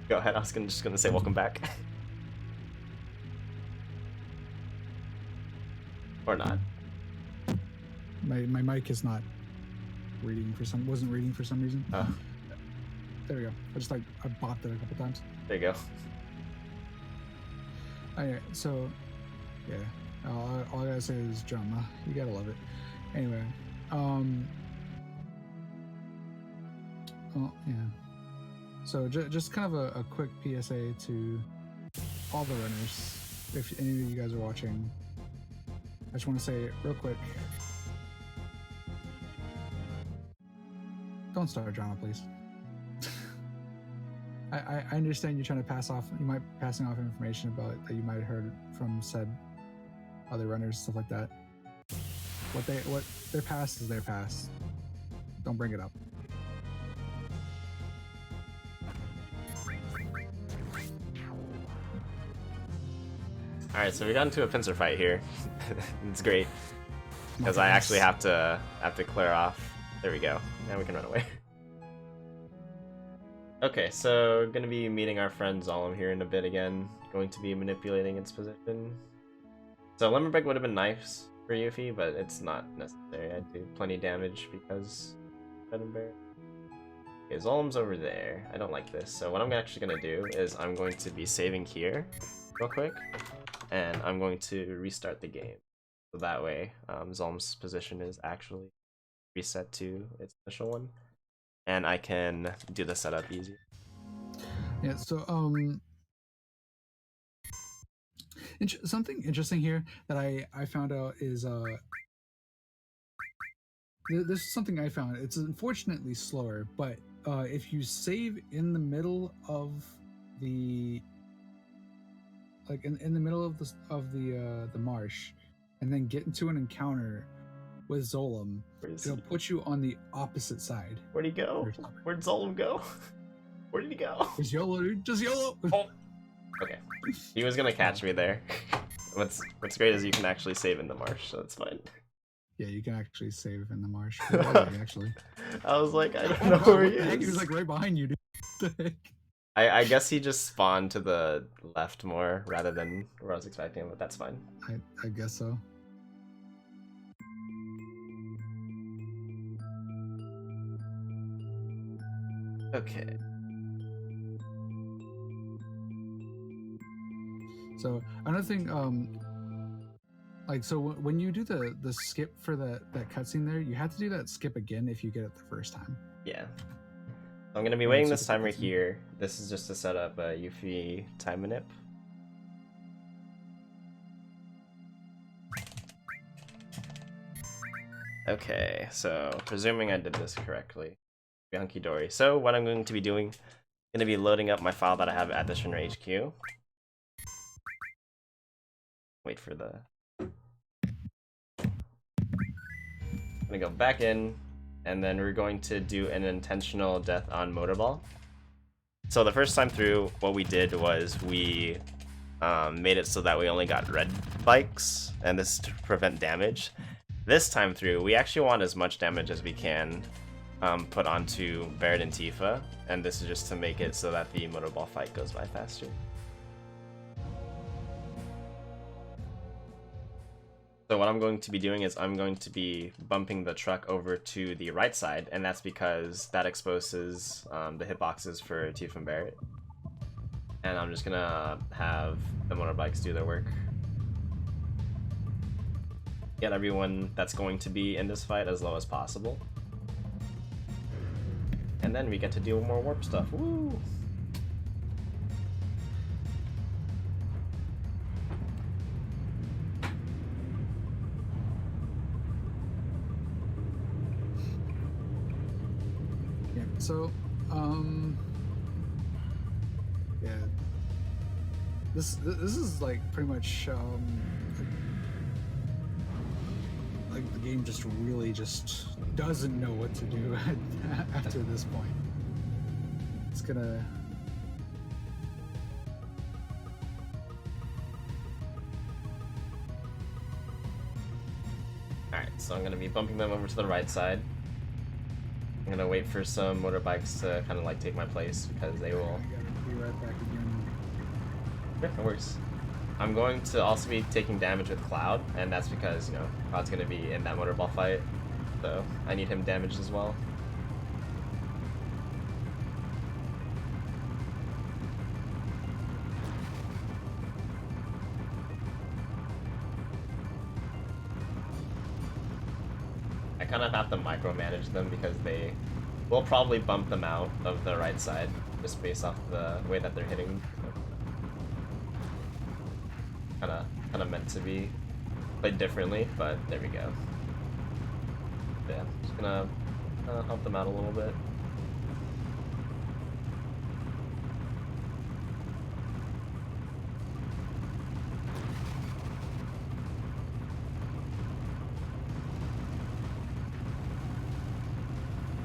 Go ahead, I was just gonna say welcome back. Or not. My mic is not reading for some wasn't reading for some reason. Oh. There we go. I bopped it a couple times. There you go. Alright, so yeah. All I gotta say is drama. You gotta love it. Anyway, oh yeah. So just kind of a quick PSA to all the runners. If any of you guys are watching, I just want to say real quick, don't start drama, please. I understand you're trying to passing off information about that you might have heard from said other runners, stuff like that. What their past is their past. Don't bring it up. Alright, so we got into a pincer fight here. It's great. Because I actually have to clear off. There we go. Now we can run away. Okay, so gonna be meeting our friend Zolom here in a bit again. Going to be manipulating its position. So Lemmerbeck would have been nice for Yuffie, but it's not necessary. I do plenty damage because Bear. Okay, Zolom's over there. I don't like this. So what I'm actually gonna do is I'm going to be saving here real quick, and I'm going to restart the game. So that way, Zolom's position is actually reset to its initial one, and I can do the setup easy. Yeah, so Something interesting here that I found out is this is something I found. It's unfortunately slower, but if you save in the middle of the in the middle of the marsh, and then get into an encounter with Zolom, it'll put you on the opposite side. Where'd he go? Where'd Zolom go? Where did he go? Just YOLO, dude. Just YOLO. Oh. Okay. He was gonna catch me there. What's great is you can actually save in the marsh, so that's fine. Yeah, you can actually save in the marsh. Actually. I was like, I don't know where he is. He was like right behind you, dude. What the heck? I guess he just spawned to the left more rather than where I was expecting, but that's fine. I guess so. Okay. So another thing, like, so when you do the skip for that cutscene there, you have to do that skip again if you get it the first time. Yeah. I'm gonna be waiting this timer here. This is just to set up a Yuffie time manip. Okay, so presuming I did this correctly, be hunky dory. So what I'm going to be doing, I'm gonna be loading up my file that I have at the Shinra HQ. Wait for the. I'm gonna go back in. And then we're going to do an intentional death on Motorball. So the first time through, what we did was we made it so that we only got red bikes, and this is to prevent damage. This time through, we actually want as much damage as we can put onto Barret and Tifa, and this is just to make it so that the Motorball fight goes by faster. So what I'm going to be doing is I'm going to be bumping the truck over to the right side, and that's because that exposes the hitboxes for Tifa and Barret. And I'm just gonna have the motorbikes do their work. Get everyone that's going to be in this fight as low as possible. And then we get to do more warp stuff. Woo! So, yeah, this is like pretty much like the game just really just doesn't know what to do after this point. It's gonna. Alright, so I'm gonna be bumping them over to the right side. I'm gonna wait for some motorbikes to kind of like take my place because they will. Be right back again. Yeah, that works. I'm going to also be taking damage with Cloud, and that's because, you know, Cloud's gonna be in that Motorball fight, so I need him damaged as well. I kind of have to micromanage them because they will probably bump them out of the right side just based off the way that they're hitting. Kind of meant to be played differently, but there we go. Yeah, just gonna help them out a little bit.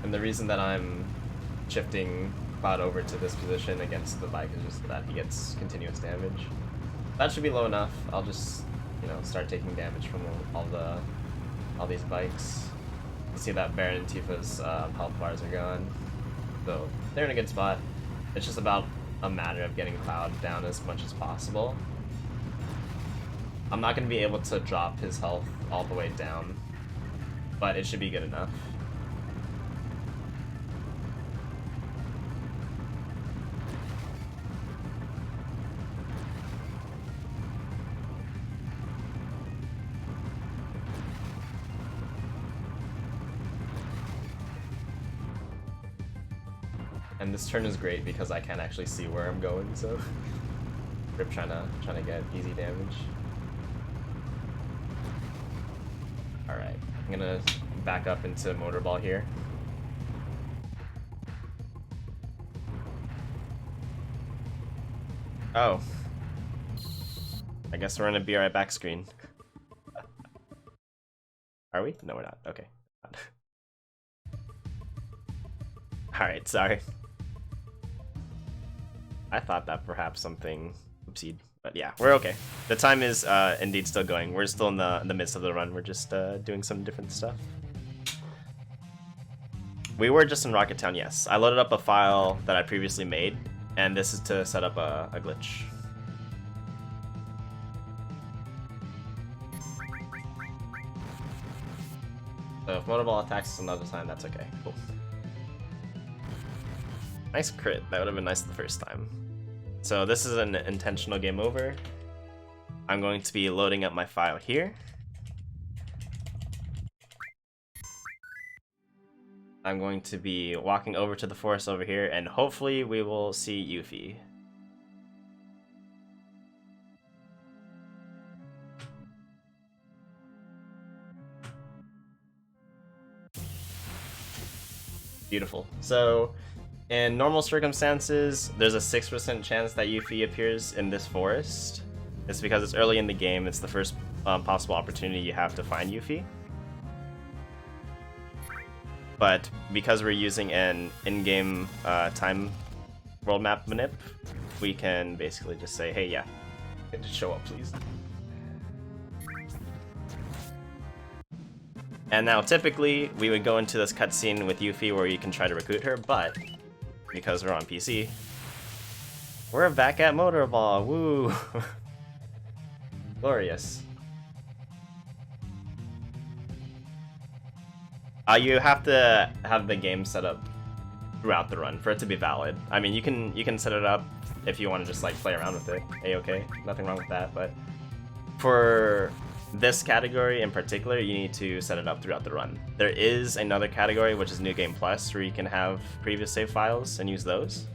And the reason that I'm shifting Cloud over to this position against the bike is just that he gets continuous damage. That should be low enough. I'll just, you know, start taking damage from all these bikes. You see that Barret and Tifa's health bars are gone, so they're in a good spot. It's just about a matter of getting Cloud down as much as possible. I'm not going to be able to drop his health all the way down, but it should be good enough. And this turn is great because I can't actually see where I'm going, so Rip trying to get easy damage. Alright, I'm gonna back up into Motorball here. Oh. I guess we're in a be right back screen. Are we? No, we're not. Okay. Alright, sorry. I thought that perhaps something oopsied, but yeah, we're okay. The time is indeed still going. We're still in the midst of the run. We're just doing some different stuff. We were just in Rocket Town, yes. I loaded up a file that I previously made, and this is to set up a glitch. So if Motorball attacks us another time, that's okay. Cool. Nice crit. That would have been nice the first time. So this is an intentional game over. I'm going to be loading up my file here. I'm going to be walking over to the forest over here, and hopefully we will see Yuffie. Beautiful. So, in normal circumstances, there's a 6% chance that Yuffie appears in this forest. It's because it's early in the game. It's the first possible opportunity you have to find Yuffie. But because we're using an in-game time world map manip, we can basically just say, hey, yeah, just show up, please. And now typically we would go into this cutscene with Yuffie where you can try to recruit her, but because we're on PC, we're back at Motorball, woo! Glorious. You have to have the game set up throughout the run for it to be valid. I mean, you can set it up if you want to just like play around with it. A-okay, nothing wrong with that, but for this category in particular, you need to set it up throughout the run. There is another category, which is New Game Plus, where you can have previous save files and use those.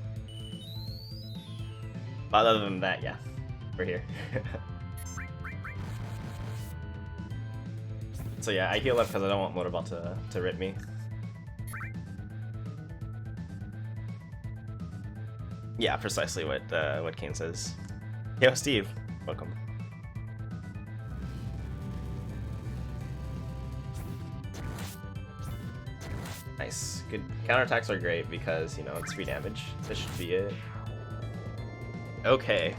But other than that, yeah, we're here. So yeah, I heal up because I don't want Motorball to rip me. Yeah, precisely what Kane says. Yo, Steve, welcome. Nice. Good. Counterattacks are great because, you know, it's free damage. This should be it. Okay.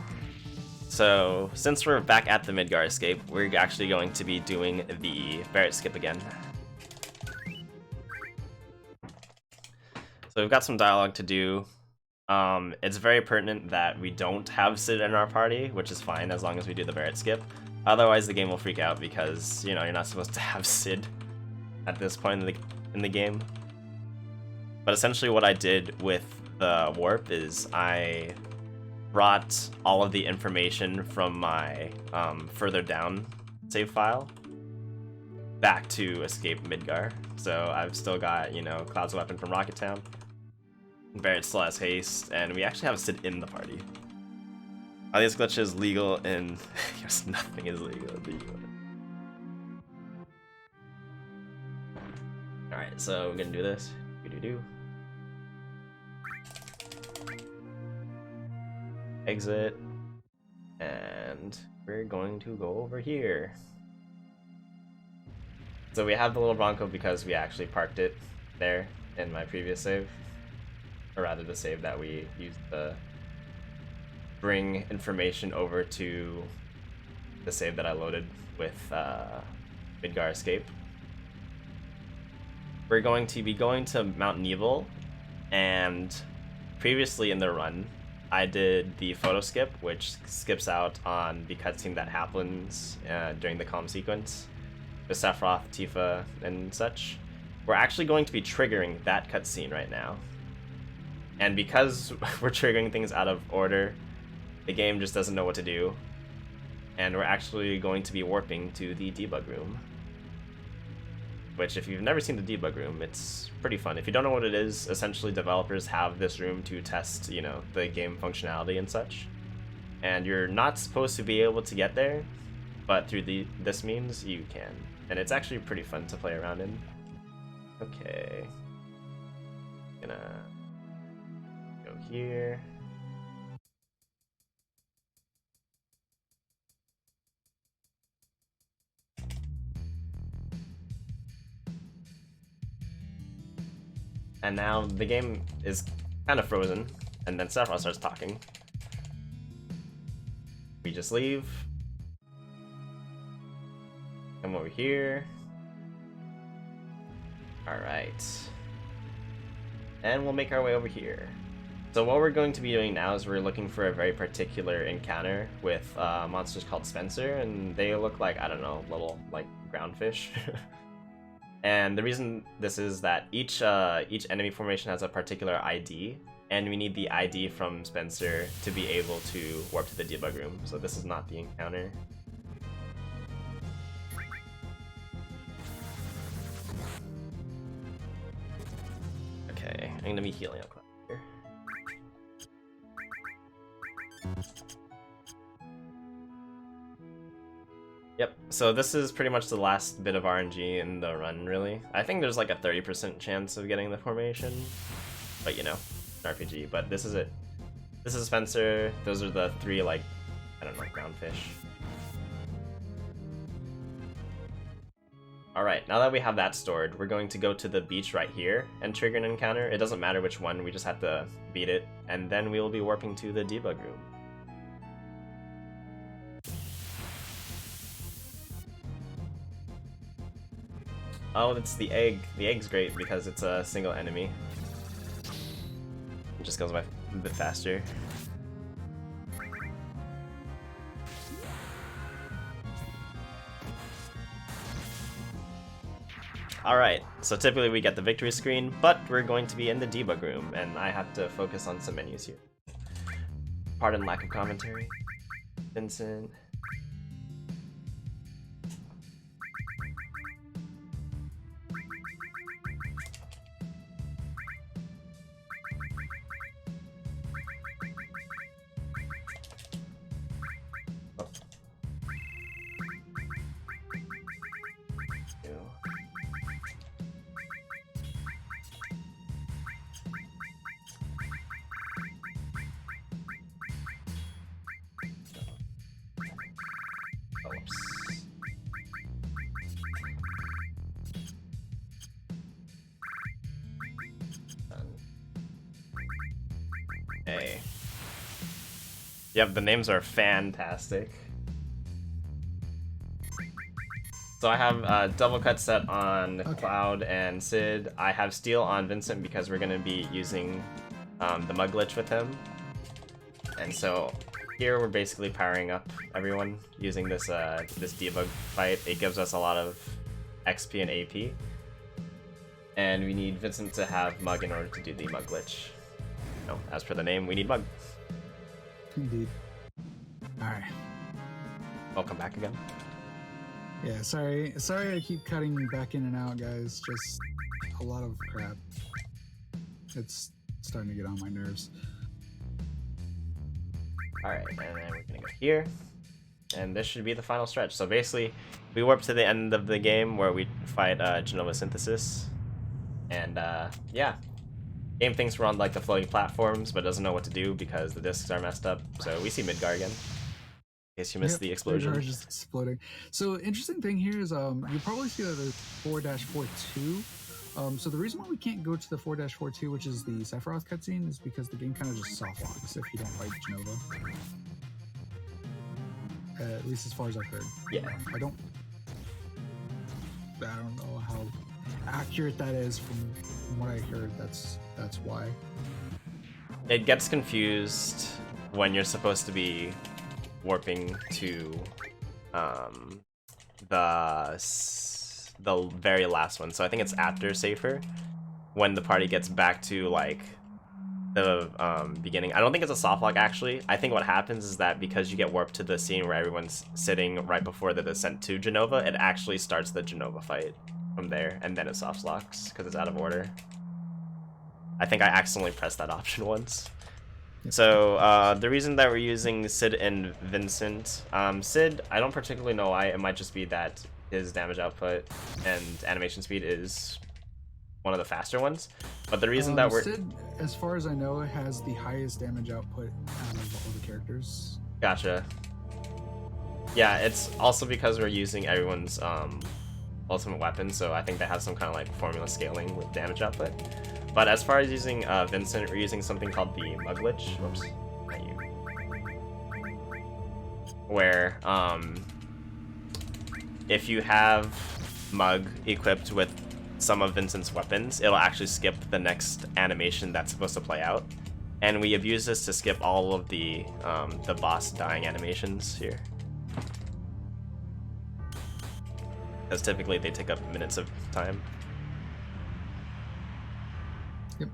So, since we're back at the Midgar escape, we're actually going to be doing the Barret skip again. So we've got some dialogue to do. It's very pertinent that we don't have Sid in our party, which is fine as long as we do the Barret skip. Otherwise, the game will freak out because, you know, you're not supposed to have Sid at this point in the game. But essentially what I did with the warp is I brought all of the information from my further down save file back to escape Midgar. So I've still got, you know, Cloud's weapon from Rocket Town. Barret still has haste, and we actually have Sid in the party. Are these glitches legal in... yes, nothing is legal in the US. Alright, so we're gonna do this. Exit. And we're going to go over here. So we have the little Bronco because we actually parked it there in my previous save. Or rather the save that we used to bring information over to the save that I loaded with Midgar Escape. We're going to be going to Mount Nebel, and previously in the run, I did the photo skip, which skips out on the cutscene that happens during the comm sequence with Sephiroth, Tifa, and such. We're actually going to be triggering that cutscene right now. And because we're triggering things out of order, the game just doesn't know what to do. And we're actually going to be warping to the debug room. Which, if you've never seen the debug room, it's pretty fun. If you don't know what it is, essentially developers have this room to test, you know, the game functionality and such. and you're not supposed to be able to get there, but through this means you can, and it's actually pretty fun to play around in. Okay, gonna go here. And now the game is kind of frozen, and then Sephiroth starts talking. We just leave. Come over here. Alright. And we'll make our way over here. So what we're going to be doing now is we're looking for a very particular encounter with monsters called Spencer, and they look like, I don't know, little, like, ground fish. And the reason this is that each enemy formation has a particular ID, and we need the ID from Spencer to be able to warp to the debug room. So this is not the encounter. Okay, I'm gonna be healing up here. Yep, so this is pretty much the last bit of RNG in the run, really. I think there's like a 30% chance of getting the formation, but you know, an RPG. But this is it. This is Spencer. Those are the three, like, I don't know, ground fish. Alright, now that we have that stored, we're going to go to the beach right here and trigger an encounter. It doesn't matter which one, we just have to beat it, and then we will be warping to the debug room. Oh, it's the egg. The egg's great because it's a single enemy. It just goes by a bit faster. Alright, so typically we get the victory screen, but we're going to be in the debug room, and I have to focus on some menus here. Pardon lack of commentary. Vincent. Hey. Yep, the names are fantastic. So I have double cut set on Cloud and Sid. I have Steel on Vincent because we're going to be using the mug glitch with him. And so here we're basically powering up everyone using this this debug fight. It gives us a lot of XP and AP. And we need Vincent to have mug in order to do the mug glitch. No, as per the name, we need mug. Indeed. Alright. Welcome back again. Yeah, sorry I keep cutting back in and out, guys. Just a lot of crap. It's starting to get on my nerves. Alright, and then we're gonna go here. And this should be the final stretch. So basically, we warp to the end of the game where we fight Genova Synthesis. And yeah. Game thinks we're on like the floating platforms, but doesn't know what to do because the discs are messed up. So we see Midgar again. In case you missed the explosion. Midgar just exploding. So interesting thing here is you probably see that there's 4-42. So the reason why we can't go to the 4-42, which is the Sephiroth cutscene, is because the game kind of just soft locks if you don't fight Genova. At least as far as I've heard. Yeah. I don't know how accurate that is from what I heard. That's why. It gets confused when you're supposed to be warping to the very last one. So I think it's after Safer when the party gets back to like the beginning. I don't think it's a soft lock actually. I think what happens is that because you get warped to the scene where everyone's sitting right before the descent to Genova, it actually starts the Genova fight from there, and then it soft locks because it's out of order. I think I accidentally pressed that option once. So the reason that we're using Sid and Vincent, Sid, I don't particularly know why. It might just be that his damage output and animation speed is one of the faster ones. But the reason that we're... Sid, as far as I know, has the highest damage output out of all the characters. Gotcha. Yeah, it's also because we're using everyone's ultimate weapon, so I think that has some kind of like formula scaling with damage output. But as far as using Vincent, we're using something called the Mug Glitch. Whoops, not you. Where if you have Mug equipped with some of Vincent's weapons, it'll actually skip the next animation that's supposed to play out. And we abuse this to skip all of the boss dying animations here. Because typically they take up minutes of time. Yep.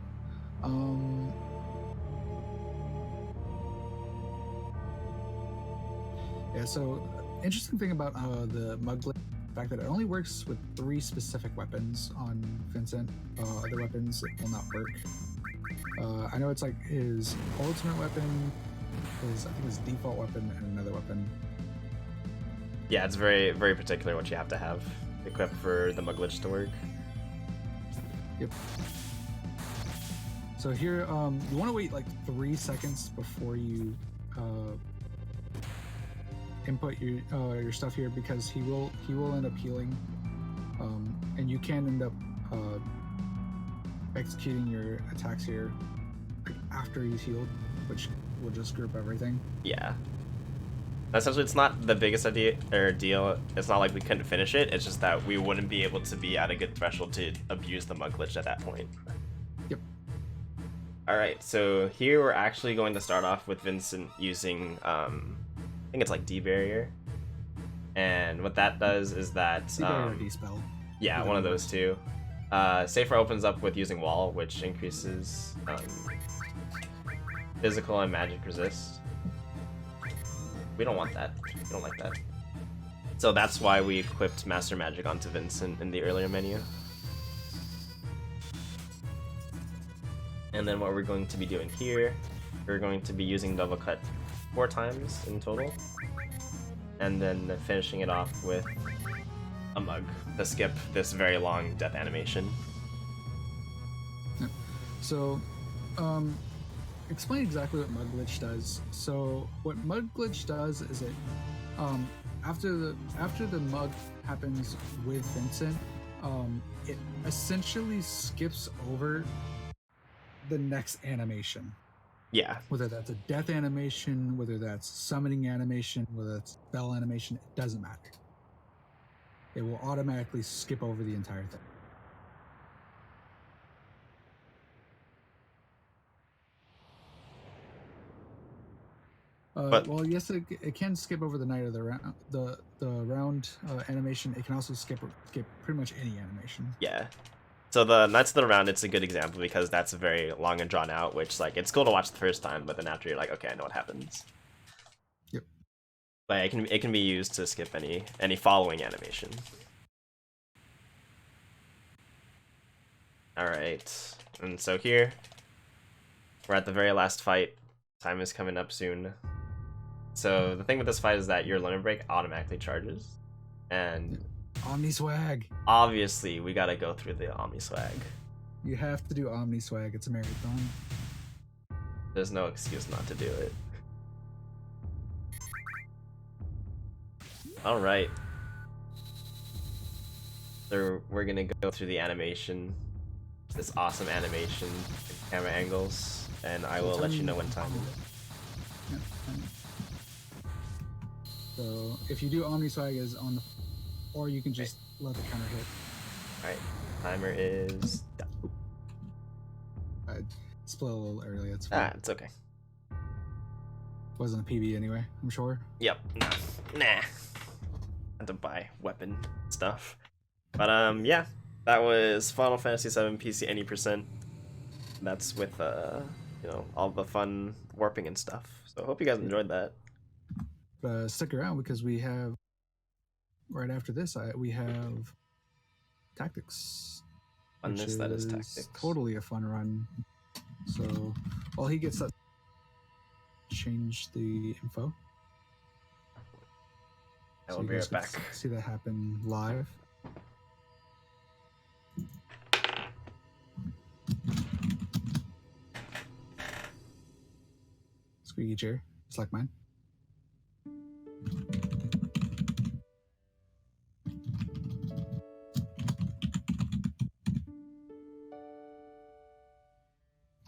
Yeah, so interesting thing about the Mug Glitch, the fact that it only works with 3 specific weapons on Vincent. Other weapons will not work. I know it's like his ultimate weapon, I think his default weapon, and another weapon. Yeah, it's very, very particular what you have to have equipped for the Mug Glitch to work. Yep. So here, you want to wait like 3 seconds before you input your stuff here, because he will end up healing, and you can end up executing your attacks here after he's healed, which will just group everything. Yeah. Essentially, it's not the biggest deal. It's not like we couldn't finish it. It's just that we wouldn't be able to be at a good threshold to abuse the Mug Glitch at that point. Yep. Alright, so here we're actually going to start off with Vincent using, I think it's like D-Barrier. And what that does is that... D-Barrier or D-Spell. Yeah, one of those two. Safer opens up with using Wall, which increases physical and magic resist. We don't want that. We don't like that. So that's why we equipped Master Magic onto Vincent in the earlier menu. And then what we're going to be doing here, we're going to be using Double Cut 4 times in total. And then finishing it off with a Mug to skip this very long death animation. So, explain exactly what Mug Glitch does. So, what Mug Glitch does is it, after the Mug happens with Vincent, it essentially skips over the next animation. Yeah. Whether that's a death animation, whether that's summoning animation, whether that's spell animation, it doesn't matter. It will automatically skip over the entire thing. Well, yes, it can skip over the night of the round, the round animation. It can also skip pretty much any animation. Yeah. So the Knights of the Round, it's a good example because that's very long and drawn out, which like it's cool to watch the first time, but then after you're like, okay, I know what happens. Yep. But it can be used to skip any following animation. All right, and so here we're at the very last fight. Time is coming up soon. So the thing with this fight is that your limit break automatically charges, and Omni Swag. Obviously, we gotta go through the Omni Swag. You have to do Omni Swag. It's a marathon. There's no excuse not to do it. All right. So we're gonna go through the animation, this awesome animation, camera angles, and I will let you know when time is. Yep. So if you do Omni Swag is on the, or you can just let the counter hit. All right, timer is done. I split a little early. It's fine. It's okay. Wasn't a PB anyway, I'm sure. Yep. Nah. Had to buy weapon stuff. But yeah, that was Final Fantasy VII PC any %. That's with you know, all the fun warping and stuff. So I hope you guys enjoyed that. Stick around because we have right after this. We have Tactics. Funness, that is Tactics. Totally a fun run. So while he gets that change the info. I'll be right back. See that happen live. Squeaky chair, just like mine.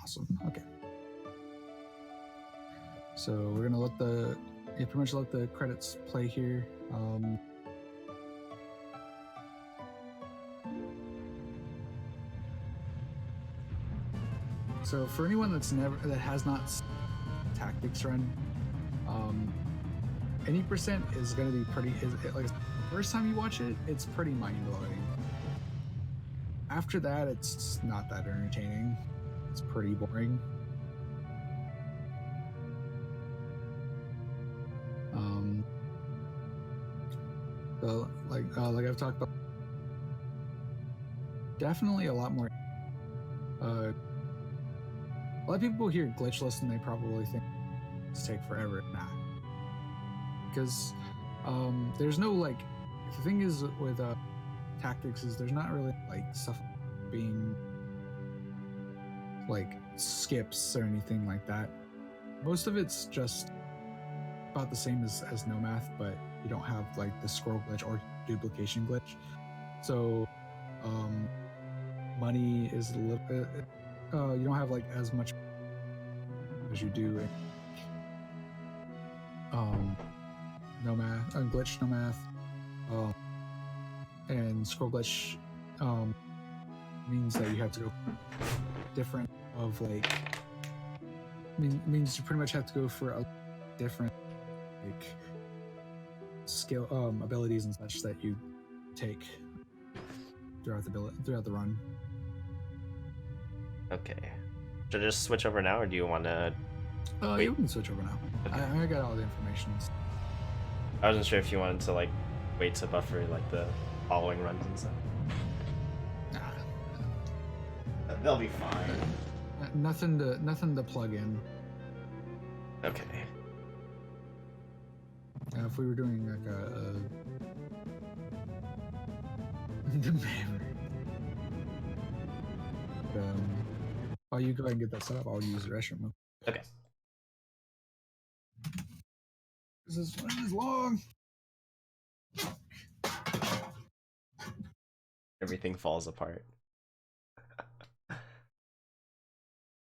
Awesome. Okay. So we're gonna let pretty much let the credits play here. So for anyone that has not tactics run, any percent is gonna be like the first time you watch it, it's pretty mind blowing. After that, it's not that entertaining. It's pretty boring. So like I've talked about, definitely a lot more. A lot of people hear glitchless and they probably think it's take forever. Nah, because there's no like. The thing is with tactics is there's not really like stuff being like skips or anything like that. Most of it's just about the same as no math, but you don't have like the scroll glitch or duplication glitch. So money is a little bit you don't have like as much as you do in no math, glitch no math, and scroll glitch means that you have to go different of like means you pretty much have to go for a different like skill abilities and such that you take throughout the run. Okay. Should I just switch over now, or do you want to? You can switch over now. Okay. I got all the information. I wasn't sure if you wanted to like wait to buffer like the following runs and stuff. Nah. They'll be fine. Nothing to plug in. Okay. If we were doing like while you go ahead and get that set up, I'll use the restroom. Okay. This is long. Everything falls apart.